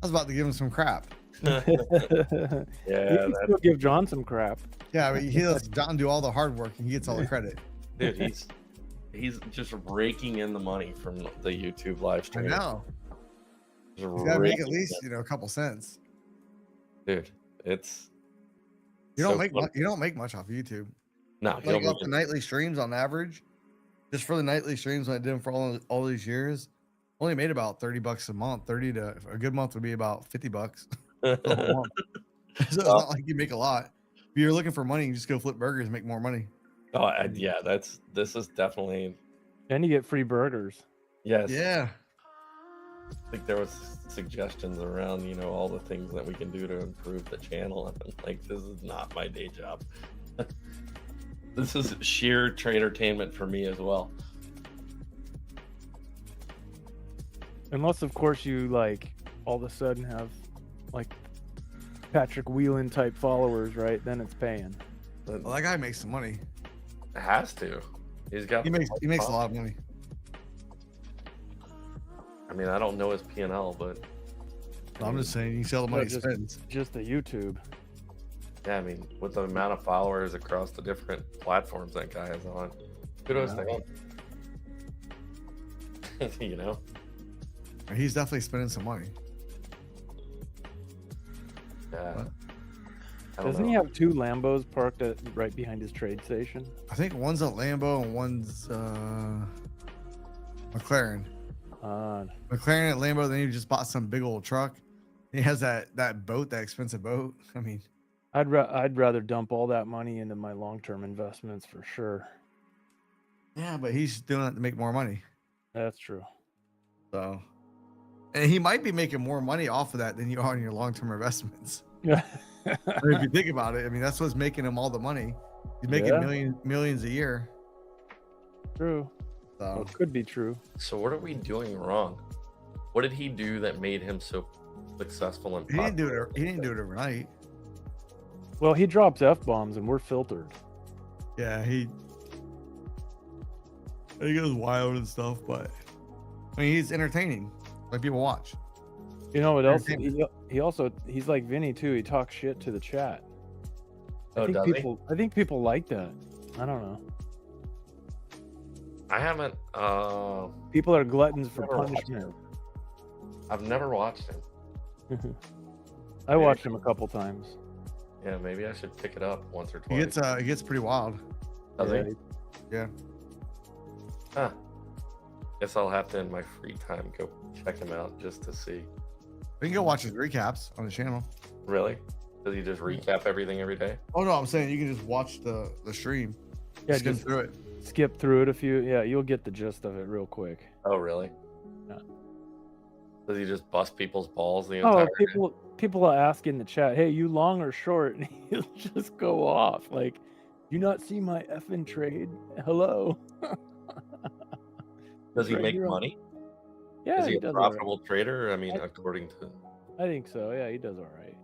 I was about to give him some crap. Yeah, You can still give John some crap. Yeah, but he lets John do all the hard work and he gets all the credit. dude, he's just raking in the money from the YouTube live I stream. know. Just He's gotta make raking at least, it. a couple cents. Dude, it's You don't so make fun. you don't make much off YouTube. No, you Like don't off the nightly streams on average, just for the nightly streams when I did them for all these years, only made about $30 a month. 30 to a good month would be about $50 the whole month. So it's not like you make a lot. If you're looking for money, you just go flip burgers and make more money. Oh, yeah, this is definitely And you get free burgers. yes. Yeah. I think there was suggestions around, all the things that we can do to improve the channel. And I'm like, this is not my day job. This is sheer entertainment for me as well. Unless, of course, you all of a sudden have Patrick Whelan type followers, right? Then it's paying. But Well, that guy makes some money. it has to. He He makes a lot of money. I mean, I don't know his P&L, but I'm just saying, you see all the money he just- spends. Just the YouTube. yeah, I mean, with the amount of followers across the different platforms that guy is on, kudos to him. He's definitely spending some money. Yeah. What? I don't Doesn't know. he have 2 Lambos parked right behind his trade station? I think one's a Lambo and one's McLaren. McLaren and Lambo. Then he just bought some big old truck. He has that boat, that expensive boat. I mean, I'd rather dump all that money into my long-term investments for sure. yeah, but he's doing it to make more money. That's true. So, and he might be making more money off of that than you are in your long-term investments. Yeah. I mean, if you think about it, I mean, that's what's making him all the money. He's making Yeah. millions a year. True. So Well, it could be true. So what are we doing wrong? What did he do that made him so successful and he didn't do popular? it. He didn't do it overnight. Well, he drops F-bombs and we're filtered. Yeah, he goes wild and stuff, but I mean, he's entertaining. Like people watch. You know what else? Entertainment. He's like Vinny too. He talks shit to the chat. Oh, does he? I think people like that. I don't know. I haven't. People are gluttons for Never watched punishment. I've never watched him. I watched him a couple times. Yeah, maybe I should pick it up once or He twice. gets pretty wild. Does Yeah, he? Yeah. Huh. Guess I'll have to in my free time go check him out just to see. We can go watch his recaps on the channel. Really? Does he just recap everything every day? Oh no, I'm saying you can just watch the stream. Yeah, Skip just through it. skip through it a few. Yeah, you'll get the gist of it real quick. Oh, really? Yeah. Does he just bust people's balls the Oh, entire day? people ask in the chat, "Hey, you long or short?" And he'll just go off like, "You not see my effing trade? Hello." Does he Right, make you're on. money? Yeah, Is he a does all right. profitable trader? I mean, according to... I think so. Yeah, he does all right.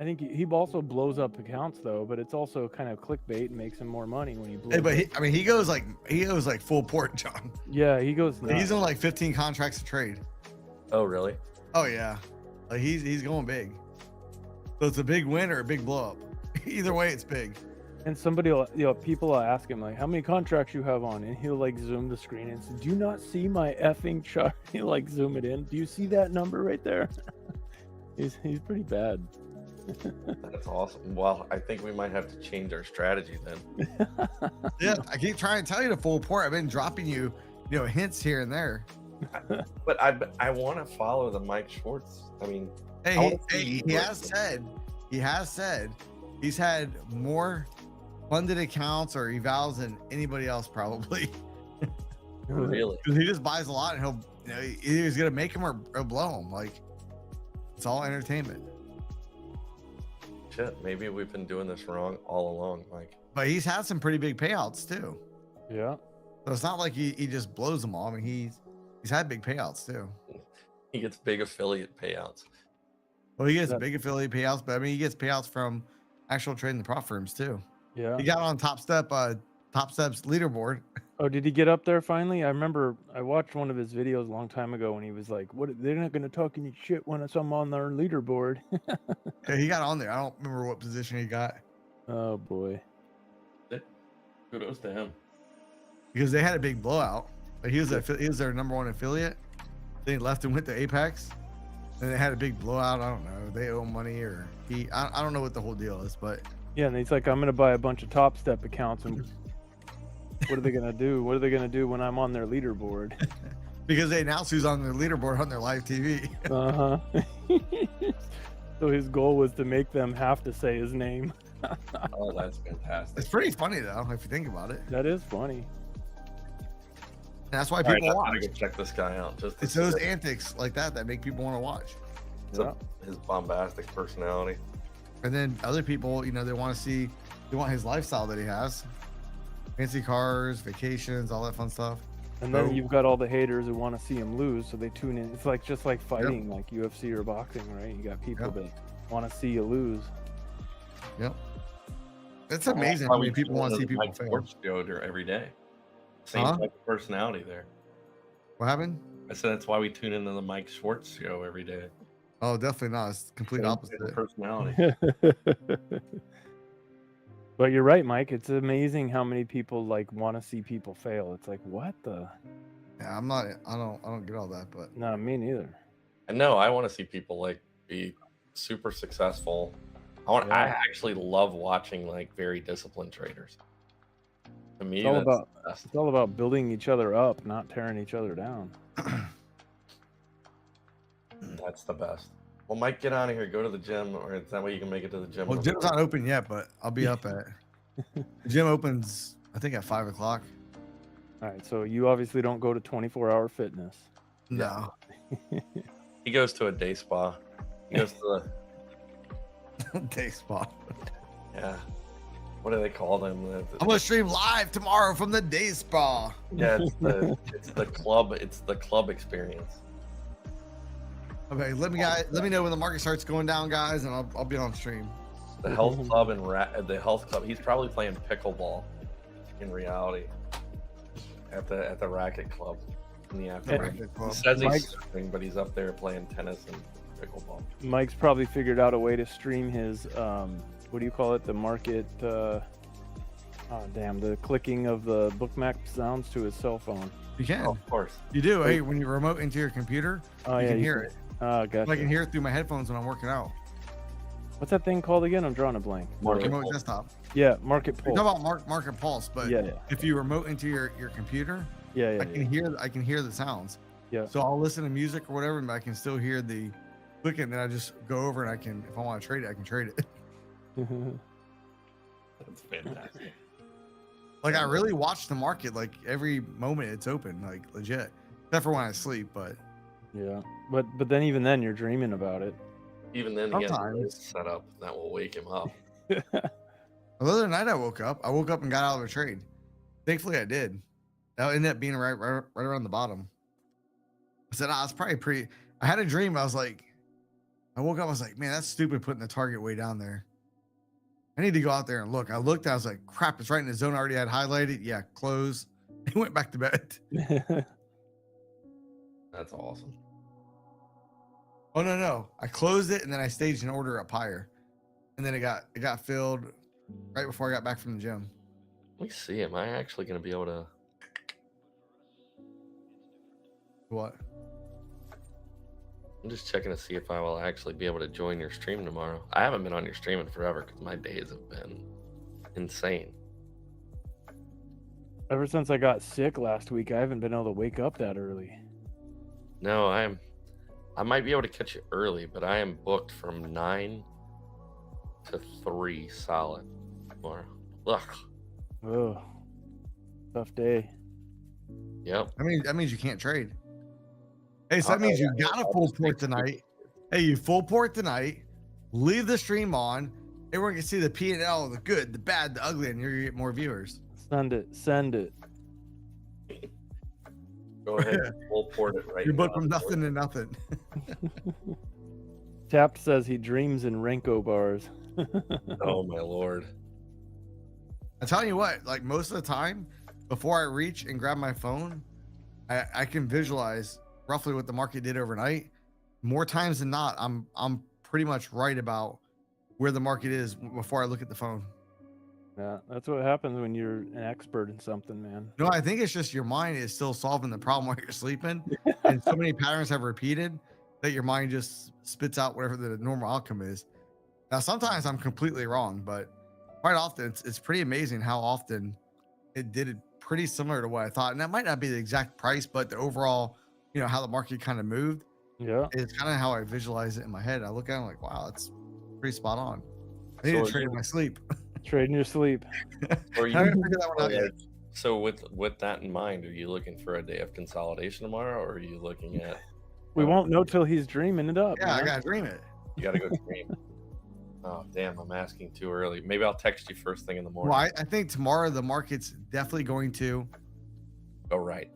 I think he also blows up accounts though, but it's also kind of clickbait and makes him more money when he blows. Hey, but up. he goes like full port, John. Yeah, he goes. Like, he's nuts. on like 15 contracts to trade. Oh, really? Oh yeah, like he's going big. So it's a big win or a big blow up. Either way, it's big. And somebody will, people will ask him like, "How many contracts you have on?" And he'll like zoom the screen and say, "Do you not see my effing chart?" He'll like zoom it in. Do you see that number right there? he's pretty bad. That's awesome. Well, I think we might have to change our strategy then. Yeah, I keep trying to tell you to full port. I've been dropping you, hints here and there. But I want to follow the Mike Schwartz. I mean, I Hey, wanna see he what- has said he's had more funded accounts or evals than anybody else probably. really? Because he just buys a lot and he'll, either he's gonna make them or blow them. Like it's all entertainment. Shit, maybe we've been doing this wrong all along, Mike. But he's had some pretty big payouts too. Yeah. So it's not like he just blows them all. I mean, he's had big payouts too. He gets big affiliate payouts. Well, he gets Yeah. big affiliate payouts, but I mean, he gets payouts from actual trading the prop firms too. Yeah. He got on Top Step's leaderboard. Oh, did he get up there finally? I remember I watched one of his videos a long time ago when he was like, "What? They're not going to talk any shit when I'm on their leaderboard." Yeah, he got on there. I don't remember what position he got Oh boy. Kudos to him. because they had a big blowout. Like he was their number one affiliate. Then he left and went to Apex, and they had a big blowout. I don't know. They owe money or I don't know what the whole deal is, but Yeah, and he's like, "I'm going to buy a bunch of Top Step accounts, and what are they going to do? What are they going to do when I'm on their leaderboard?" because they announced who's on their leaderboard on their live TV. Uh-huh. So his goal was to make them have to say his name. Oh, that's fantastic. It's pretty funny though, if you think about it. That is funny. And that's why All right, people I'm watch. gonna go check this guy out. Just to It's see those that- antics like that make people want to watch. Yeah. his bombastic personality. And then other people, they want to see, they want his lifestyle that he has. Fancy cars, vacations, all that fun stuff. And then So- you've got all the haters who want to see him lose, so they tune in. It's like just like fighting, like UFC or boxing, right? You got people Yep. that want to see you lose. Yep. It's amazing Why how many we people tune want to into see the people Mike fail. Schwartz show every day. Same Huh? type of personality there. What happened? I said that's why we tune into the Mike Schwartz show every day. Oh, definitely not. It's the complete Same opposite. type of personality. But you're right, Mike. It's amazing how many people like want to see people fail. It's like, what the? Yeah, I don't get all that, but No, me neither. And no, I want to see people like be super successful. I Yeah. actually love watching like very disciplined traders. To me, It's all that's about the best. it's all about building each other up, not tearing each other down. That's the best. Well, Mike, get out of here. Go to the gym, or is that way you can make it to the gym? well, in the gym's morning? not open yet, but I'll be up at the gym opens, I think at 5:00. All right, so you obviously don't go to 24-hour fitness. No. He goes to a day spa. He goes to the Day spot. yeah. What do they call them? I'm gonna stream live tomorrow from the day spa. Yeah, it's the club. It's the club experience. Okay, let me know when the market starts going down, guys, and I'll be on stream. The health club and the health club. He's probably playing pickleball in reality at the racket club in the afternoon. He says Mike- he's surfing, but he's up there playing tennis and pickleball. Mike's probably figured out a way to stream his what do you call it? The market Oh damn! The clicking of the bookmark sounds to his cell phone. You can. Oh, of course. You do. Hey, when you remote into your computer, Oh you yeah, can hear it. Oh, gotcha. I can hear it through my headphones when I'm working out. What's that thing called again? I'm drawing a blank. Remote desktop. Yeah, Market We Pulse. talk about Market Pulse, but Yeah. if you remote into your computer, Yeah. I can hear the sounds. Yeah. So I'll listen to music or whatever, but I can still hear the clicking. And then I just go over and I can, if I want to trade it, I can trade it. That's fantastic. Like I really watch the market like every moment it's open, like legit. Except for when I sleep, but Yeah, but then even then you're dreaming about it. Even then, he has a Sometimes. race set up that will wake him up. the other night I woke up and got out of a trade. Thankfully I did. That ended up being right around the bottom. I said, it's probably pretty. I had a dream. I woke up, I was like, man, that's stupid putting the target way down there. I need to go out there and look. I looked, I was like, crap, it's right in the zone I already had highlighted. Yeah, close. He went back to bed. That's awesome. Oh no. I closed it and then I staged an order up higher. And then it got filled right before I got back from the gym. Let me see. Am I actually going to be able to? What? I'm just checking to see if I will actually be able to join your stream tomorrow. I haven't been on your stream in forever because my days have been insane. Ever since I got sick last week, I haven't been able to wake up that early. No, I might be able to catch you early, but I am booked from 9 to 3 solid tomorrow. Ugh. Oh, tough day. Yep. I mean, that means you can't trade. Hey, so that means you got a full port tonight. Hey, you full port tonight. Leave the stream on. Everyone can see the P&L, the good, the bad, the ugly, and you're gonna get more viewers. Send it. Go ahead. We'll port it right You're now. booked from nothing to nothing. Tapped says he dreams in Renko bars. Oh my lord. I'm telling you what, like most of the time, before I reach and grab my phone, I can visualize roughly what the market did overnight. More times than not, I'm pretty much right about where the market is before I look at the phone. Yeah, that's what happens when you're an expert in something, man. No, I think it's just your mind is still solving the problem while you're sleeping, and so many patterns have repeated that your mind just spits out whatever the normal outcome is. Now, sometimes I'm completely wrong, but quite often it's pretty amazing how often it did it pretty similar to what I thought. And that might not be the exact price, but the overall, how the market kind of moved. Yeah, It's kind of how I visualize it in my head. I look at it, I'm like, wow, that's pretty spot on. I need So to trade in my sleep. trade in your sleep. Or I haven't figured that one out yet. So with that in mind, are you looking for a day of consolidation tomorrow, or are you looking at? We won't know till he's dreaming it up. Yeah, man. I gotta dream it. You got to go stream. Oh damn! I'm asking too early. Maybe I'll text you first thing in the morning. Well, I think tomorrow the market's definitely going to Go right.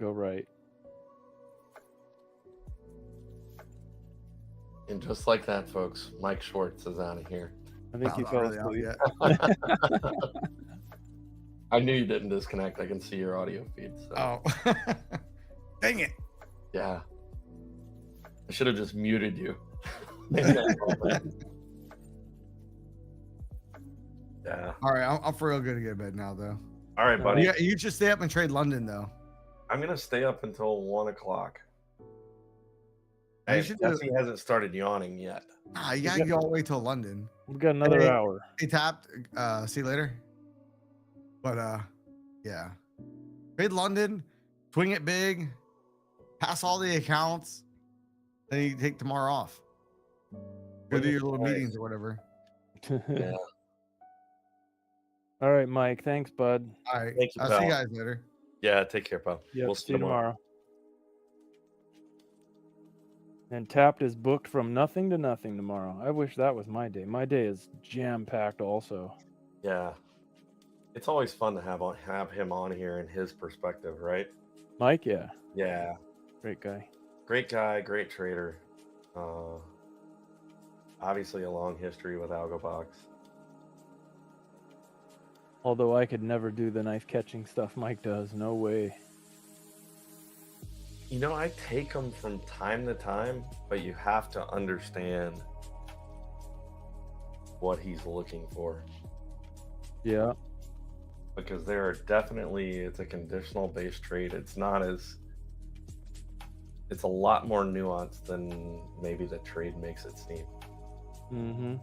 Go right. And just like that, folks, Mike Schwartz is out of here. I think No, he not fell really out asleep. yet. I knew you didn't disconnect. I can see your audio feed. So. Oh, dang it! Yeah. I should have just muted you. Yeah. All right, I'm for real good to get to bed now, though. All right, buddy. Yeah, you should stay up and trade London, though. I'm gonna stay up until 1 o'clock. You Hey, should do Jesse hasn't started yawning yet. Nah, you gotta go all the way till London. We've got another Hey. hour. Hey, tapped. See you later. But yeah. Trade London, swing it big, pass all the accounts, then you take tomorrow off. Go do your little Nice. meetings or whatever. Yeah. All right, Mike. Thanks, bud. All right. Thank you, I'll see you pal. guys later. Yeah. Take care, pal. Yep, We'll see you tomorrow. And Tapped is booked from nothing to nothing tomorrow. I wish that was my day. My day is jam-packed also. Yeah. It's always fun to have him on here and his perspective, right? Mike, yeah. Yeah. Great guy. Great guy, great trader. Obviously a long history with AlgoBox. Although I could never do the knife catching stuff Mike does. No way. You know, I take them from time to time, but you have to understand what he's looking for. Yeah. because there are definitely, it's a conditional based trade. It's not as, it's a lot more nuanced than maybe the trade makes it seem. Mm-hmm.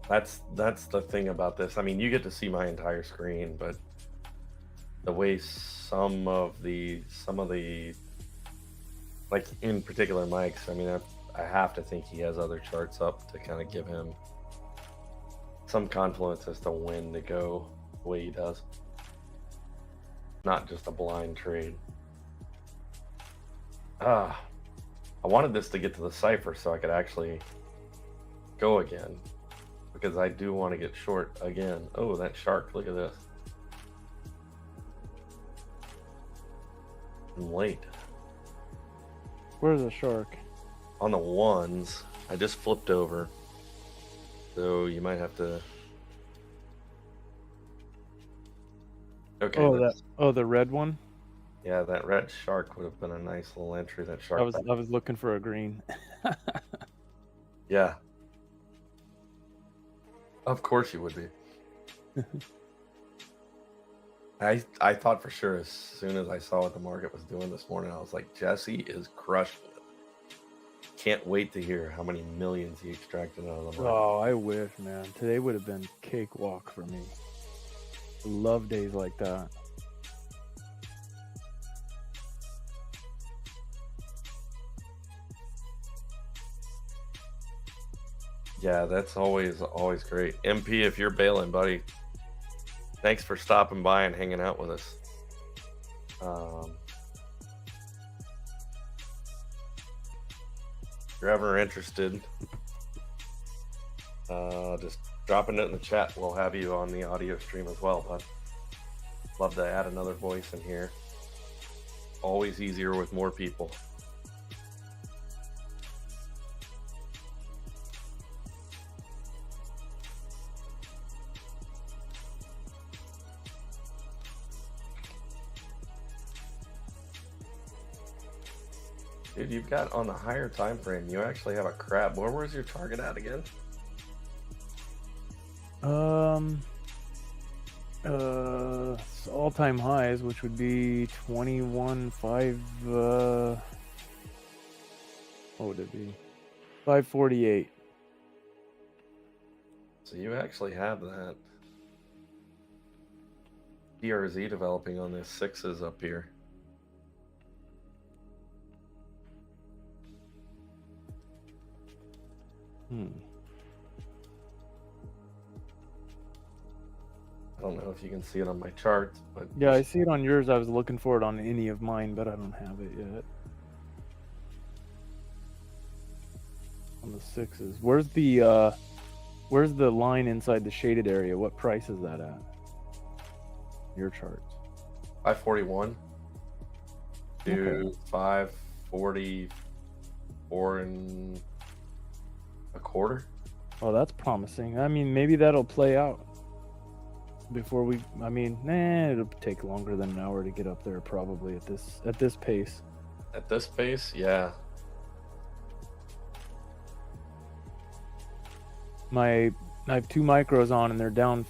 That's the thing about this. I mean, you get to see my entire screen, but the way some of the like in particular Mike's, I mean, I have to think he has other charts up to kind of give him some confluence as to when to go the way he does. Not just a blind trade. I wanted this to get to the cipher so I could actually go again, because I do want to get short again. Oh, that shark, look at this. I'm late. Where's the shark? On the ones, I just flipped over. So you might have to. Okay. Oh, the red one? Yeah, that red shark would have been a nice little entry. That shark. I was looking for a green. Yeah. Of course you would be. I thought for sure as soon as I saw what the market was doing this morning, I was like, Jesse is crushing it. Can't wait to hear how many millions he extracted out of the market. Oh, I wish, man. Today would have been cakewalk for me. Love days like that. Yeah, that's always great. MP, if you're bailing, buddy, thanks for stopping by and hanging out with us. If you're ever interested, just drop a note in the chat. We'll have you on the audio stream as well, bud. Love to add another voice in here. Always easier with more people. Dude, you've got on the higher time frame, you actually have a crab. Where's your target at again? All-time highs, which would be 21.5. What would it be? 548. So you actually have that DRZ developing on this sixes up here. I don't know if you can see it on my chart, but yeah, I see it on yours. I was looking for it on any of mine, but I don't have it yet. On the sixes, where's the line inside the shaded area? What price is that at? Your charts. 541 to 544 and a quarter. Oh, that's promising. I mean, maybe that'll play out before we. I mean, it'll take longer than an hour to get up there, probably at this pace. At this pace, yeah. I have 2 micros on, and they're down.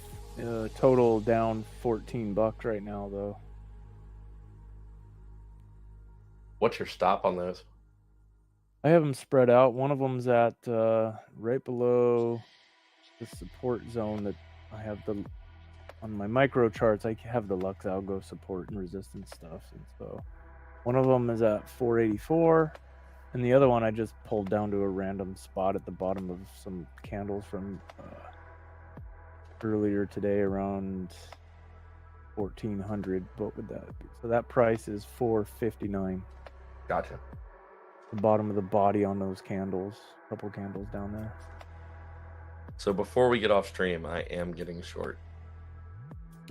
Total down $14 right now, though. What's your stop on those? I have them spread out. One of them's at right below the support zone that I have on my micro charts. I have the Lux Algo support and resistance stuff, and so one of them is at 484, and the other one I just pulled down to a random spot at the bottom of some candles from earlier today around 1400. What would that be? So that price is 459. Gotcha. The bottom of the body on those candles, a couple candles down there. So before we get off stream, I am getting short.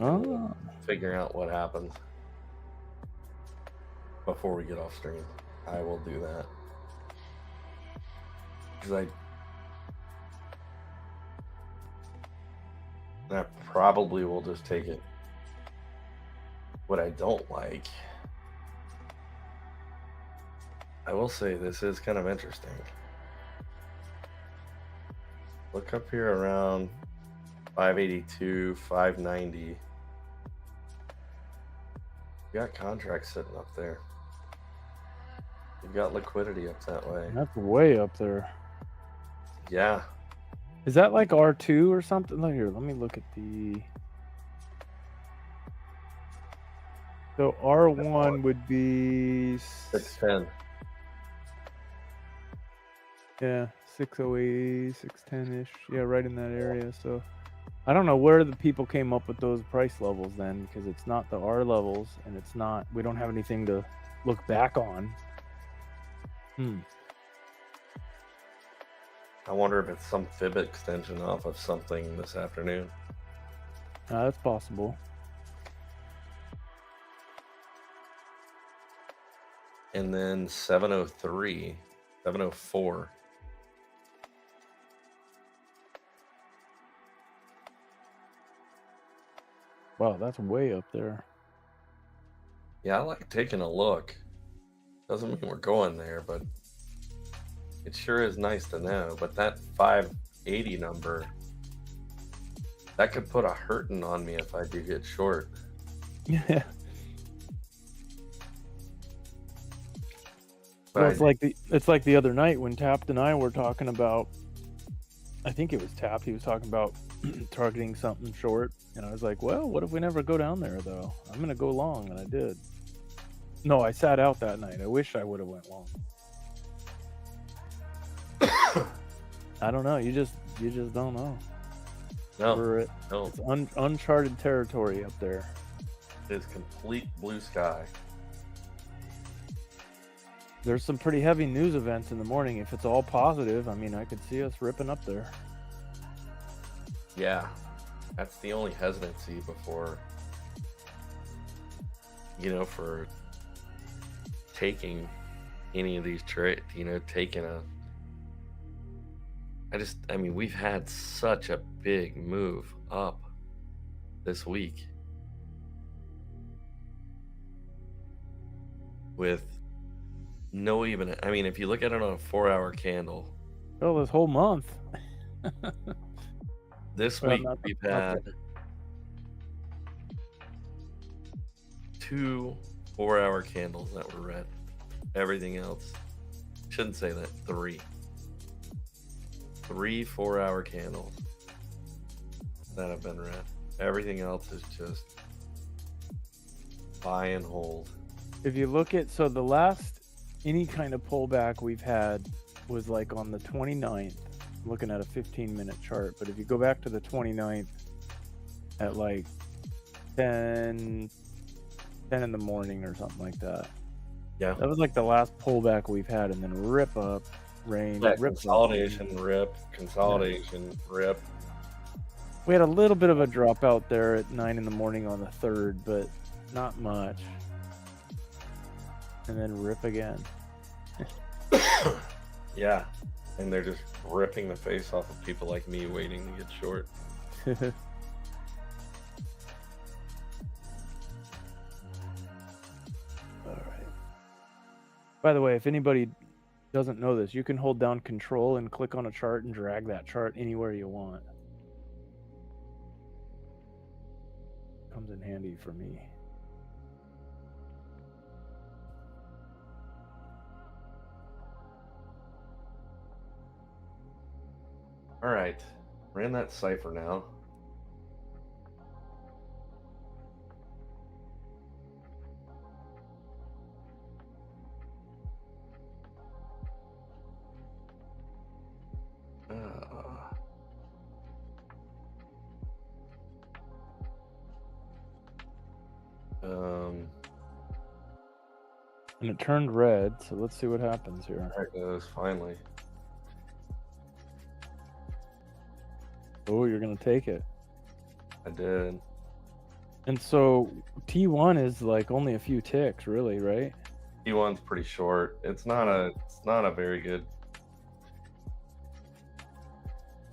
Oh, Figuring out what happens before we get off stream. I will do that. Because I probably will just take it. What I don't like, I will say this is kind of interesting. Look up here around 582, 590. You got contracts sitting up there. You've got liquidity up that way. That's way up there. Yeah. Is that like R2 or something? Look here, let me look at the. So R1 would be 610. Yeah, 608, 610-ish. Yeah, right in that area. So I don't know where the people came up with those price levels then, because it's not the R levels, and it's not. We don't have anything to look back on. I wonder if it's some fib extension off of something this afternoon. That's possible. And then 703, 704. Wow, that's way up there. Yeah, I like taking a look. Doesn't mean we're going there, but it sure is nice to know. But that 580 number, that could put a hurting on me if I do get short. Yeah. Well, it's like the other night when Tapped and I were talking about. I think it was Tapped. He was talking about targeting something short, and I was like, "Well, what if we never go down there though? I'm gonna go long," and I did. No, I sat out that night. I wish I would have went long. I don't know. You just don't know. No, It's uncharted territory up there. It's complete blue sky. There's some pretty heavy news events in the morning. If it's all positive, I mean, I could see us ripping up there. Yeah, that's the only hesitancy before, for taking any of these trades, we've had such a big move up this week with if you look at it on a 4-hour candle. Oh, this whole month. This week we've had 2 4-hour candles that were red. Everything else, shouldn't say that, 3 4-hour candles that have been red. Everything else is just buy and hold. If you look at, so the last any kind of pullback we've had was like on the 29th, looking at a 15-minute chart. But if you go back to the 29th at like 10 in the morning or something like that. Yeah. That was like the last pullback we've had, and then rip up, rain, yeah, rip consolidation, rip, consolidation, rip. We had a little bit of a drop out there at 9 in the morning on the 3rd, but not much. And then rip again. Yeah, and they're just ripping the face off of people like me waiting to get short. All right. By the way, if anybody doesn't know this, you can hold down Control and click on a chart and drag that chart anywhere you want. Comes in handy for me. All right, ran that cipher now. And it turned red, so let's see what happens here. There it goes, finally. Oh, you're gonna take it. I did. And so T1 is like only a few ticks, really, right? T1's pretty short. It's not a very good.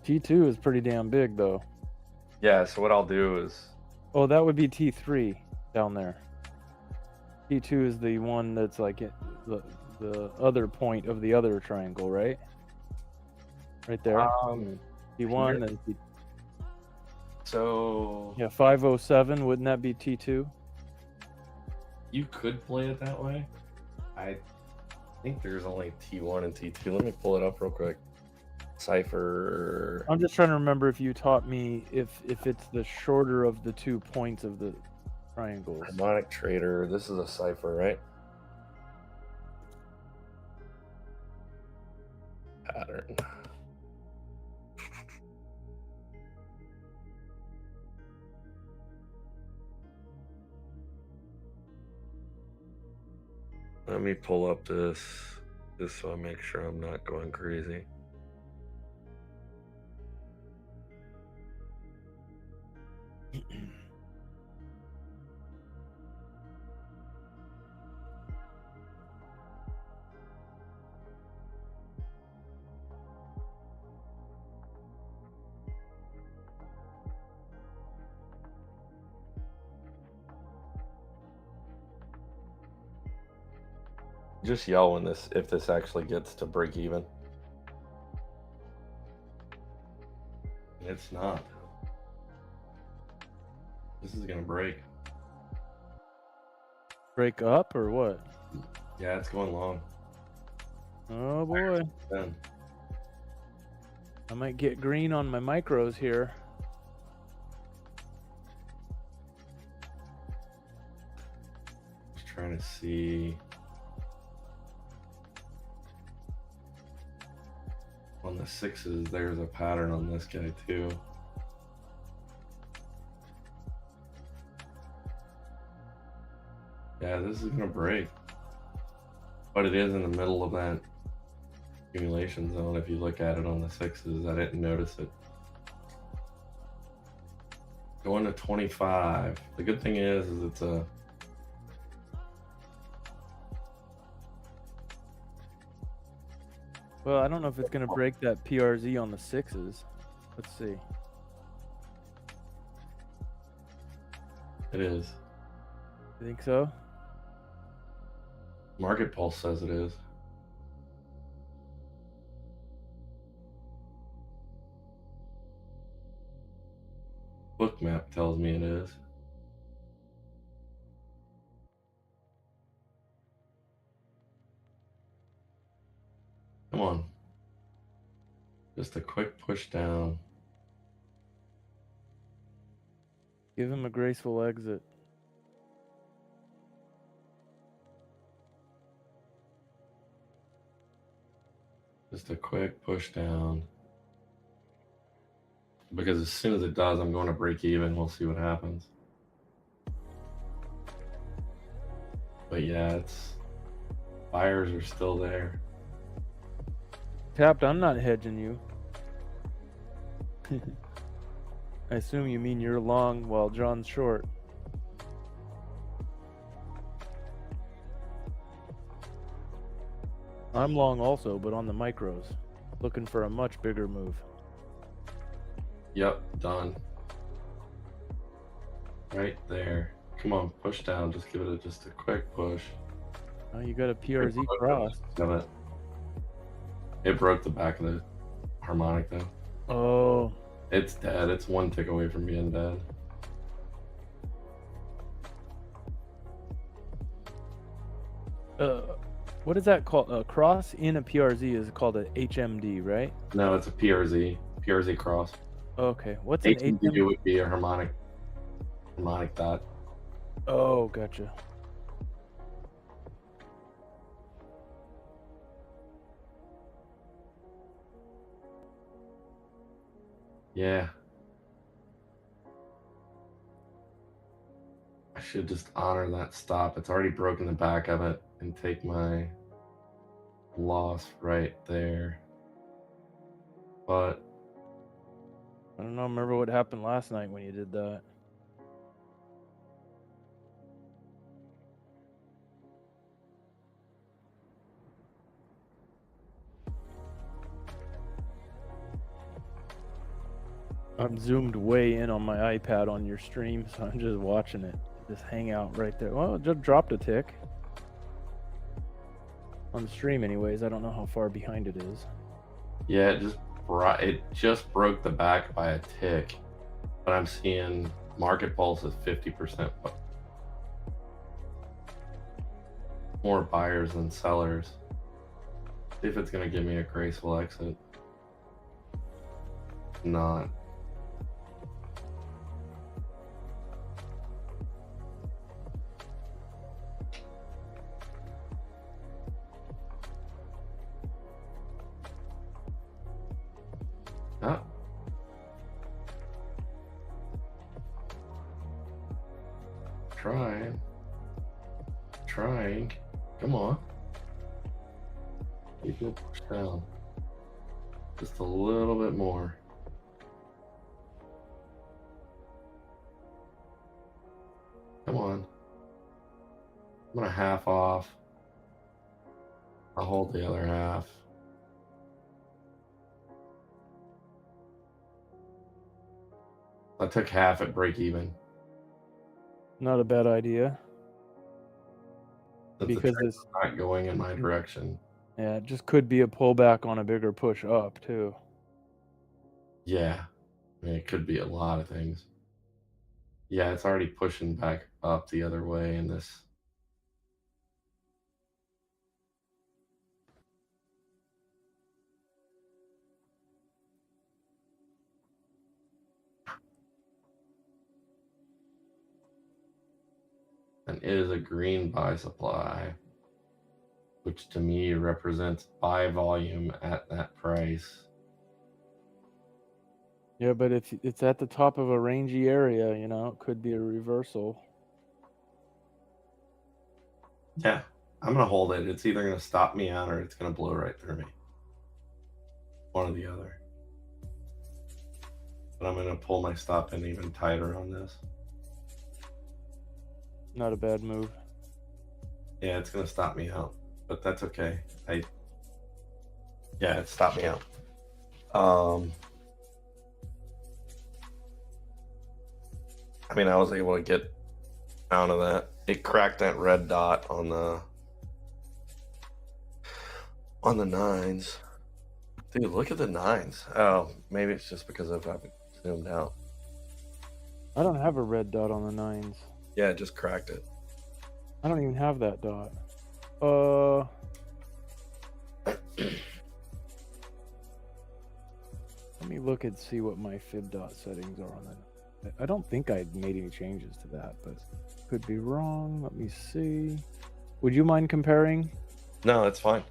T2 is pretty damn big, though. Yeah. So what I'll do is. Oh, that would be T3 down there. T2 is the one that's like the other point of the other triangle, right? Right there. T1 and So Yeah, 507. Wouldn't that be T2? you could play it that way. I think there's only T1 and T2. Let me pull it up real quick. Cipher. I'm just trying to remember if you taught me if it's the shorter of the 2 points of the triangles. Harmonic trader. This is a cipher, right? Pattern. Let me pull up this just so I make sure I'm not going crazy. Just yell when if this actually gets to break even. It's not. This is gonna break. Break up or what? Yeah, it's going long. Oh boy. Then. I might get green on my micros here. Just trying to see. On the 6s, there's a pattern on this guy too. Yeah, this is gonna break. But it is in the middle of that accumulation zone. If you look at it on the 6s, I didn't notice it. Going to 25. The good thing is it's a Well, I don't know if it's going to break that PRZ on the 6s. Let's see. It is. You think so? Market Pulse says it is. Bookmap tells me it is. Come on. Just a quick push down. Give him a graceful exit. Just a quick push down. Because as soon as it does, I'm going to break even. We'll see what happens. But yeah, buyers are still there. Tapped, I'm not hedging you. I assume you mean you're long while John's short. I'm long also, but on the micros. Looking for a much bigger move. Yep, done. Right there. Come on, push down. Just give it just a quick push. Oh, you got a PRZ cross. It broke the back of the harmonic though. Oh. It's dead. It's one tick away from being dead. What is that called? A cross in a PRZ is called a HMD, right? No, it's a PRZ. PRZ cross. Okay. What's an HMD would be a harmonic dot. Oh, gotcha. Yeah. I should just honor that stop. It's already broken the back of it and take my loss right there. But I don't know. Remember what happened last night when you did that? I'm zoomed way in on my iPad on your stream, so I'm just watching it. Just hang out right there. Well, it just dropped a tick. On the stream anyways. I don't know how far behind it is. yeah, it just broke the back by a tick. but I'm seeing market pulse is 50% more buyers than sellers. See if it's going to give me a graceful exit. Not. Ah. Trying. Come on. Keep it pushed down. Just a little bit more. Come on. I'm gonna half off. I'll hold the other half. I took half at break even. Not a bad idea. Since Because the it's not going in my direction. Yeah, it just could be a pullback on a bigger push up too. Yeah. I mean, it could be a lot of things. Yeah, it's already pushing back up the other way in this. And it is a green buy supply, which to me represents buy volume at that price. Yeah, but if it's at the top of a rangy area, you know, it could be a reversal. Yeah, I'm going to hold it. It's either going to stop me out or it's going to blow right through me. One or the other. But I'm going to pull my stop in even tighter on this. Not a bad move. Yeah, it's going to stop me out, but that's okay. Yeah, it stopped me out. I mean, I was able to get out of that. It cracked that red dot on the nines. Dude, look at the nines. Oh, maybe it's just because I've zoomed out. I don't have a red dot on the nines. Yeah, it just cracked it. I don't even have that dot. Let me look and see what my fib dot settings are on that. I don't think I made any changes to that, but could be wrong. Let me see. Would you mind comparing? No, it's fine.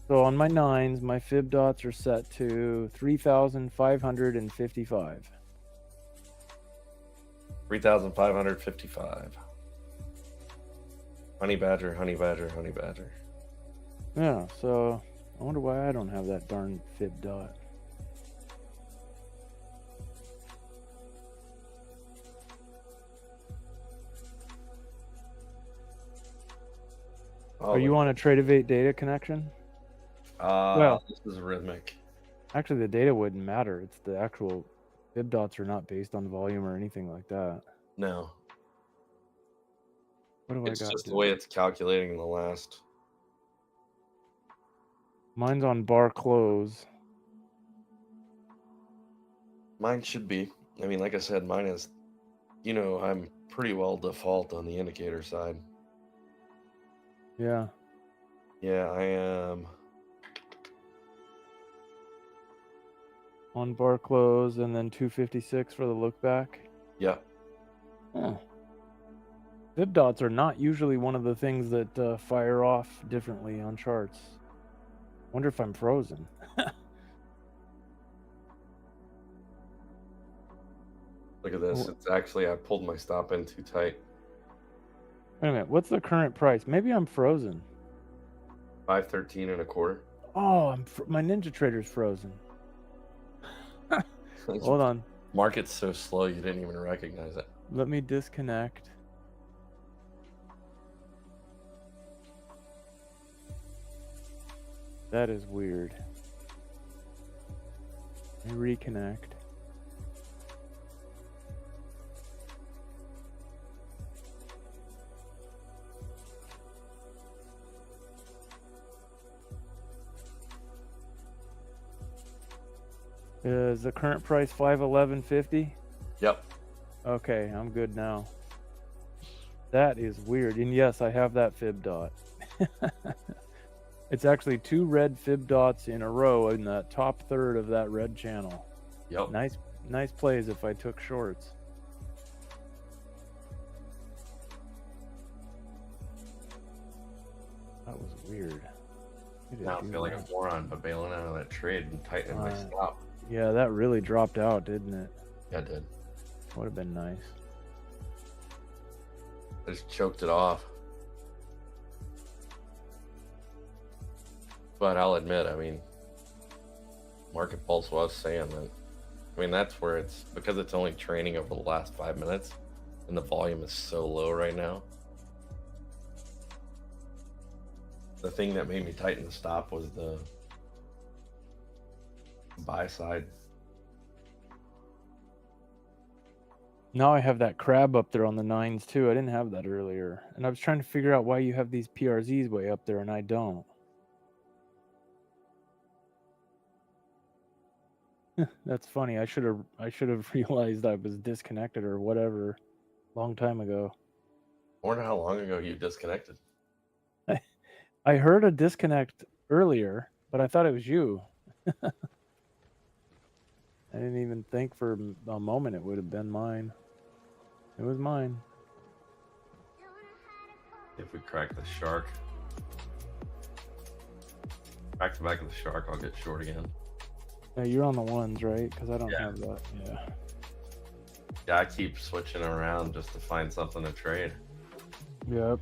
So on my nines, my fib dots are set to 3,555. 3,555. Honey badger, honey badger, honey badger. Yeah, so I wonder why I don't have that darn fib dot. Are you on a Tradevate data connection? Well, this is rhythmic. Actually, the data wouldn't matter. It's the actual fib dots are not based on volume or anything like that. No. What do It's I got? just the way it's calculating the last. Mine's on bar close. Mine should be. I mean, like I said, mine is, you know, I'm pretty well default on the indicator side. Yeah. Yeah, I am. On bar close and then 256 for the look back. Yeah. Huh. Fib dots are not usually one of the things that fire off differently on charts. Wonder if I'm frozen. Look at this. It's actually, I pulled my stop in too tight. Wait a minute. What's the current price? Maybe I'm frozen. 513 and a quarter. Oh, my Ninja Trader's frozen. Hold on. Market's so slow you didn't even recognize it. Let me disconnect. That is weird. Let me reconnect. Is the current price 511.50? Yep. Okay, I'm good now. That is weird. And yes, I have that fib dot. It's actually 2 red fib dots in a row in the top third of that red channel. Yep. Nice plays if I took shorts. That was weird. Now I feel like a moron by bailing out of that trade and tightening my stop. Yeah, that really dropped out, didn't it? Yeah, it did. Would have been nice. I just choked it off. But I'll admit, I mean, Market Pulse was saying that. I mean, that's where it's because it's only training over the last 5 minutes and the volume is so low right now. The thing that made me tighten the stop was the buy side. Now I have that crab up there on the 9s too. I didn't have that earlier. And I was trying to figure out why you have these PRZs way up there and I don't. That's funny. I should have realized I was disconnected or whatever long time ago. I wonder how long ago you disconnected. I heard a disconnect earlier, but I thought it was you. I didn't even think for a moment it would have been mine. It was mine. If we crack the shark, back to back of the shark, I'll get short again. Yeah, you're on the ones, right? Because I don't Yeah. have that. Yeah. Yeah, I keep switching around just to find something to trade. Yep.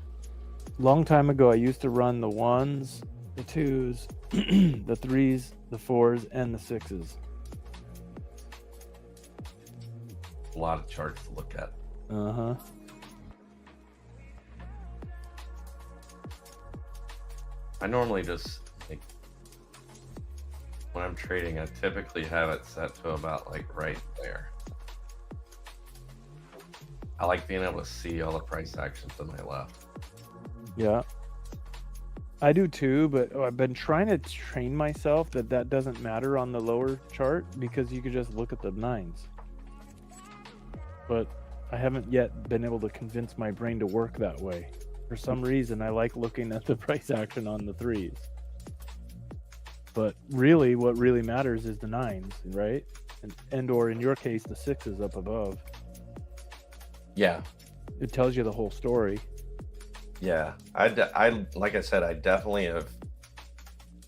Long time ago, I used to run the 1s, the 2s, the 3s, the 4s, and the 6s. A lot of charts to look at. Uh-huh. I normally just, like, when I'm trading, I typically have it set to about, like, right there. I like being able to see all the price actions to my left. Yeah. I do too, but I've been trying to train myself that doesn't matter on the lower chart because you could just look at the 9s. But I haven't yet been able to convince my brain to work that way. For some reason, I like looking at the price action on the 3s. But really, what really matters is the 9s, right? And or in your case, the 6s up above. Yeah. It tells you the whole story. Yeah. I like I said, I definitely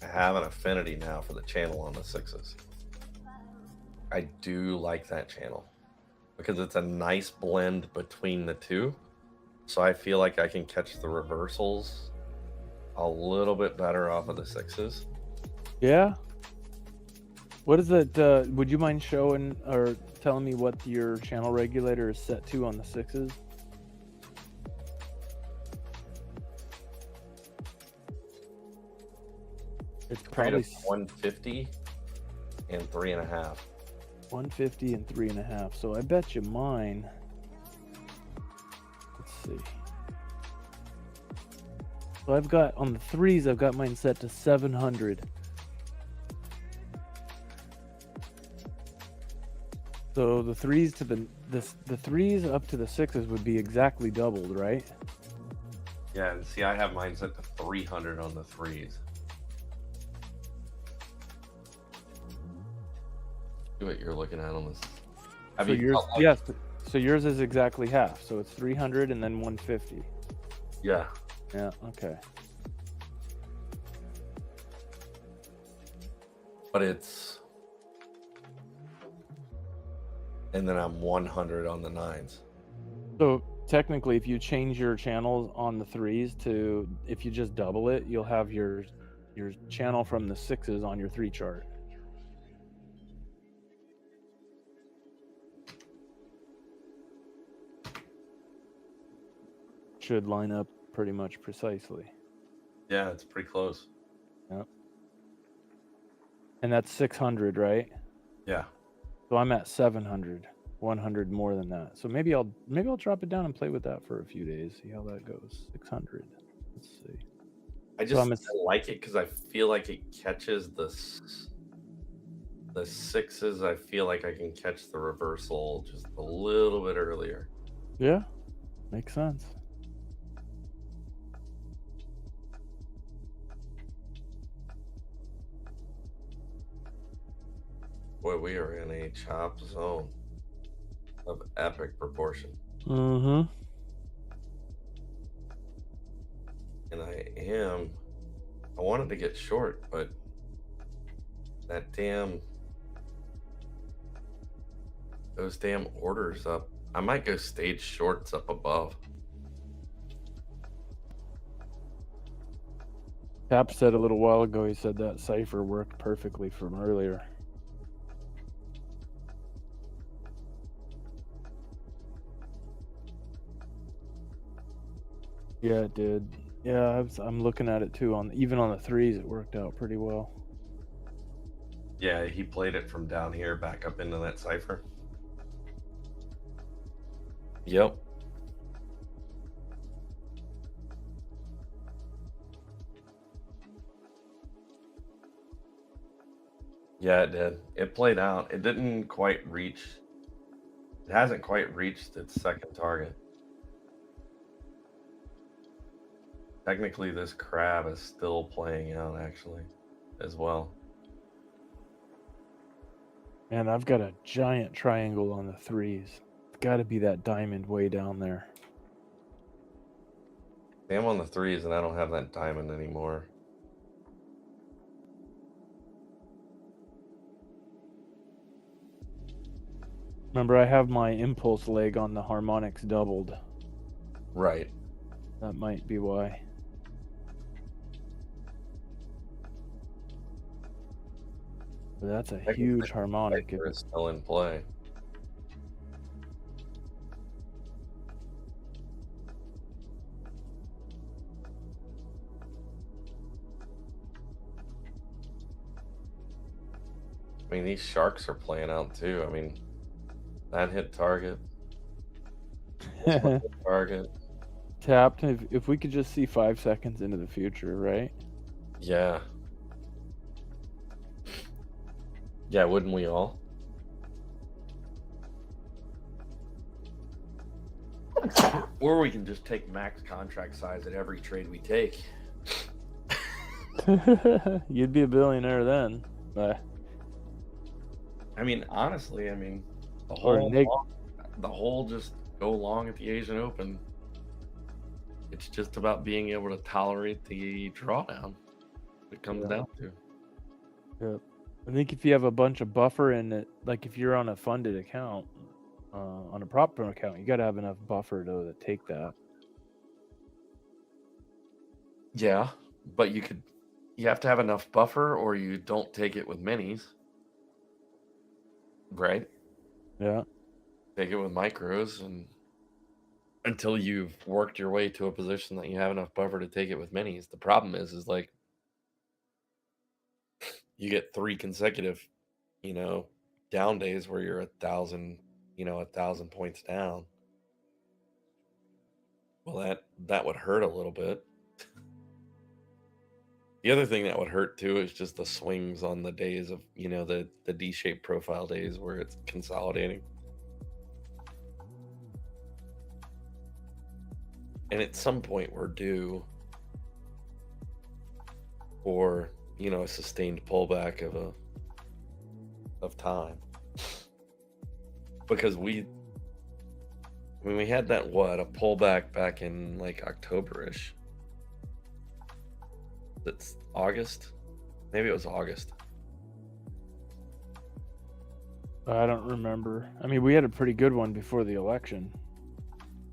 have an affinity now for the channel on the 6s. I do like that channel because it's a nice blend between the two. So I feel like I can catch the reversals a little bit better off of the 6s. Yeah. What is it? Would you mind showing or telling me what your channel regulator is set to on the 6s? It's probably 150 and 3.5. 150 and 3.5. So I bet you mine. Let's see. So I've got on the 3s, I've got mine set to 700. So the 3s to the 3s up to the 6s would be exactly doubled, right? Yeah, and see, I have mine set to 300 on the 3s. See what you're looking at on this. So yours, yes. So yours is exactly half. So it's 300 and then 150. Yeah. Yeah. Okay. But it's, and then I'm 100 on the 9s. So technically, if you change your channels on the 3s to, if you just double it, you'll have your channel from the 6s on your 3 chart. Should line up pretty much precisely. Yeah, it's pretty close. Yep. And that's 600, right? Yeah. So I'm at 700, 100 more than that. So maybe I'll drop it down and play with that for a few days. See how that goes. 600. Let's see. I just I like it because I feel like it catches The 6s, I feel like I can catch the reversal just a little bit earlier. Yeah, makes sense. Boy, we are in a chop zone of epic proportion. Mm-hmm. And I wanted to get short, but those damn orders up. I might go stage shorts up above. Tap said a little while ago, he said that cipher worked perfectly from earlier. Yeah, it did. Yeah, I'm looking at it too. Even on the 3s, it worked out pretty well. Yeah, he played it from down here back up into that cipher. Yep. Yeah, it did. It played out. It didn't quite reach. It hasn't quite reached its second target. Technically, this crab is still playing out, actually, as well. Man, I've got a giant triangle on the 3s. It's got to be that diamond way down there. I'm on the 3s, and I don't have that diamond anymore. Remember, I have my impulse leg on the harmonics doubled. Right. That might be why. But that's a huge harmonic. It's still in play. I mean, these sharks are playing out too. I mean, that hit target. Target. Tapped. If we could just see 5 seconds into the future, right? Yeah. Yeah, wouldn't we all? Or we can just take max contract size at every trade we take. You'd be a billionaire then. But I mean, honestly, the whole just go long at the Asian Open. It's just about being able to tolerate the drawdown. It comes down to. Yeah. I think if you have a bunch of buffer in it, like if you're on a funded account, on a prop firm account, you got to have enough buffer to take that. Yeah, but you have to have enough buffer, or you don't take it with minis, right? Yeah. Take it with micros, and until you've worked your way to a position that you have enough buffer to take it with minis. The problem is like you get 3 consecutive, down days where you're 1,000 points down. Well, that would hurt a little bit. The other thing that would hurt too is just the swings on the days of, the D-shaped profile days where it's consolidating. And at some point we're due for, a sustained pullback of time. Because we had that, a pullback back in like October-ish. That's August. Maybe it was August. I don't remember. I mean, we had a pretty good one before the election.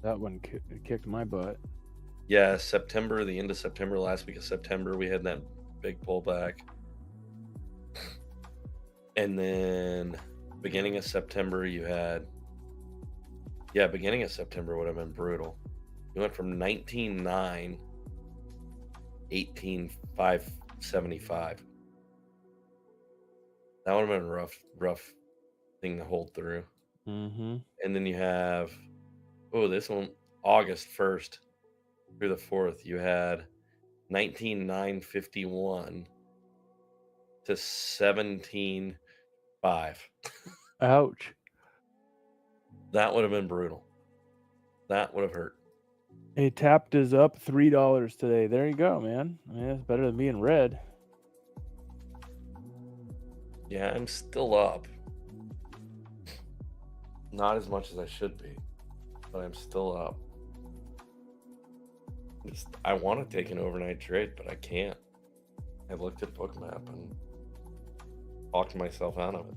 That one kicked my butt. Yeah, September, the end of September, last week of September, we had that big pullback. And then beginning of September, beginning of September would have been brutal. You went from 19.9, 18,575. That would have been a rough thing to hold through. Mm-hmm. And then you have, this one, August 1st through the 4th, you had 19,951 to 17,000 Ouch. That would have been brutal. That would have hurt. Hey, Tapped is up $3 today. There you go, man. I mean, it's better than being red. Yeah, I'm still up. Not as much as I should be, but I'm still up. I want to take an overnight trade, but I can't. I looked at Bookmap and talked myself out of it.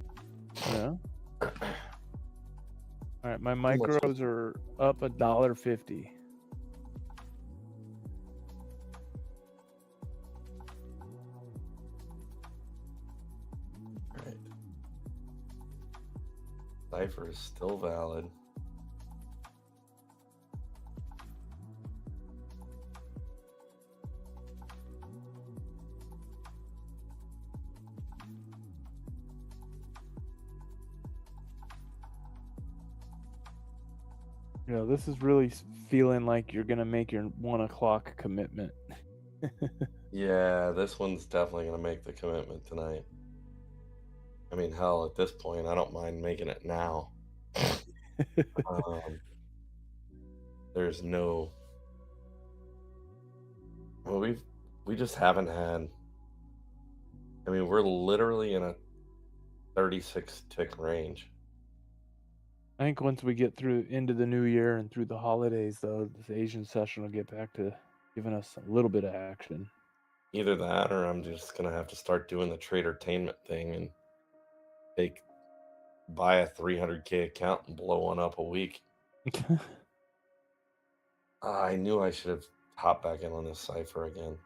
Yeah. All right, my micros are up $1.50. Right. Cipher is still valid. You know, this is really feeling like you're gonna make your 1 o'clock commitment. Yeah, this one's definitely going to make the commitment tonight. I mean, hell, at this point, I don't mind making it now. There's no... Well, we just haven't had... I mean, we're literally in a 36 tick range. I think once we get through into the new year and through the holidays, though, this Asian session will get back to giving us a little bit of action. Either that, or I'm just gonna have to start doing the tradertainment thing and buy a 300K account and blow one up a week. I knew I should have hopped back in on this cipher again.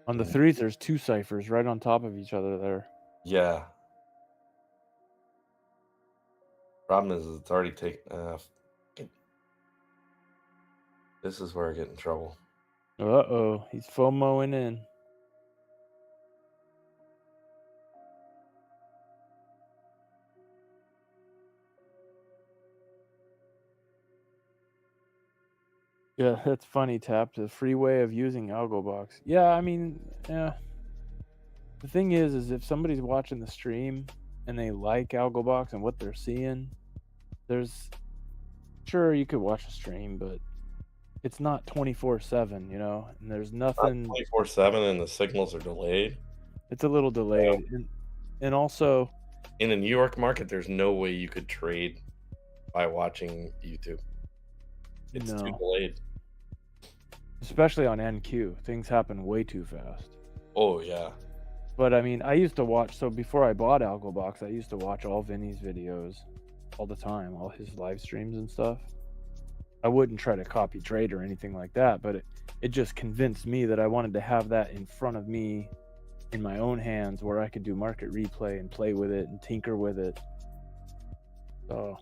On the threes, there's 2 ciphers right on top of each other there. Yeah. Problem is, it's already taken. This is where I get in trouble. Uh-oh, he's FOMOing in. Yeah, that's funny, Tap. The free way of using AlgoBox. Yeah, I mean, yeah. The thing is if somebody's watching the stream and they like AlgoBox and what they're seeing, sure, you could watch a stream, but it's not 24/7, you know, and there's nothing 24/7 and the signals are delayed. It's a little delayed. And also in the New York market, there's no way you could trade by watching YouTube. It's too delayed. Especially on NQ. Things happen way too fast. Oh, yeah. But I mean, I used to watch, so before I bought AlgoBox, I used to watch all Vinny's videos all the time, all his live streams and stuff. I wouldn't try to copy trade or anything like that, but it just convinced me that I wanted to have that in front of me in my own hands where I could do market replay and play with it and tinker with it. So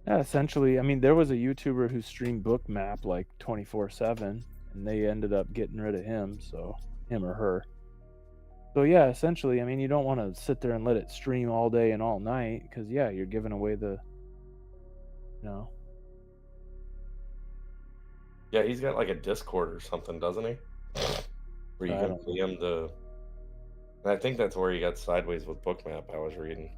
yeah, essentially, I mean, there was a YouTuber who streamed Bookmap like 24/7 and they ended up getting rid of him, so him or her. So yeah, essentially, I mean, you don't want to sit there and let it stream all day and all night because yeah, you're giving away the, you know. Yeah, he's got like a Discord or something, doesn't he? Where you can pay him to... And I think that's where he got sideways with Bookmap, I was reading.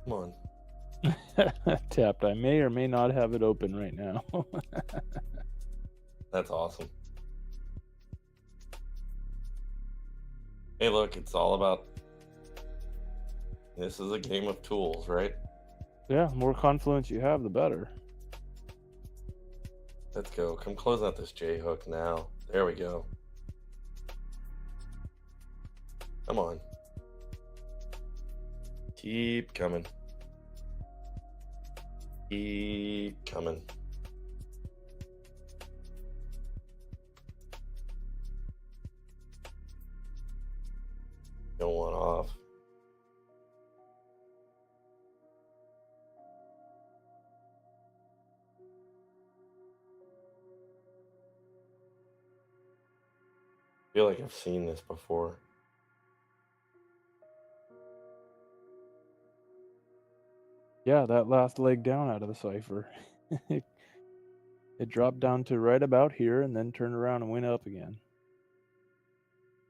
Come on. Tapped. I may or may not have it open right now. That's awesome. Hey, look, it's all about... This is a game of tools, right? Yeah, the more confluence you have, the better. Let's go. Come close out this J-hook now. There we go. Come on. Keep coming. Keep coming. feel like I've seen this before. Yeah, that last leg down out of the cipher. It dropped down to right about here and then turned around and went up again.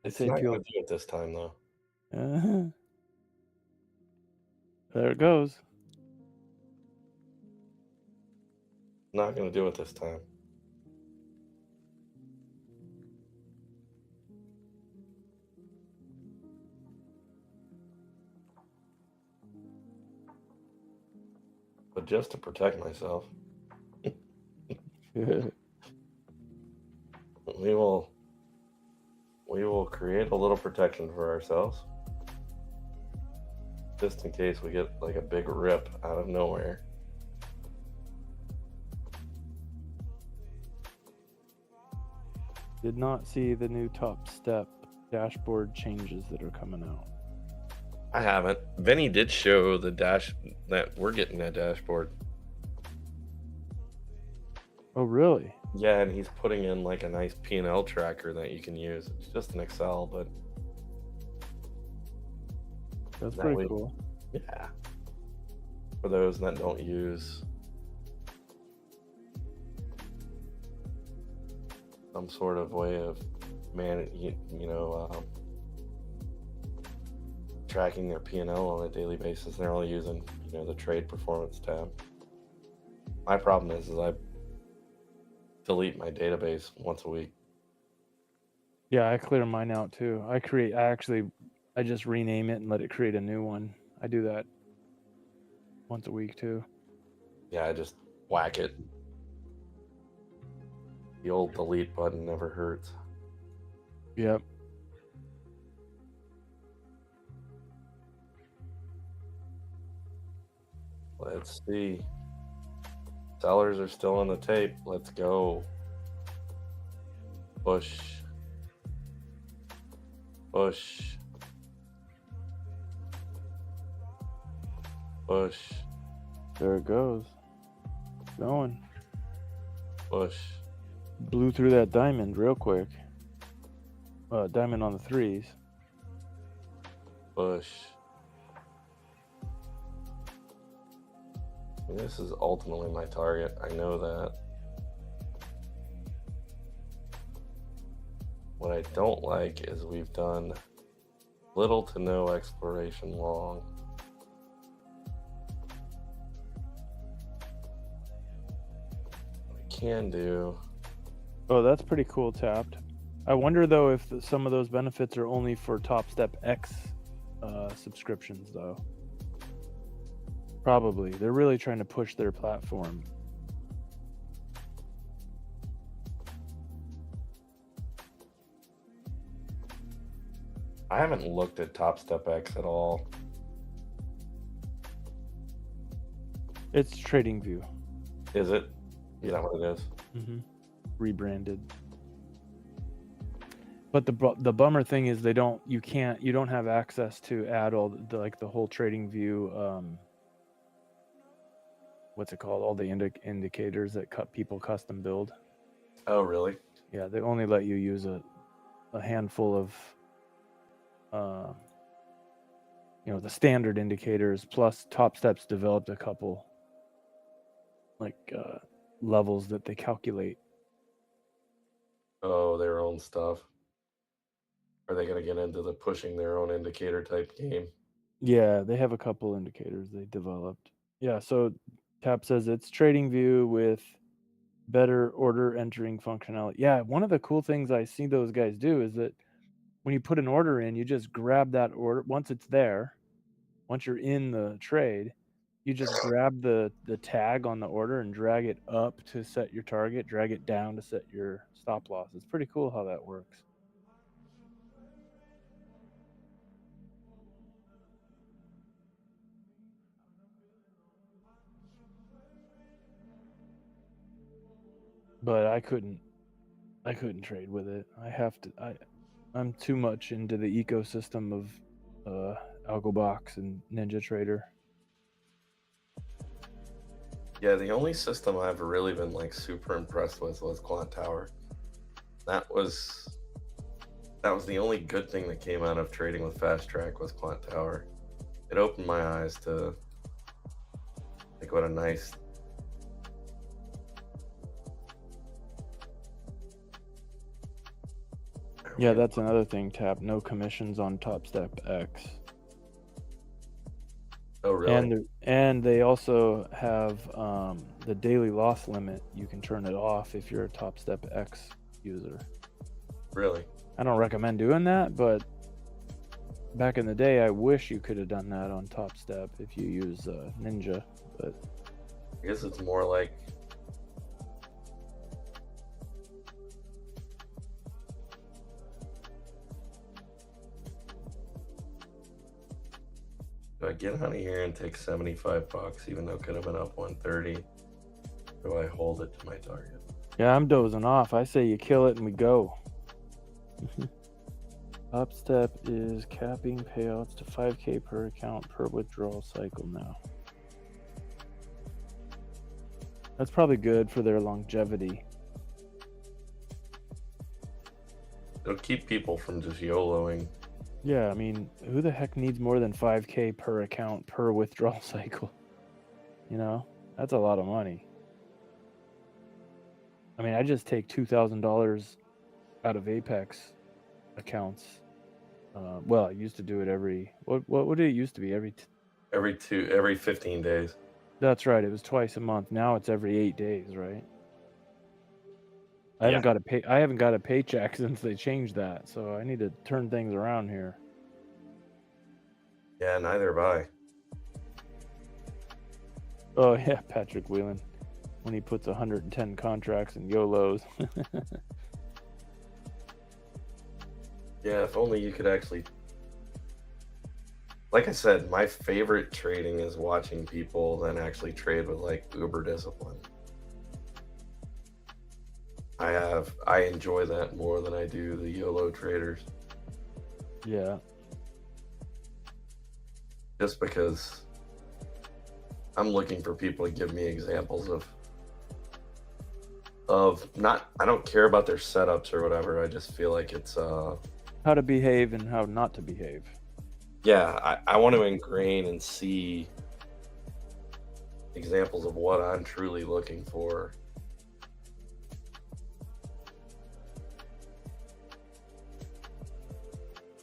It's not going to do it this time, though. There it goes. Not going to do it this time. But just to protect myself, we will create a little protection for ourselves, just in case we get like a big rip out of nowhere. Did not see the new top step dashboard changes that are coming out. I haven't. Vinny did show the dash that we're getting that dashboard. Oh, really? Yeah, and he's putting in like a nice P&L tracker that you can use. It's just an Excel, but that's pretty cool. Yeah. For those that don't use some sort of way of tracking their P&L on a daily basis, they're only using the trade performance tab. My problem is I delete my database once a week. Yeah, I clear mine out too. I just rename it and let it create a new one. I do that once a week too. Yeah, I just whack it. The old delete button never hurts. Yep. Let's see. Sellers are still on the tape. Let's go. Push. Push. Push. There it goes. Going. Push. Blew through that diamond real quick. Diamond on the threes. Push. This is ultimately my target. I know that. What I don't like is we've done little to no exploration long. What I can do. Oh, that's pretty cool tapped. I wonder though if some of those benefits are only for Top Step X subscriptions though. Probably. They're really trying to push their platform. I haven't looked at Top Step X at all. It's TradingView. Is it? Is that what it is? Mm-hmm. Rebranded. But the bummer thing is you don't have access to add all the whole TradingView what's it called? All the indicators that people custom build. Oh, really? Yeah, they only let you use a handful of the standard indicators, plus Top Steps developed a couple levels that they calculate. Oh, their own stuff. Are they going to get into the pushing their own indicator type game? Yeah, they have a couple indicators they developed. Yeah, so Tap says it's TradingView with better order entering functionality. Yeah, one of the cool things I see those guys do is that when you put an order in, you just grab that order. Once it's there, once you're in the trade, you just grab the tag on the order and drag it up to set your target, drag it down to set your stop loss. It's pretty cool how that works. But I couldn't trade with it. I'm too much into the ecosystem of AlgoBox and NinjaTrader. Yeah, the only system I've really been super impressed with was Quant Tower. That was That was the only good thing that came out of trading with Fast Track was Quant Tower. It opened my eyes to like what a nice. Yeah, that's another thing, Tap. No commissions on Top Step X. Oh, really? And they also have the daily loss limit. You can turn it off if you're a Top Step X user. Really? I don't recommend doing that, but back in the day, I wish you could have done that on Top Step if you use Ninja. But I guess it's more like do I get out of here and take $75 even though it could have been up 130? Do I hold it to my target? yeah, I'm dozing off. I say you kill it and we go. Top Step is capping payouts to 5K per account per withdrawal cycle now. That's probably good for their longevity. It'll keep people from just YOLOing. Yeah, I mean, who the heck needs more than 5K per account per withdrawal cycle? You know, that's a lot of money. I mean, I just take $2,000 out of Apex accounts. Well, I used to do it every what did it used to be every 15 days. That's right. It was twice a month. Now it's every 8 days, right? I haven't got a paycheck since they changed that, so I need to turn things around here. Yeah, neither have I. Oh yeah, Patrick Whelan, when he puts 110 contracts in YOLOs. Yeah, if only you could actually. Like I said, my favorite trading is watching people then actually trade with like uber discipline. I enjoy that more than I do the YOLO traders. Yeah. Just because I'm looking for people to give me examples of not, I don't care about their setups or whatever. I just feel like it's how to behave and how not to behave. Yeah, I want to ingrain and see examples of what I'm truly looking for.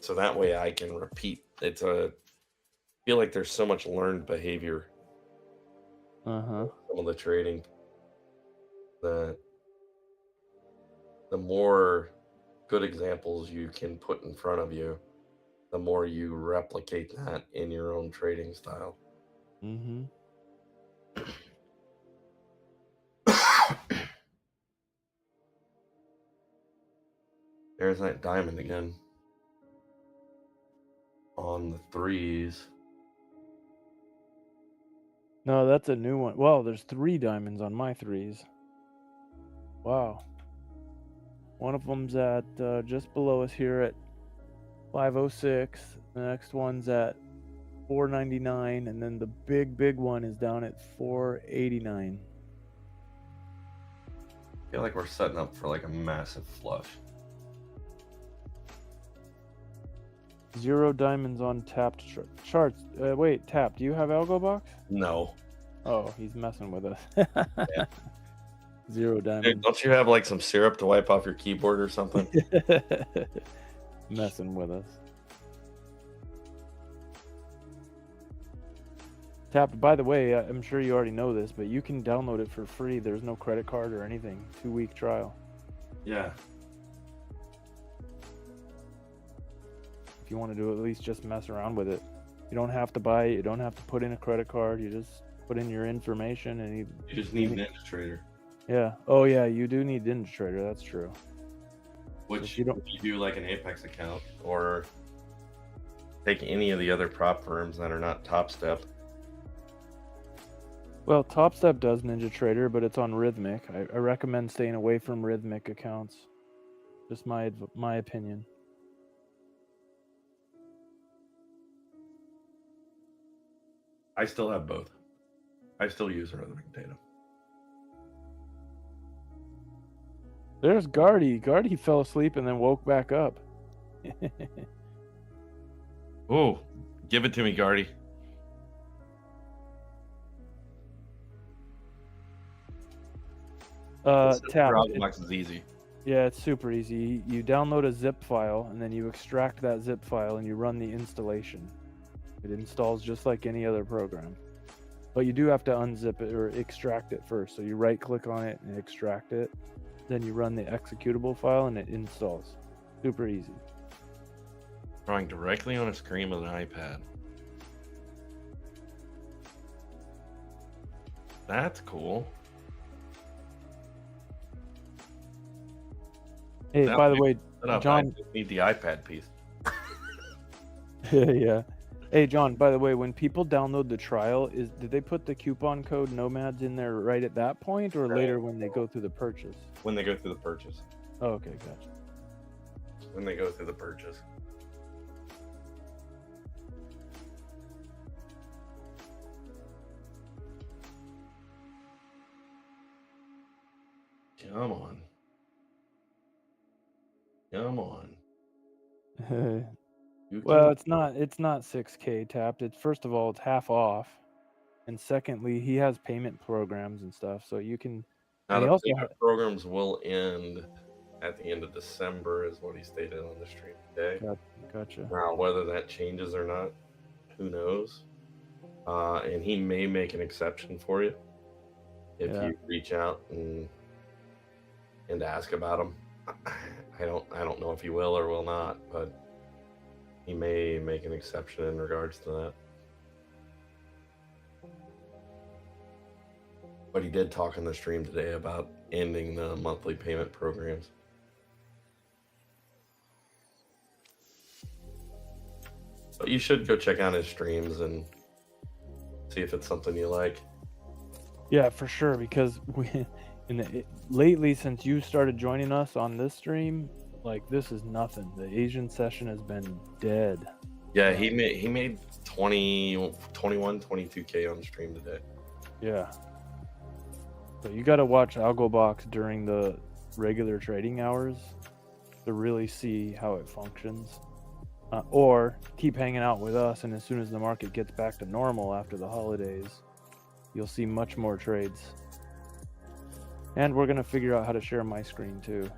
So that way I can repeat. I feel like there's so much learned behavior. Some of the trading that the more good examples you can put in front of you, the more you replicate that in your own trading style. There's that diamond again on the threes. No, that's a new one. Well, there's 3 diamonds on my threes. Wow. One of them's at just below us here at 506. The next one's at 499, and then the big one is down at 489. I feel like we're setting up for like a massive flush. 0 diamonds on tapped charts. Wait, Tap, do you have AlgoBox? No. Oh, he's messing with us. Yeah. 0 diamonds. Dude, don't you have like some syrup to wipe off your keyboard or something? Messing with us. Tap, by the way, I'm sure you already know this, but you can download it for free. There's no credit card or anything. 2-week trial. Yeah. If you want to do at least just mess around with it. You don't have to buy it. You don't have to put in a credit card. You just put in your information and you just need NinjaTrader. Yeah. Oh yeah, you do need NinjaTrader. That's true. Which you do like an Apex account or take any of the other prop firms that are not Top Step. Well, Top Step does NinjaTrader, but it's on Rhythmic. I recommend staying away from Rhythmic accounts. Just my opinion. I still have both. I still use Rhythmic data. There's Guardy. Guardy fell asleep and then woke back up. Oh, give it to me, Guardy. Tap. AlgoBox is easy. Yeah, it's super easy. You download a zip file and then you extract that zip file and you run the installation. It installs just like any other program. But you do have to unzip it or extract it first. So you right click on it and extract it. Then you run the executable file and it installs. Super easy. Drawing directly on a screen with an iPad. That's cool. Hey, Now by the we way, set up. John. I just need the iPad piece. Yeah. Hey, John, by the way, when people download the trial, did they put the coupon code Nomads in there right at that point or later when they go through the purchase? When they go through the purchase. Oh, okay, gotcha. When they go through the purchase. Come on. Come on. Well, it's not 6K tapped. It's first of all, it's half off. And secondly, he has payment programs and stuff, so you can. Now and he the also payment programs will end at the end of December, is what he stated on the stream today. Gotcha. Now, whether that changes or not, who knows? And he may make an exception for you if you reach out and ask about them. I don't know if he will or will not, but he may make an exception in regards to that. But he did talk on the stream today about ending the monthly payment programs. But you should go check out his streams and see if it's something you like. Yeah, for sure. Because lately, since you started joining us on this stream, like this is nothing. The Asian session has been dead. Yeah, he made 21, 22K on stream today. Yeah. So you got to watch AlgoBox during the regular trading hours to really see how it functions. Or keep hanging out with us, and as soon as the market gets back to normal after the holidays, you'll see much more trades. And we're going to figure out how to share my screen too.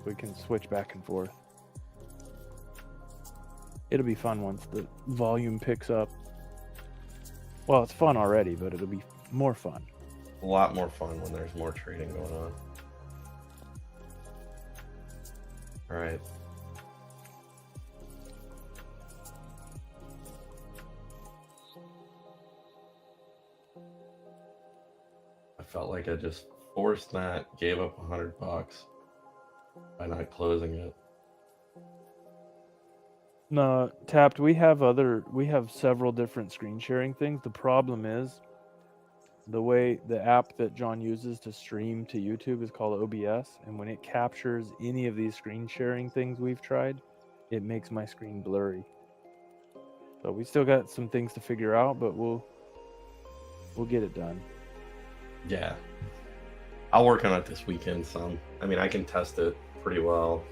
We can switch back and forth. It'll be fun once the volume picks up. Well, it's fun already, but it'll be more fun. A lot more fun when there's more trading going on. All right. I felt like I just forced that, gave up $100 by not closing it. No, Tapped, we have several different screen sharing things. The problem is the way the app that John uses to stream to YouTube is called OBS, and when it captures any of these screen sharing things we've tried, it makes my screen blurry. So we still got some things to figure out, but we'll get it done. Yeah. I'll work on it this weekend some. I mean, I can test it pretty well.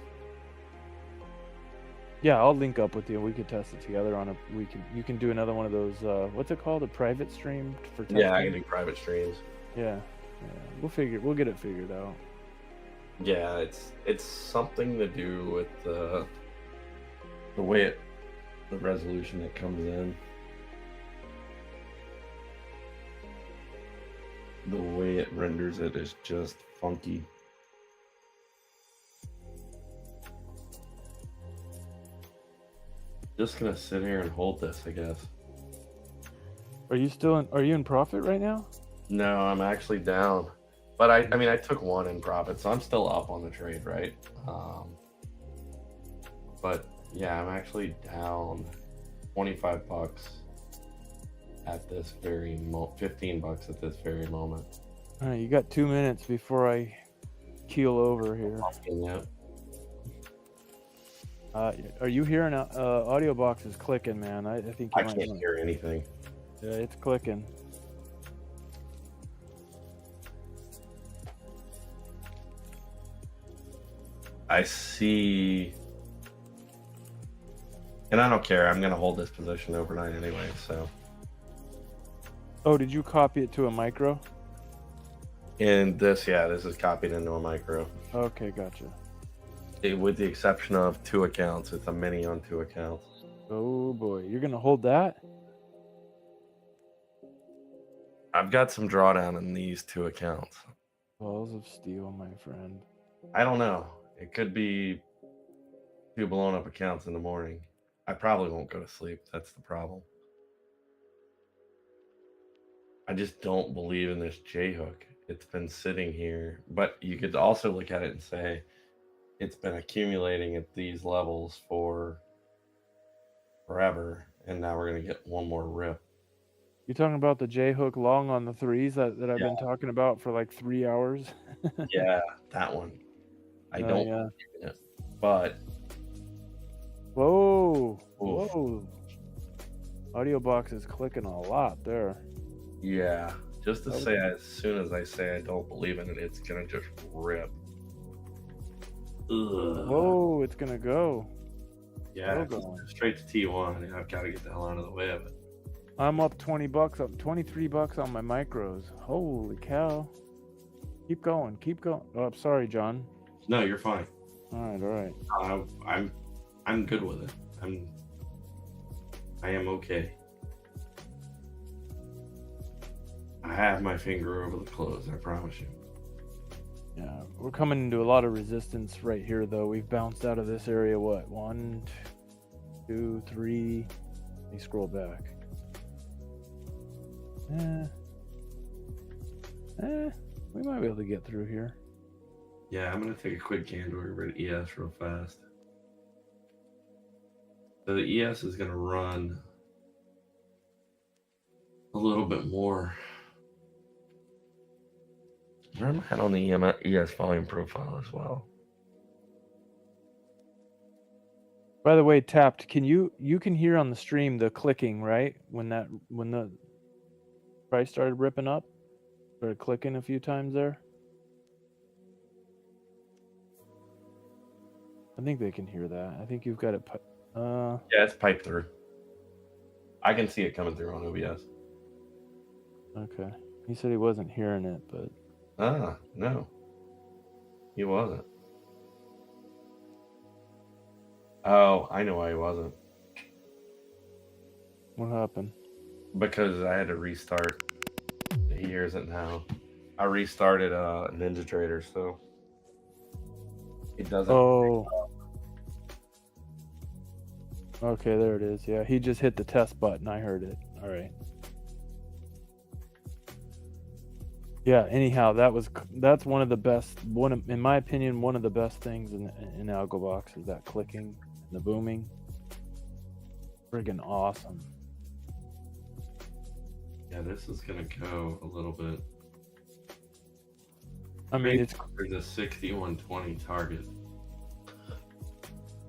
Yeah, I'll link up with you. We could test it together on you can do another one of those what's it called? A private stream for testing? Yeah, I can do private streams. Yeah. We'll get it figured out. Yeah, it's something to do with the way the resolution that comes in. The way it renders it is just funky. Just gonna sit here and hold this, I guess. Are you in profit right now? No, I'm actually down. But I mean I took one in profit, so I'm still up on the trade, right? But yeah, I'm actually down $25 at this very $15 at this very moment. All right, you got 2 minutes before I keel over here. Yeah. Are you hearing AudioBox is clicking, man? I think I can't hear anything. Yeah, it's clicking. I see And I don't care. I'm going to hold this position overnight anyway, so. Oh, did you copy it to a micro? And this, yeah, this is copied into a micro. Okay, gotcha. With the exception of 2 accounts. It's a mini on 2 accounts. Oh boy, you're gonna hold that? I've got some drawdown in these 2 accounts. Balls of steel, my friend. I don't know. It could be 2 blown up accounts in the morning. I probably won't go to sleep. That's the problem. I just don't believe in this J-hook. It's been sitting here. But you could also look at it and say it's been accumulating at these levels for forever. And now we're going to get one more rip. You talking about the J-hook long on the threes that I've been talking about for like 3 hours? Yeah, that one. I don't believe in it. But whoa. oof. Whoa. AudioBox is clicking a lot there. Yeah. Just to say, as soon as I say I don't believe in it, it's going to just rip. Ugh. Whoa, it's going to go. Yeah, straight to T1. And I've got to get the hell out of the way of it. I'm up $20, up $23 on my micros. Holy cow. Keep going, keep going. Oh, I'm sorry, John. No, you're fine. All right. I'm good with it. I am okay. I have my finger over the close, I promise you. Yeah, we're coming into a lot of resistance right here, though. We've bounced out of this area, what? 1, 2, 3. Let me scroll back. We might be able to get through here. Yeah, I'm going to take a quick gander over at ES real fast. So the ES is going to run a little bit more. Where am I at on the ES volume profile as well? By the way, Tapped, you can hear on the stream the clicking, right? When the price started ripping up, started clicking a few times there. I think they can hear that. I think you've got it. Yeah, it's piped through. I can see it coming through on OBS. Okay. He said he wasn't hearing it, but. No. He wasn't. Oh, I know why he wasn't. What happened? Because I had to restart. He hears it now. I restarted Ninja Trader, so it doesn't. Oh. Okay, there it is. Yeah, he just hit the test button. I heard it. All right. Yeah. Anyhow, that's one of the best. In my opinion, one of the best things in AlgoBox is that clicking and the booming. Friggin' awesome. Yeah, this is gonna go a little bit. I mean, there's a 6120 target.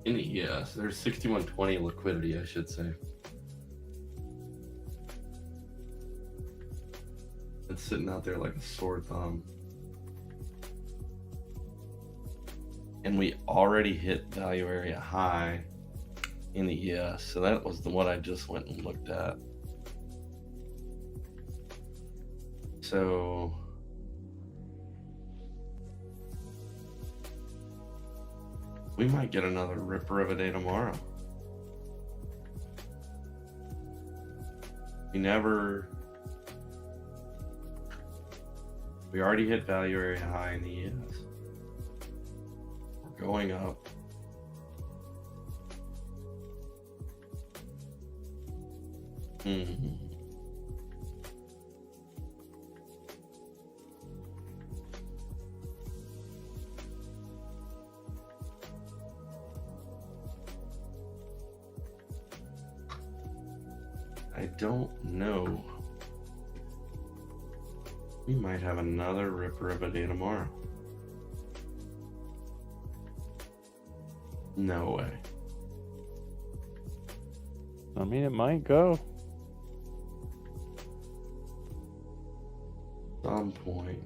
In the ES, there's 6120 liquidity, I should say. It's sitting out there like a sore thumb. And we already hit value area high in the ES, so that was the one I just went and looked at. So we might get another ripper of a day tomorrow. We already hit value area high in the ES. We're going up. I don't know. We might have another ripper of a day tomorrow. No way. I mean, it might go. Some point.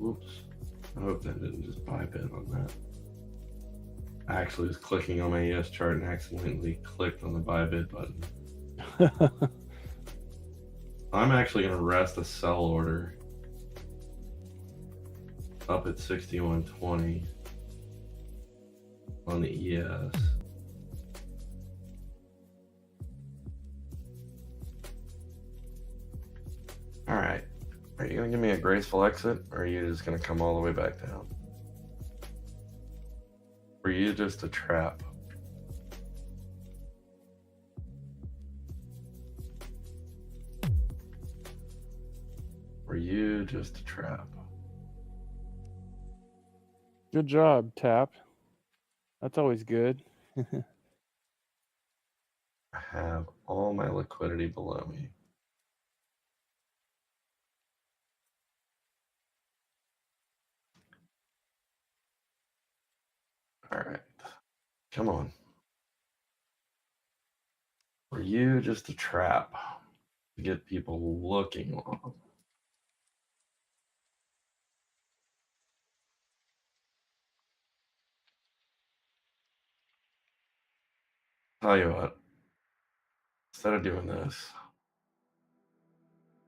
Oops. I hope that didn't just buy bid on that. I actually was clicking on my ES chart and accidentally clicked on the buy bid button. I'm actually going to rest a sell order up at 61.20 on the ES. All right. Are you going to give me a graceful exit, or are you just going to come all the way back down? Were you just a trap? Were you just a trap? Good job, Tap. That's always good. I have all my liquidity below me. All right. Come on. Were you just a trap to get people looking long? Tell you what, instead of doing this,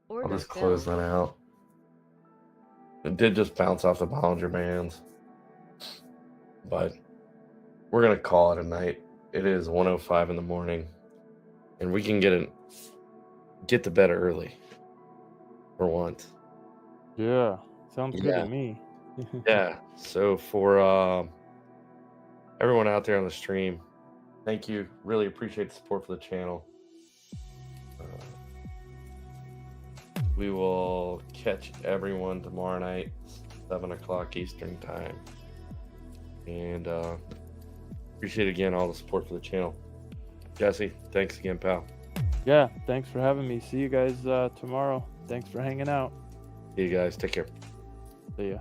I'll just close that out. It did just bounce off the Bollinger Bands, but we're going to call it a night. It is 1:05 in the morning, and we can get to bed early for once. Yeah, sounds good to me. Yeah, so for everyone out there on the stream, thank you. Really appreciate the support for the channel. We will catch everyone tomorrow night, 7 o'clock Eastern time. And appreciate again all the support for the channel. Jesse, thanks again, pal. Yeah, thanks for having me. See you guys tomorrow. Thanks for hanging out. See you guys. Take care. See ya.